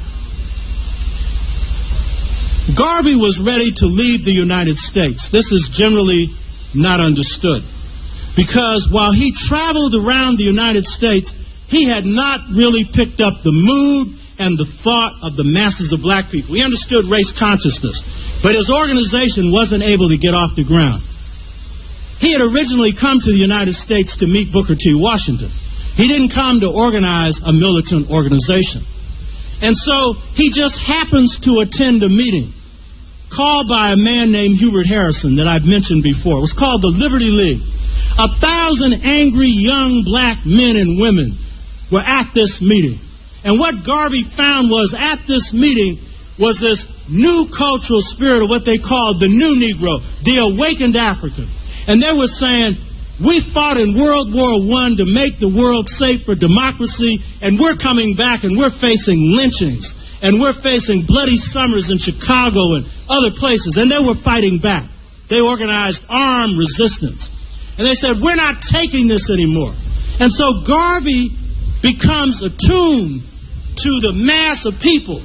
Garvey was ready to leave the United States. This is generally not understood. Because while he traveled around the United States, he had not really picked up the mood and the thought of the masses of black people. He understood race consciousness, but his organization wasn't able to get off the ground. He had originally come to the United States to meet Booker T. Washington. He didn't come to organize a militant organization. And so he just happens to attend a meeting called by a man named Hubert Harrison that I've mentioned before. It was called the Liberty League. 1,000 angry young black men and women were at this meeting. And what Garvey found was at this meeting was this new cultural spirit of what they called the new Negro, the awakened African. And they were saying, we fought in World War I to make the world safe for democracy, and we're coming back and we're facing lynchings, and we're facing bloody summers in Chicago and other places. And they were fighting back. They organized armed resistance. And they said, we're not taking this anymore. And so Garvey becomes attuned to the mass of people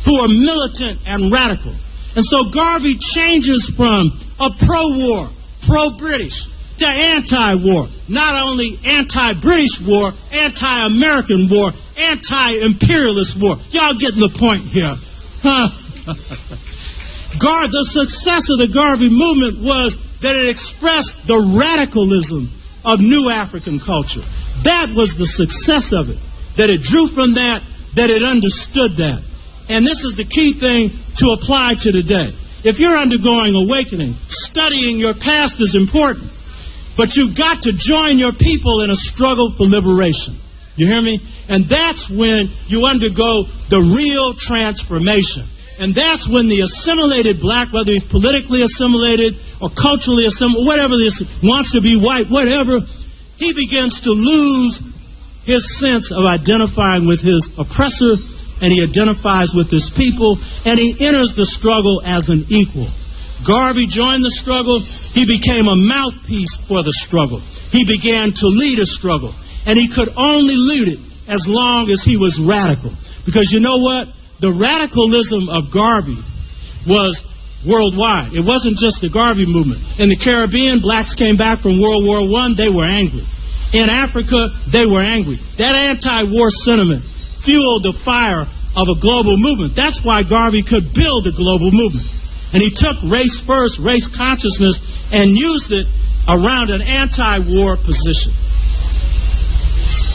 who are militant and radical. And so Garvey changes from a pro-war, pro-British, to anti-war. Not only anti-British war, anti-American war, anti-imperialist war. Y'all getting the point here. The success of the Garvey movement was that it expressed the radicalism of new African culture. That was the success of it. That it drew from that it understood that. And this is the key thing to apply to today. If you're undergoing awakening, studying your past is important. But you've got to join your people in a struggle for liberation. You hear me? And that's when you undergo the real transformation. And that's when the assimilated black, whether he's politically assimilated or culturally assimilated, whatever this, wants to be white, whatever, he begins to lose his sense of identifying with his oppressor, and he identifies with his people, and he enters the struggle as an equal. Garvey joined the struggle. He became a mouthpiece for the struggle. He began to lead a struggle, and he could only lead it as long as he was radical. Because you know what? The radicalism of Garvey was worldwide. It wasn't just the Garvey movement. In the Caribbean, blacks came back from World War I, they were angry. In Africa, they were angry. That anti-war sentiment fueled the fire of a global movement. That's why Garvey could build a global movement. And he took race first, race consciousness, and used it around an anti-war position.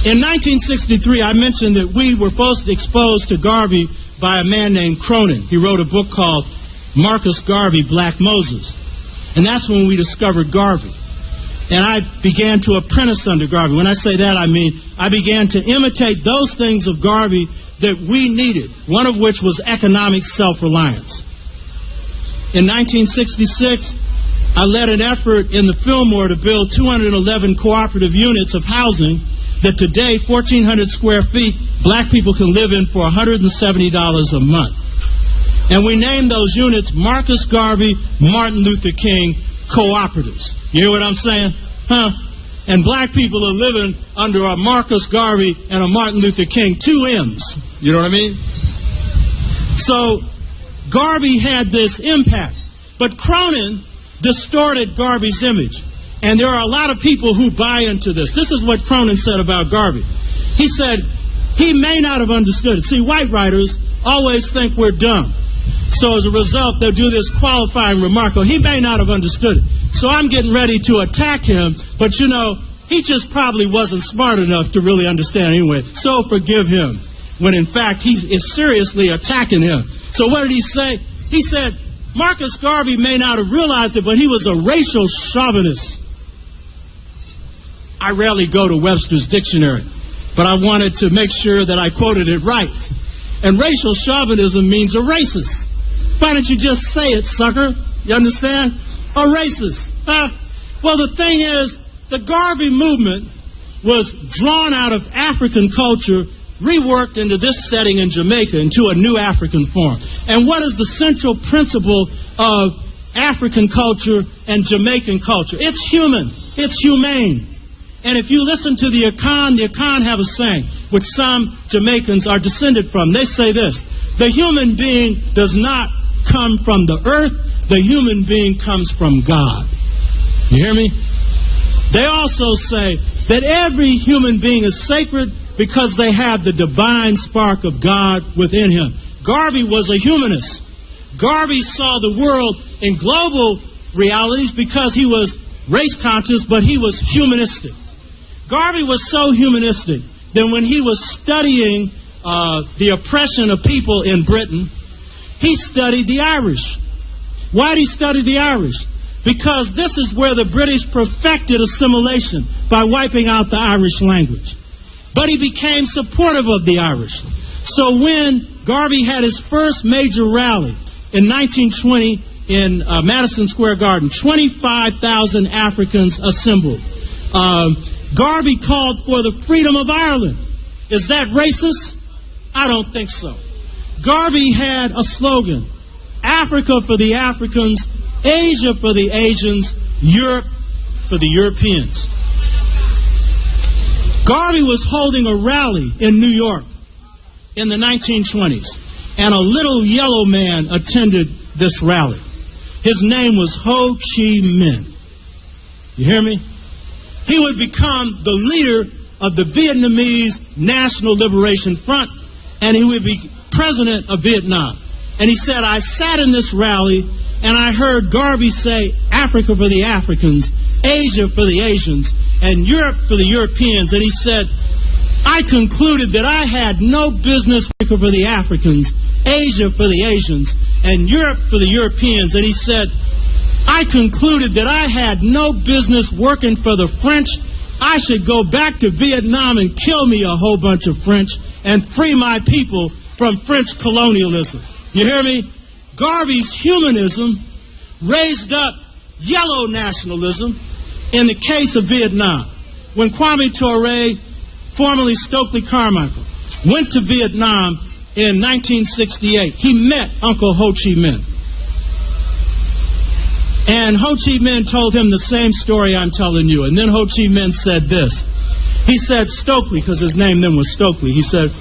In 1963, I mentioned that we were first exposed to Garvey by a man named Cronin. He wrote a book called Marcus Garvey, Black Moses. And that's when we discovered Garvey. And I began to apprentice under Garvey. When I say that, I mean I began to imitate those things of Garvey that we needed, one of which was economic self-reliance. In 1966, I led an effort in the Fillmore to build 211 cooperative units of housing that today, 1,400 square feet, black people can live in for $170 a month. And we named those units Marcus Garvey, Martin Luther King Cooperatives. You hear what I'm saying? Huh? And black people are living under a Marcus Garvey and a Martin Luther King, 2 M's. You know what I mean? So Garvey had this impact. But Cronin distorted Garvey's image. And there are a lot of people who buy into this. This is what Cronin said about Garvey. He said, he may not have understood it. See, white writers always think we're dumb. So as a result, they'll do this qualifying remark, oh, he may not have understood it. So I'm getting ready to attack him, but you know, he just probably wasn't smart enough to really understand anyway. So forgive him, when in fact he is seriously attacking him. So what did he say? He said, Marcus Garvey may not have realized it, but he was a racial chauvinist. I rarely go to Webster's dictionary, but I wanted to make sure that I quoted it right. And racial chauvinism means a racist. Why don't you just say it, sucker? You understand? A racist. Well, the thing is, the Garvey movement was drawn out of African culture, reworked into this setting in Jamaica, into a new African form. And what is the central principle of African culture and Jamaican culture? It's human. It's humane. And if you listen to the Akan have a saying, which some Jamaicans are descended from. They say this: the human being does not come from the earth, the human being comes from God. You hear me? They also say that every human being is sacred because they have the divine spark of God within him. Garvey was a humanist. Garvey saw the world in global realities because he was race conscious, but he was humanistic. Garvey was so humanistic that when he was studying the oppression of people in Britain, he studied the Irish. Why did he study the Irish? Because this is where the British perfected assimilation by wiping out the Irish language. But he became supportive of the Irish. So when Garvey had his first major rally in 1920 in Madison Square Garden, 25,000 Africans assembled. Garvey called for the freedom of Ireland. Is that racist? I don't think so. Garvey had a slogan: Africa for the Africans, Asia for the Asians, Europe for the Europeans. Garvey was holding a rally in New York in the 1920s, and a little yellow man attended this rally. His name was Ho Chi Minh. You hear me? He would become the leader of the Vietnamese National Liberation Front, and he would be president of Vietnam. And he said, I sat in this rally and I heard Garvey say, Africa for the Africans, Asia for the Asians, and Europe for the Europeans. And he said, I concluded that I had no business Africa for the Africans, Asia for the Asians, and Europe for the Europeans. And he said, I concluded that I had no business working for the French. I should go back to Vietnam and kill me a whole bunch of French and free my people from French colonialism. You hear me? Garvey's humanism raised up yellow nationalism in the case of Vietnam. When Kwame Ture, formerly Stokely Carmichael, went to Vietnam in 1968, he met Uncle Ho Chi Minh. And Ho Chi Minh told him the same story I'm telling you. And then Ho Chi Minh said this. He said, Stokely, because his name then was Stokely, he said,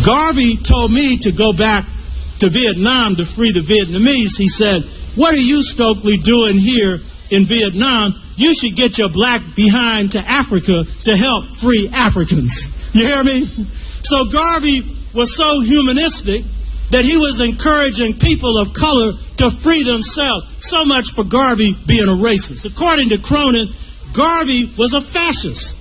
Garvey told me to go back to Vietnam to free the Vietnamese. He said, what are you, Stokely, doing here in Vietnam? You should get your black behind to Africa to help free Africans. You hear me? So Garvey was so humanistic that he was encouraging people of color to free themselves. So much for Garvey being a racist. According to Cronin, Garvey was a fascist.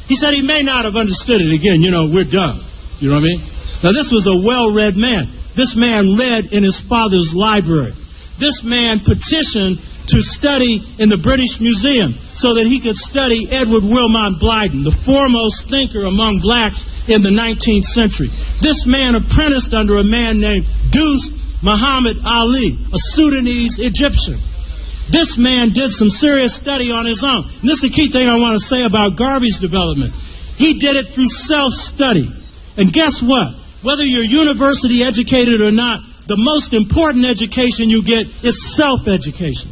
He said he may not have understood it. Again, we're dumb. You know what I mean? Now, this was a well-read man. This man read in his father's library. This man petitioned to study in the British Museum so that he could study Edward Wilmot Blyden, the foremost thinker among blacks in the 19th century. This man apprenticed under a man named Deuce Muhammad Ali, a Sudanese Egyptian. This man did some serious study on his own. And this is the key thing I want to say about Garvey's development. He did it through self-study. And guess what? Whether you're university educated or not, the most important education you get is self-education.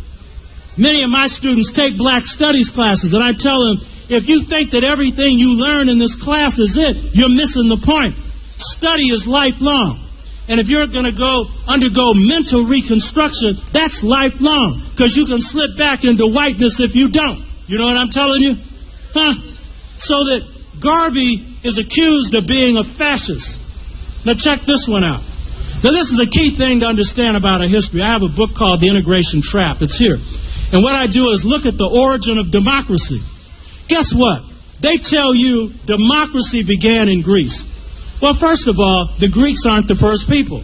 Many of my students take black studies classes, and I tell them, if you think that everything you learn in this class is it, you're missing the point. Study is lifelong. And if you're going to undergo mental reconstruction, that's lifelong, because you can slip back into whiteness if you don't. You know what I'm telling you? So that Garvey is accused of being a fascist. Now check this one out. Now this is a key thing to understand about our history. I have a book called The Integration Trap. It's here. And what I do is look at the origin of democracy. Guess what? They tell you democracy began in Greece. Well, first of all, the Greeks aren't the first people.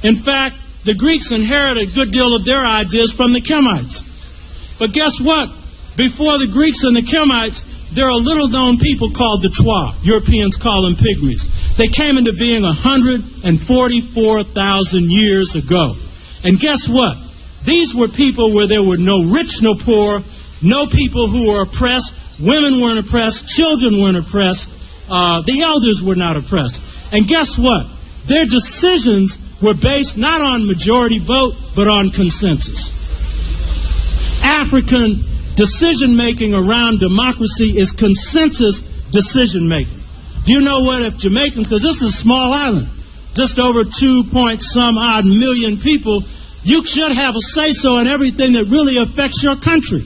In fact, the Greeks inherited a good deal of their ideas from the Kemites. But guess what? Before the Greeks and the Kemites, there are little-known people called the Twa. Europeans call them pygmies. They came into being 144,000 years ago. And guess what? These were people where there were no rich, no poor, no people who were oppressed. Women weren't oppressed. Children weren't oppressed. The elders were not oppressed. And guess what? Their decisions were based not on majority vote, but on consensus. African decision-making around democracy is consensus decision-making. Do you know what if Jamaicans, because this is a small island, just over 2-point-some-odd million people, you should have a say-so in everything that really affects your country.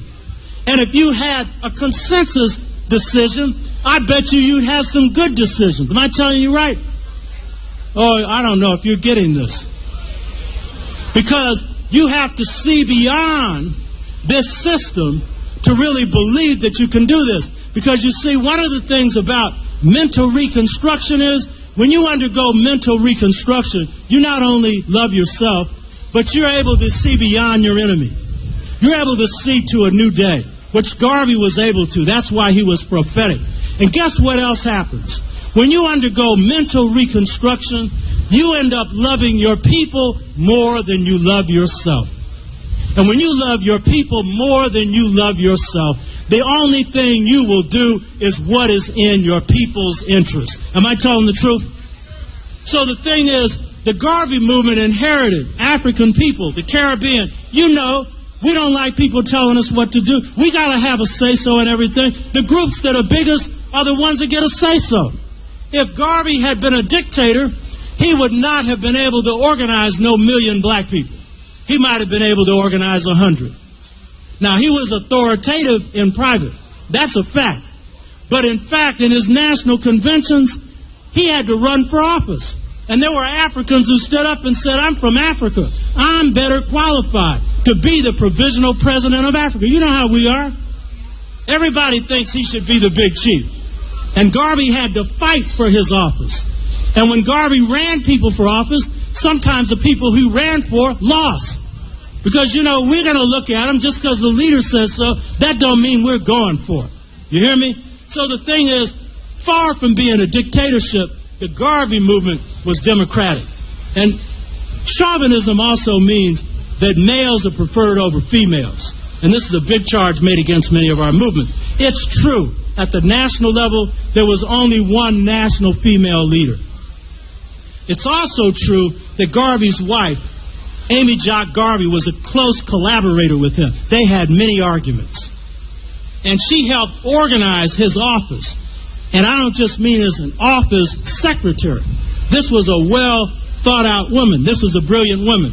And if you had a consensus decision, I bet you'd have some good decisions. Am I telling you right? Oh, I don't know if you're getting this. Because you have to see beyond this system to really believe that you can do this. Because you see, one of the things about mental reconstruction is when you undergo mental reconstruction, you not only love yourself, but you're able to see beyond your enemy. You're able to see to a new day, which Garvey was able to. That's why he was prophetic. And guess what else happens? When you undergo mental reconstruction, you end up loving your people more than you love yourself. And when you love your people more than you love yourself, the only thing you will do is what is in your people's interest. Am I telling the truth? So the thing is, the Garvey movement inherited African people, the Caribbean. You know, we don't like people telling us what to do. We got to have a say-so in everything. The groups that are biggest are the ones that get a say-so. If Garvey had been a dictator, he would not have been able to organize no million black people. He might have been able to organize 100. Now, he was authoritative in private. That's a fact. But in fact, in his national conventions, he had to run for office. And there were Africans who stood up and said, I'm from Africa. I'm better qualified to be the provisional president of Africa. You know how we are. Everybody thinks he should be the big chief. And Garvey had to fight for his office. And when Garvey ran people for office, sometimes the people he ran for lost. Because, you know, we're going to look at them just because the leader says so. That don't mean we're going for it. You hear me? So the thing is, far from being a dictatorship, the Garvey movement was democratic. And chauvinism also means that males are preferred over females. And this is a big charge made against many of our movements. It's true. At the national level, there was only one national female leader. It's also true that Garvey's wife, Amy Jock Garvey, was a close collaborator with him. They had many arguments. And she helped organize his office. And I don't just mean as an office secretary. This was a well-thought-out woman. This was a brilliant woman.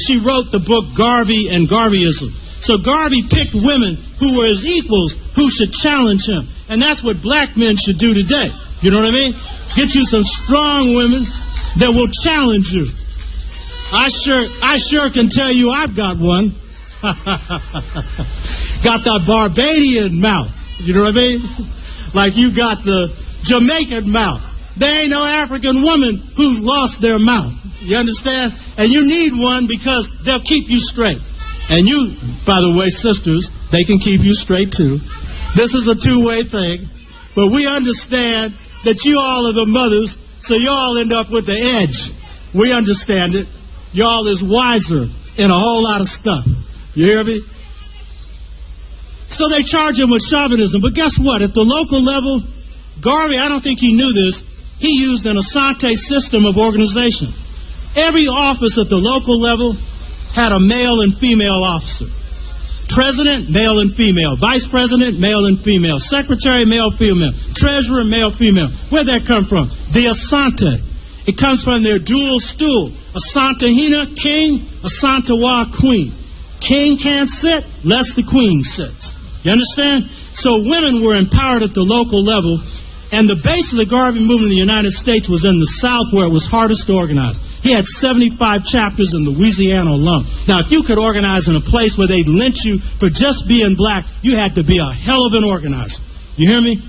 She wrote the book Garvey and Garveyism. So Garvey picked women who were his equals, who should challenge him. And that's what black men should do today. You know what I mean? Get you some strong women that will challenge you. I sure can tell you I've got one. Got that Barbadian mouth. You know what I mean? Like you got the Jamaican mouth. There ain't no African woman who's lost their mouth. You understand? And you need one because they'll keep you straight. And you, by the way, sisters, they can keep you straight too. This is a two-way thing. But we understand that you all are the mothers, so you all end up with the edge. We understand it. Y'all is wiser in a whole lot of stuff. You hear me? So they charge him with chauvinism. But guess what? At the local level, Garvey, I don't think he knew this, he used an Asante system of organization. Every office at the local level had a male and female officer. President, male and female. Vice president, male and female. Secretary, male, female. Treasurer, male, female. Where'd that come from? The Asante. It comes from their dual stool. Asante Hina, king. Asante Wa, queen. King can't sit lest the queen sits. You understand? So women were empowered at the local level, and the base of the Garvey movement in the United States was in the South, where it was hardest to organize. He had 75 chapters in Louisiana alone. Now, if you could organize in a place where they'd lynch you for just being black, you had to be a hell of an organizer. You hear me?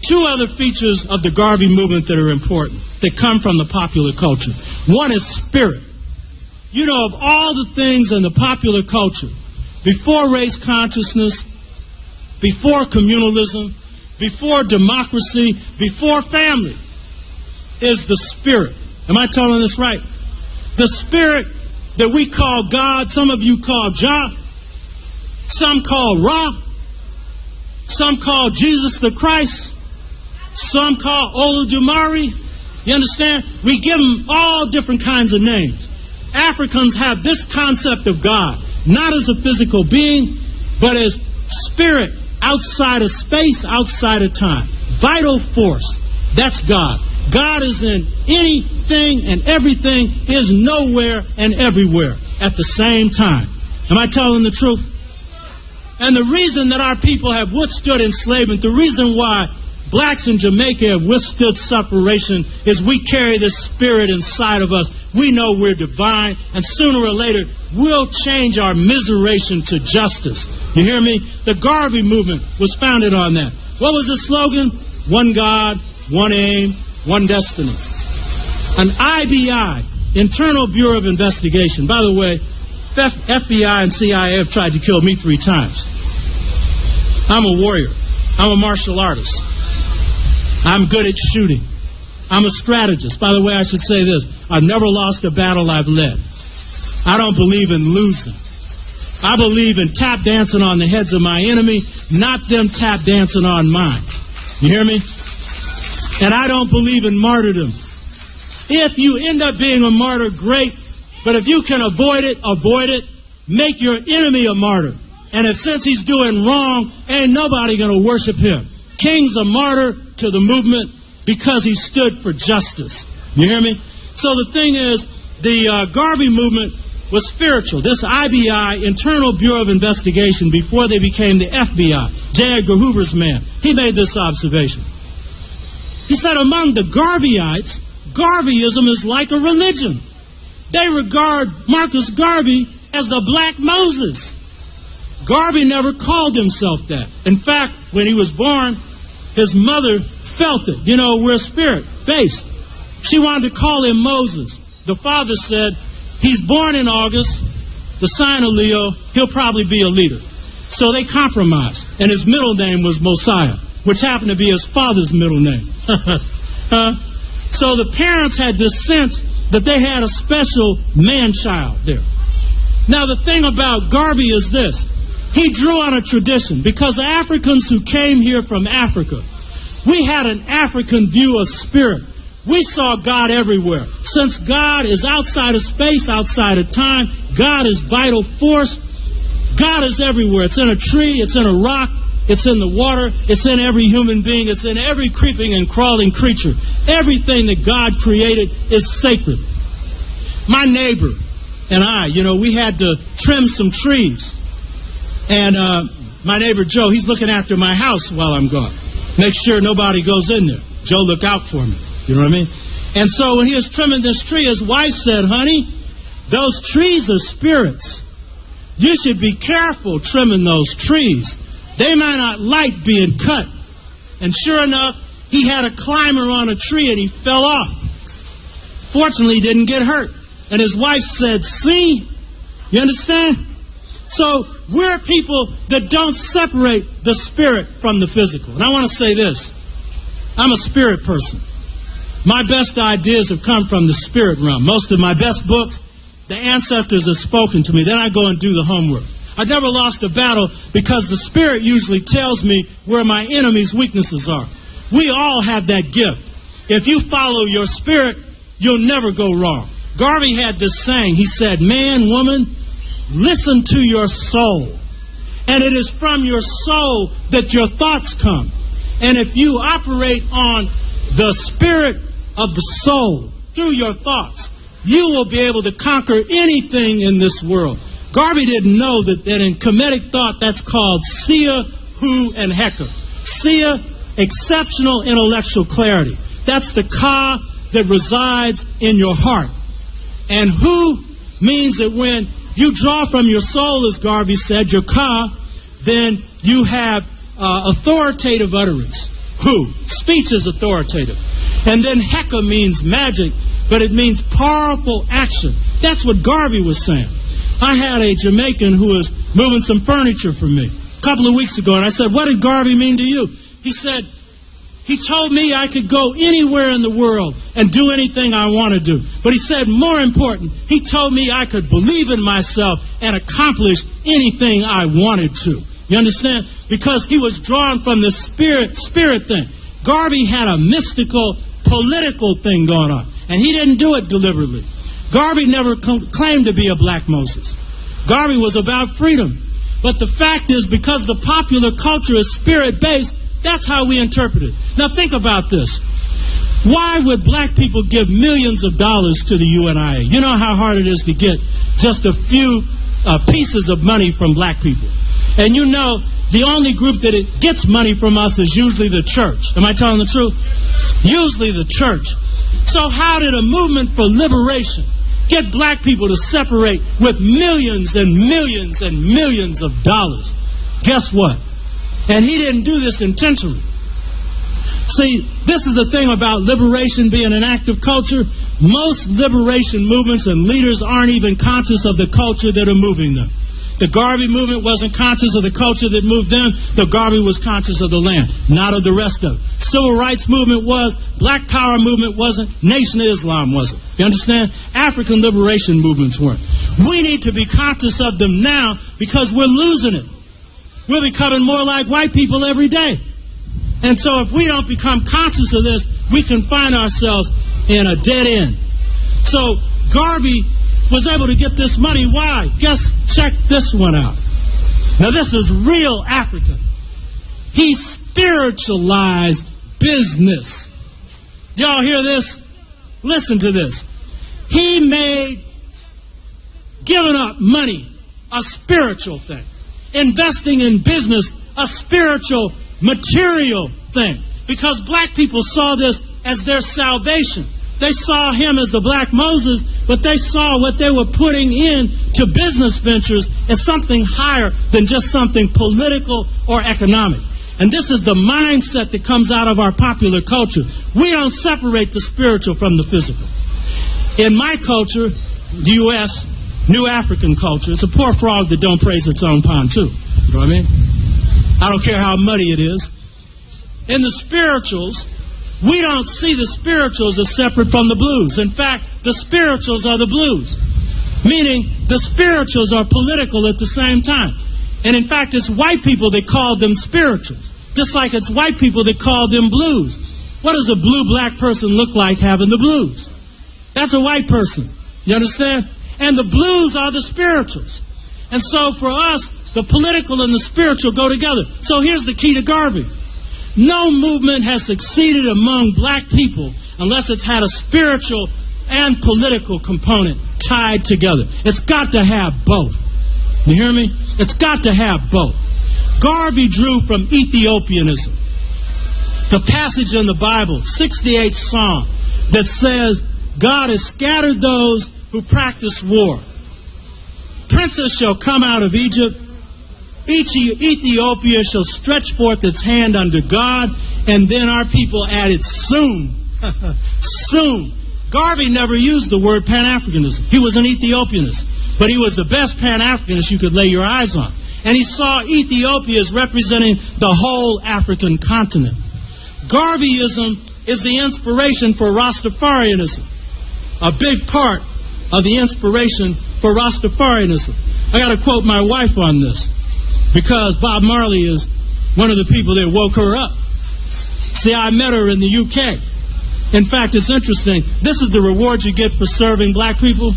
Two other features of the Garvey movement that are important, that come from the popular culture. One is spirit. You know, of all the things in the popular culture, before race consciousness, before communalism, before democracy, before family, is the spirit. Am I telling this right? The spirit that we call God, some of you call Jah, some call Ra, some call Jesus the Christ, some call Oludumare. You understand? We give them all different kinds of names. Africans have this concept of God, not as a physical being, but as spirit outside of space, outside of time. Vital force. That's God. God is in anything and everything, is nowhere and everywhere at the same time. Am I telling the truth? And the reason that our people have withstood enslavement, the reason why blacks in Jamaica have withstood separation, is we carry this spirit inside of us. We know we're divine, and sooner or later, we'll change our miseration to justice. You hear me? The Garvey movement was founded on that. What was the slogan? One God, one aim, one destiny. An IBI, Internal Bureau of Investigation. By the way, FBI and CIA have tried to kill me 3 times. I'm a warrior. I'm a martial artist. I'm good at shooting. I'm a strategist. By the way, I should say this. I've never lost a battle I've led. I don't believe in losing. I believe in tap dancing on the heads of my enemy, not them tap dancing on mine. You hear me? And I don't believe in martyrdom. If you end up being a martyr, great. But if you can avoid it, make your enemy a martyr. And if since he's doing wrong, ain't nobody going to worship him. King's a martyr to the movement because he stood for justice. You hear me? So the thing is, the Garvey movement was spiritual. This IBI, Internal Bureau of Investigation, before they became the FBI, J. Edgar Hoover's man, he made this observation. He said among the Garveyites, Garveyism is like a religion. They regard Marcus Garvey as the Black Moses. Garvey never called himself that. In fact, when he was born, his mother felt it. You know, we're spirit-based. She wanted to call him Moses. The father said, he's born in August, the sign of Leo, he'll probably be a leader. So they compromised, and his middle name was Mosiah, which happened to be his father's middle name. So the parents had this sense that they had a special man-child there. Now the thing about Garvey is this. He drew on a tradition because Africans who came here from Africa, we had an African view of spirit. We saw God everywhere. Since God is outside of space, outside of time, God is vital force. God is everywhere. It's in a tree, it's in a rock, it's in the water, it's in every human being, it's in every creeping and crawling creature. Everything that God created is sacred. My neighbor and I, we had to trim some trees. And my neighbor Joe, he's looking after my house while I'm gone. Make sure nobody goes in there. Joe, look out for me. You know what I mean? And so when he was trimming this tree, his wife said, honey, those trees are spirits. You should be careful trimming those trees. They might not like being cut. And sure enough, he had a climber on a tree and he fell off. Fortunately, he didn't get hurt. And his wife said, see? You understand? So we're people that don't separate the spirit from the physical. And I want to say this. I'm a spirit person. My best ideas have come from the spirit realm. Most of my best books, the ancestors have spoken to me. Then I go and do the homework. I've never lost a battle because the spirit usually tells me where my enemy's weaknesses are. We all have that gift. If you follow your spirit, you'll never go wrong. Garvey had this saying. He said, man, woman, listen to your soul. And it is from your soul that your thoughts come. And if you operate on the spirit of the soul through your thoughts, you will be able to conquer anything in this world. Garvey didn't know that in Kemetic thought, that's called Sia, Hu, and Heker. Sia, exceptional intellectual clarity. That's the Ka that resides in your heart. And Hu means that when you draw from your soul, as Garvey said, your Ka, then you have authoritative utterance. Hu, speech is authoritative. And then Heka means magic, but it means powerful action. That's what Garvey was saying. I had a Jamaican who was moving some furniture for me a couple of weeks ago, and I said, what did Garvey mean to you? He said, he told me I could go anywhere in the world and do anything I want to do. But he said, more important, he told me I could believe in myself and accomplish anything I wanted to. You understand? Because he was drawn from the spirit thing. Garvey had a mystical, political thing going on, and he didn't do it deliberately. Garvey never claimed to be a Black Moses. Garvey was about freedom. But the fact is, because the popular culture is spirit-based, that's how we interpret it. Now think about this. Why would black people give millions of dollars to the UNIA? You know how hard it is to get just a few pieces of money from black people. And you know the only group that it gets money from us is usually the church. Am I telling the truth? Usually the church. So how did a movement for liberation get black people to separate with millions and millions and millions of dollars? Guess what? And he didn't do this intentionally. See, this is the thing about liberation being an act of culture. Most liberation movements and leaders aren't even conscious of the culture that are moving them. The Garvey movement wasn't conscious of the culture that moved them. The Garvey was conscious of the land, not of the rest of it. Civil rights movement was, Black Power movement wasn't, Nation of Islam wasn't. You understand? African liberation movements weren't. We need to be conscious of them now because we're losing it. We're becoming more like white people every day. And so if we don't become conscious of this, we can find ourselves in a dead end. So Garvey was able to get this money. Why? Check this one out. Now this is real African. He spiritualized business. Y'all hear this? Listen to this. He made giving up money a spiritual thing. Investing in business a spiritual, material thing. Because black people saw this as their salvation. They saw him as the Black Moses, but they saw what they were putting in to business ventures as something higher than just something political or economic. And this is the mindset that comes out of our popular culture. We don't separate the spiritual from the physical. In my culture, the U.S., New African culture, it's a poor frog that don't praise its own pond too. You know what I mean? I don't care how muddy it is. In the spirituals, we don't see the spirituals as separate from the blues. In fact, the spirituals are the blues. Meaning, the spirituals are political at the same time. And in fact, it's white people that call them spirituals. Just like it's white people that call them blues. What does a blue-black person look like having the blues? That's a white person. You understand? And the blues are the spirituals. And so for us, the political and the spiritual go together. So here's the key to Garvey. No movement has succeeded among black people unless it's had a spiritual and political component tied together. It's got to have both. You hear me? It's got to have both. Garvey drew from Ethiopianism. The passage in the Bible, 68th Psalm, that says, God has scattered those who practice war. Princes shall come out of Egypt. Ethiopia shall stretch forth its hand unto God, and then our people added soon. Soon. Garvey never used the word Pan-Africanism. He was an Ethiopianist, but he was the best Pan-Africanist you could lay your eyes on. And he saw Ethiopia as representing the whole African continent. Garveyism is the inspiration for Rastafarianism, a big part of the inspiration for Rastafarianism. I got to quote my wife on this, because Bob Marley is one of the people that woke her up. See, I met her in the UK. In fact, it's interesting. This is the reward you get for serving black people.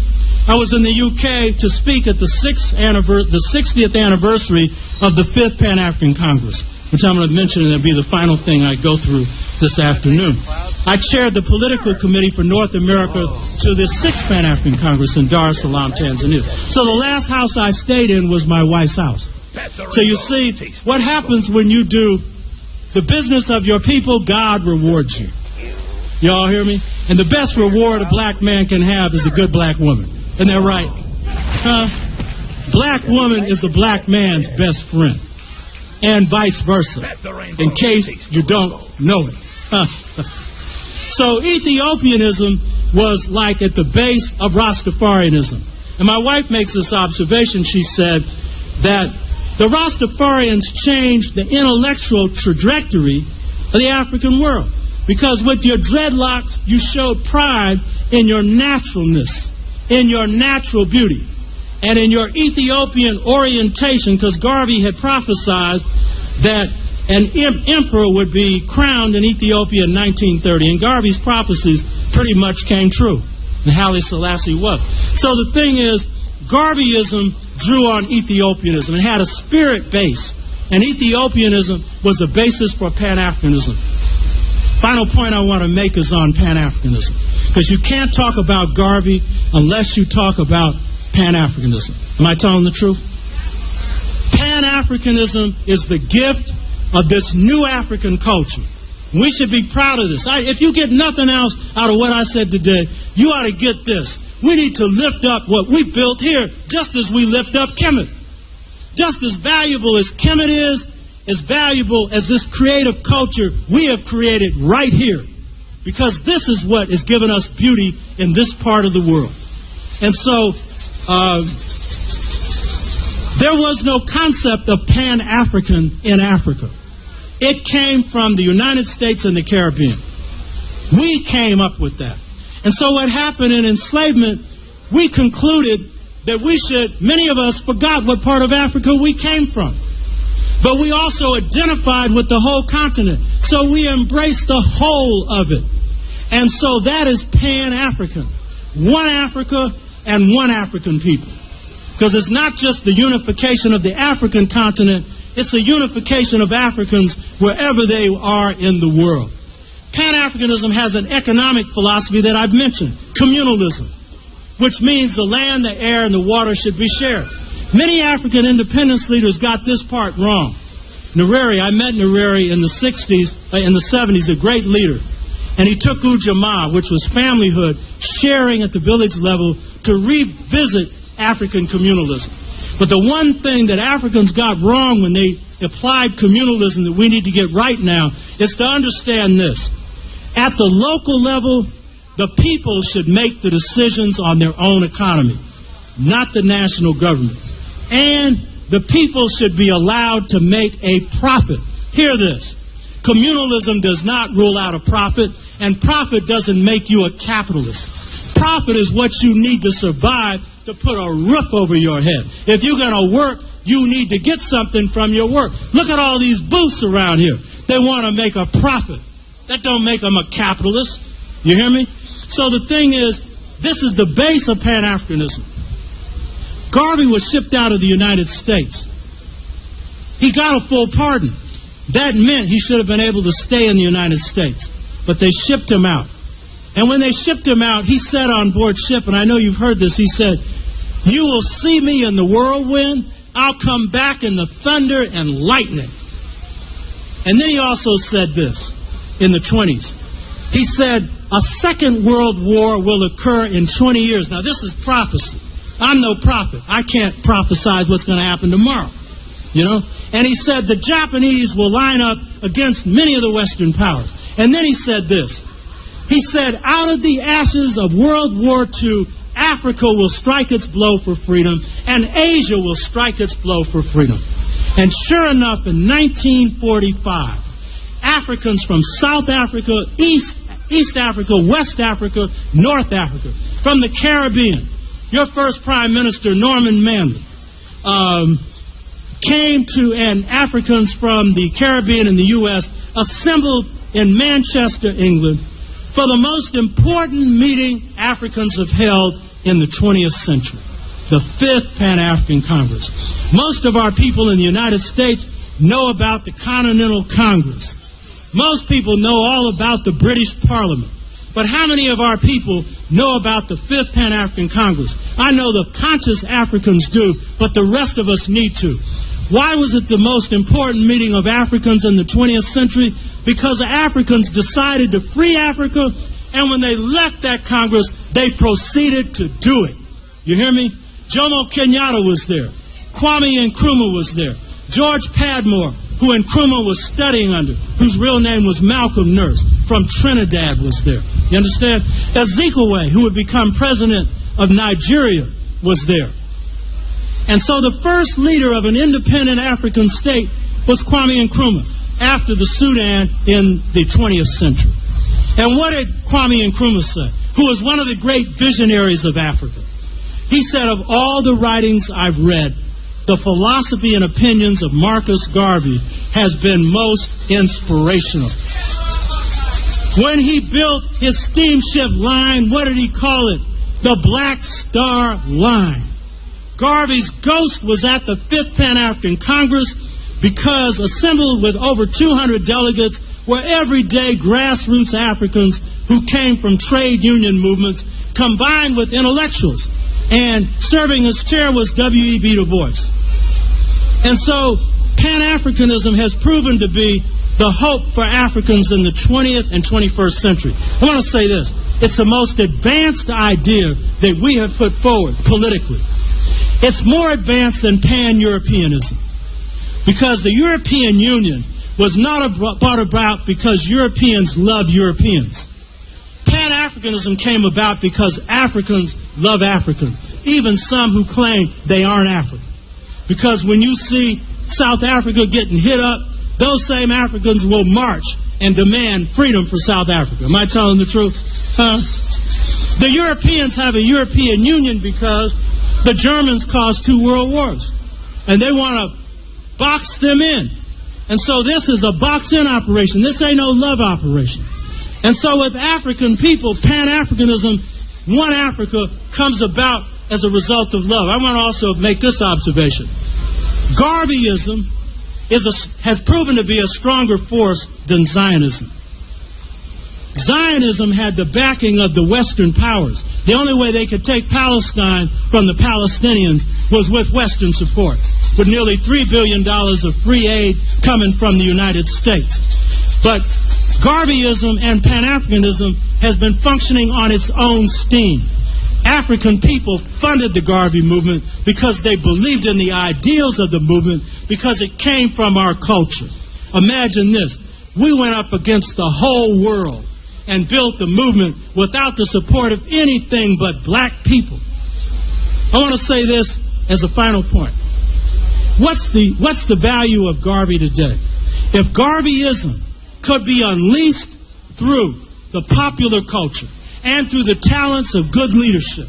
I was in the UK to speak at the 60th anniversary of the 5th Pan-African Congress, which I'm going to mention, and it'll be the final thing I go through this afternoon. I chaired the political committee for North America to the 6th Pan-African Congress in Dar es Salaam, Tanzania. So the last house I stayed in was my wife's house. So you see, what happens when you do the business of your people, God rewards you. Y'all hear me? And the best reward a black man can have is a good black woman. Isn't that right? Black woman is a black man's best friend. And vice versa, in case you don't know it. So Ethiopianism was like at the base of Rastafarianism. And my wife makes this observation. She said that the Rastafarians changed the intellectual trajectory of the African world. Because with your dreadlocks, you showed pride in your naturalness, in your natural beauty, and in your Ethiopian orientation, because Garvey had prophesied that an emperor would be crowned in Ethiopia in 1930. And Garvey's prophecies pretty much came true. And Haile Selassie was. So the thing is, Garveyism drew on Ethiopianism. It had a spirit base. And Ethiopianism was the basis for Pan-Africanism. Final point I want to make is on Pan-Africanism. Because you can't talk about Garvey unless you talk about Pan-Africanism. Am I telling the truth? Pan-Africanism is the gift of this new African culture. We should be proud of this. If you get nothing else out of what I said today, you ought to get this. We need to lift up what we built here, just as we lift up Kemet. Just as valuable as Kemet is, as valuable as this creative culture we have created right here. Because this is what has given us beauty in this part of the world. And so there was no concept of Pan-African in Africa. It came from the United States and the Caribbean. We came up with that. And so what happened in enslavement, we concluded that many of us forgot what part of Africa we came from. But we also identified with the whole continent. So we embraced the whole of it. And so that is Pan-African. One Africa and one African people. Because it's not just the unification of the African continent, it's a unification of Africans wherever they are in the world. Pan-Africanism has an economic philosophy that I've mentioned, communalism, which means the land, the air, and the water should be shared. Many African independence leaders got this part wrong. Nyerere, I met Nyerere in the 70s, a great leader. And he took Ujamaa, which was familyhood, sharing at the village level, to revisit African communalism. But the one thing that Africans got wrong when they applied communalism that we need to get right now is to understand this. At the local level, the people should make the decisions on their own economy, not the national government. And the people should be allowed to make a profit. Hear this. Communalism does not rule out a profit, and profit doesn't make you a capitalist. Profit is what you need to survive, to put a roof over your head. If you're going to work, you need to get something from your work. Look at all these booths around here. They want to make a profit. That don't make them a capitalist. You hear me? So the thing is, this is the base of Pan-Africanism. Garvey was shipped out of the United States. He got a full pardon. That meant he should have been able to stay in the United States. But they shipped him out. And when they shipped him out, he said on board ship, and I know you've heard this, he said, "You will see me in the whirlwind. I'll come back in the thunder and lightning." And then he also said this in the 20s. He said, "A second world war will occur in 20 years. Now, this is prophecy. I'm no prophet. I can't prophesize what's going to happen tomorrow. You know? And he said the Japanese will line up against many of the Western powers. And then he said this. He said, "Out of the ashes of World War II, Africa will strike its blow for freedom, and Asia will strike its blow for freedom." And sure enough, in 1945, Africans from South Africa, East Africa, West Africa, North Africa, from the Caribbean, your first Prime Minister, Norman Manley, came to, and Africans from the Caribbean and the U.S. assembled in Manchester, England, for the most important meeting Africans have held in the 20th century, the 5th Pan-African Congress. Most of our people in the United States know about the Continental Congress. Most people know all about the British Parliament. But how many of our people know about the 5th Pan-African Congress? I know the conscious Africans do, but the rest of us need to. Why was it the most important meeting of Africans in the 20th century? Because Africans decided to free Africa, and when they left that Congress, they proceeded to do it. You hear me? Jomo Kenyatta was there. Kwame Nkrumah was there. George Padmore, who Nkrumah was studying under, whose real name was Malcolm Nurse, from Trinidad, was there. You understand? Ezekwe, who would become president of Nigeria, was there. And so the first leader of an independent African state was Kwame Nkrumah after the Sudan in the 20th century. And what did Kwame Nkrumah say, who was one of the great visionaries of Africa? He said, "Of all the writings I've read, the philosophy and opinions of Marcus Garvey has been most inspirational." When he built his steamship line, what did he call it? The Black Star Line. Garvey's ghost was at the 5th Pan-African Congress because assembled with over 200 delegates were everyday grassroots Africans who came from trade union movements combined with intellectuals. And serving as chair was W.E.B. Du Bois. And so Pan-Africanism has proven to be the hope for Africans in the 20th and 21st century. I want to say this. It's the most advanced idea that we have put forward politically. It's more advanced than Pan-Europeanism, because the European Union was not brought about because Europeans love Europeans. Pan-Africanism came about because Africans love Africans, even some who claim they aren't African. Because when you see South Africa getting hit up, those same Africans will march and demand freedom for South Africa. Am I telling the truth? The Europeans have a European Union because the Germans caused 2 world wars. And they want to box them in. And so this is a box-in operation. This ain't no love operation. And so with African people, Pan-Africanism, one Africa, comes about as a result of love. I want to also make this observation. Garveyism has proven to be a stronger force than Zionism. Zionism had the backing of the Western powers. The only way they could take Palestine from the Palestinians was with Western support, with nearly $3 billion of free aid coming from the United States. But Garveyism and Pan-Africanism has been functioning on its own steam. African people funded the Garvey movement because they believed in the ideals of the movement, because it came from our culture. Imagine this. We went up against the whole world and built the movement without the support of anything but black people. I want to say this as a final point. What's the value of Garvey today? If Garveyism could be unleashed through the popular culture and through the talents of good leadership,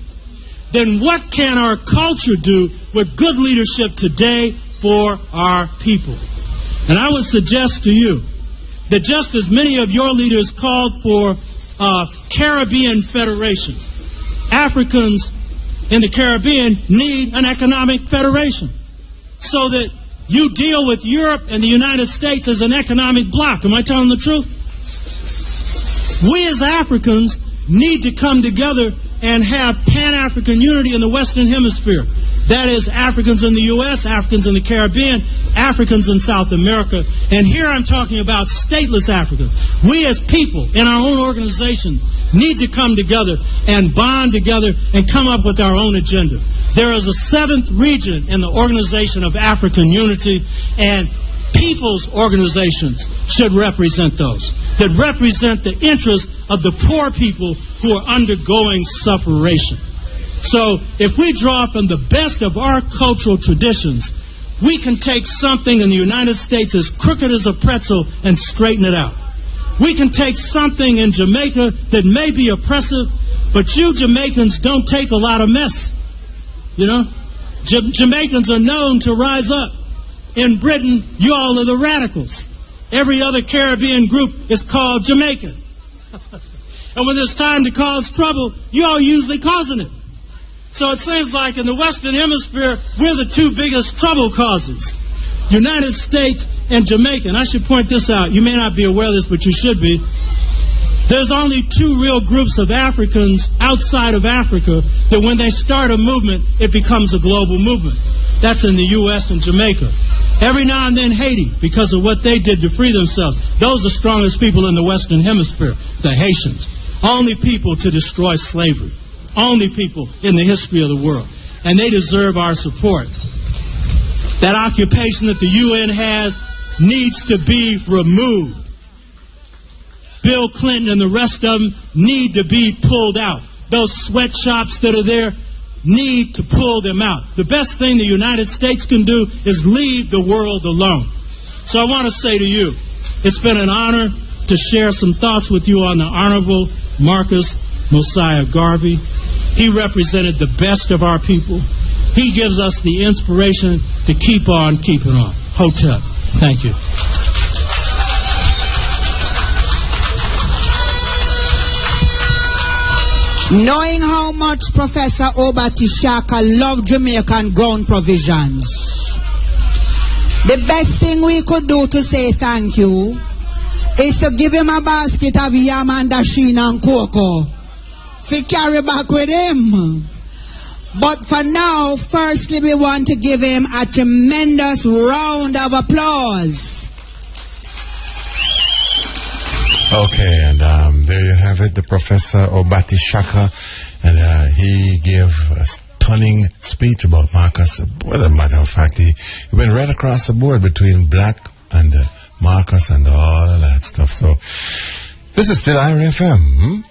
then what can our culture do with good leadership today for our people? And I would suggest to you that just as many of your leaders called for a Caribbean federation, Africans in the Caribbean need an economic federation so that you deal with Europe and the United States as an economic bloc. Am I telling the truth? We as Africans need to come together and have Pan-African unity in the Western Hemisphere. That is, Africans in the U.S., Africans in the Caribbean, Africans in South America. And here I'm talking about stateless Africans. We as people in our own organization need to come together and bond together and come up with our own agenda. There is a 7th region in the Organization of African Unity, and people's organizations should represent those, that represent the interests of the poor people who are undergoing sufferation. So if we draw from the best of our cultural traditions, we can take something in the United States as crooked as a pretzel and straighten it out. We can take something in Jamaica that may be oppressive, but you Jamaicans don't take a lot of mess. You know? Jamaicans are known to rise up. In Britain, you all are the radicals. Every other Caribbean group is called Jamaican. And when there's time to cause trouble, you all usually causing it. So it seems like in the Western Hemisphere, we're the 2 biggest trouble causers. United States and Jamaica. And I should point this out. You may not be aware of this, but you should be. There's only 2 real groups of Africans outside of Africa that when they start a movement, it becomes a global movement. That's in the U.S. and Jamaica. Every now and then Haiti, because of what they did to free themselves. Those are the strongest people in the Western Hemisphere, the Haitians. Only people to destroy slavery. Only people in the history of the world. And they deserve our support. That occupation that the UN has needs to be removed. Bill Clinton and the rest of them need to be pulled out. Those sweatshops that are there need to pull them out. The best thing the United States can do is leave the world alone. So I want to say to you, it's been an honor to share some thoughts with you on the Honorable Marcus Mosiah Garvey. He represented the best of our people. He gives us the inspiration to keep on keeping on. Hotep. Thank you. Knowing how much Professor Oberte Shaka loved Jamaican ground provisions, the best thing we could do to say thank you is to give him a basket of yam and dasheen and cocoa to carry back with him. But for now, firstly, we want to give him a tremendous round of applause. Okay, and there you have it, the Professor Oberte Shaka, and he gave a stunning speech about Marcus. Well, as a matter of fact, he went right across the board between black and Marcus and all of that stuff. So, this is still IRI FM.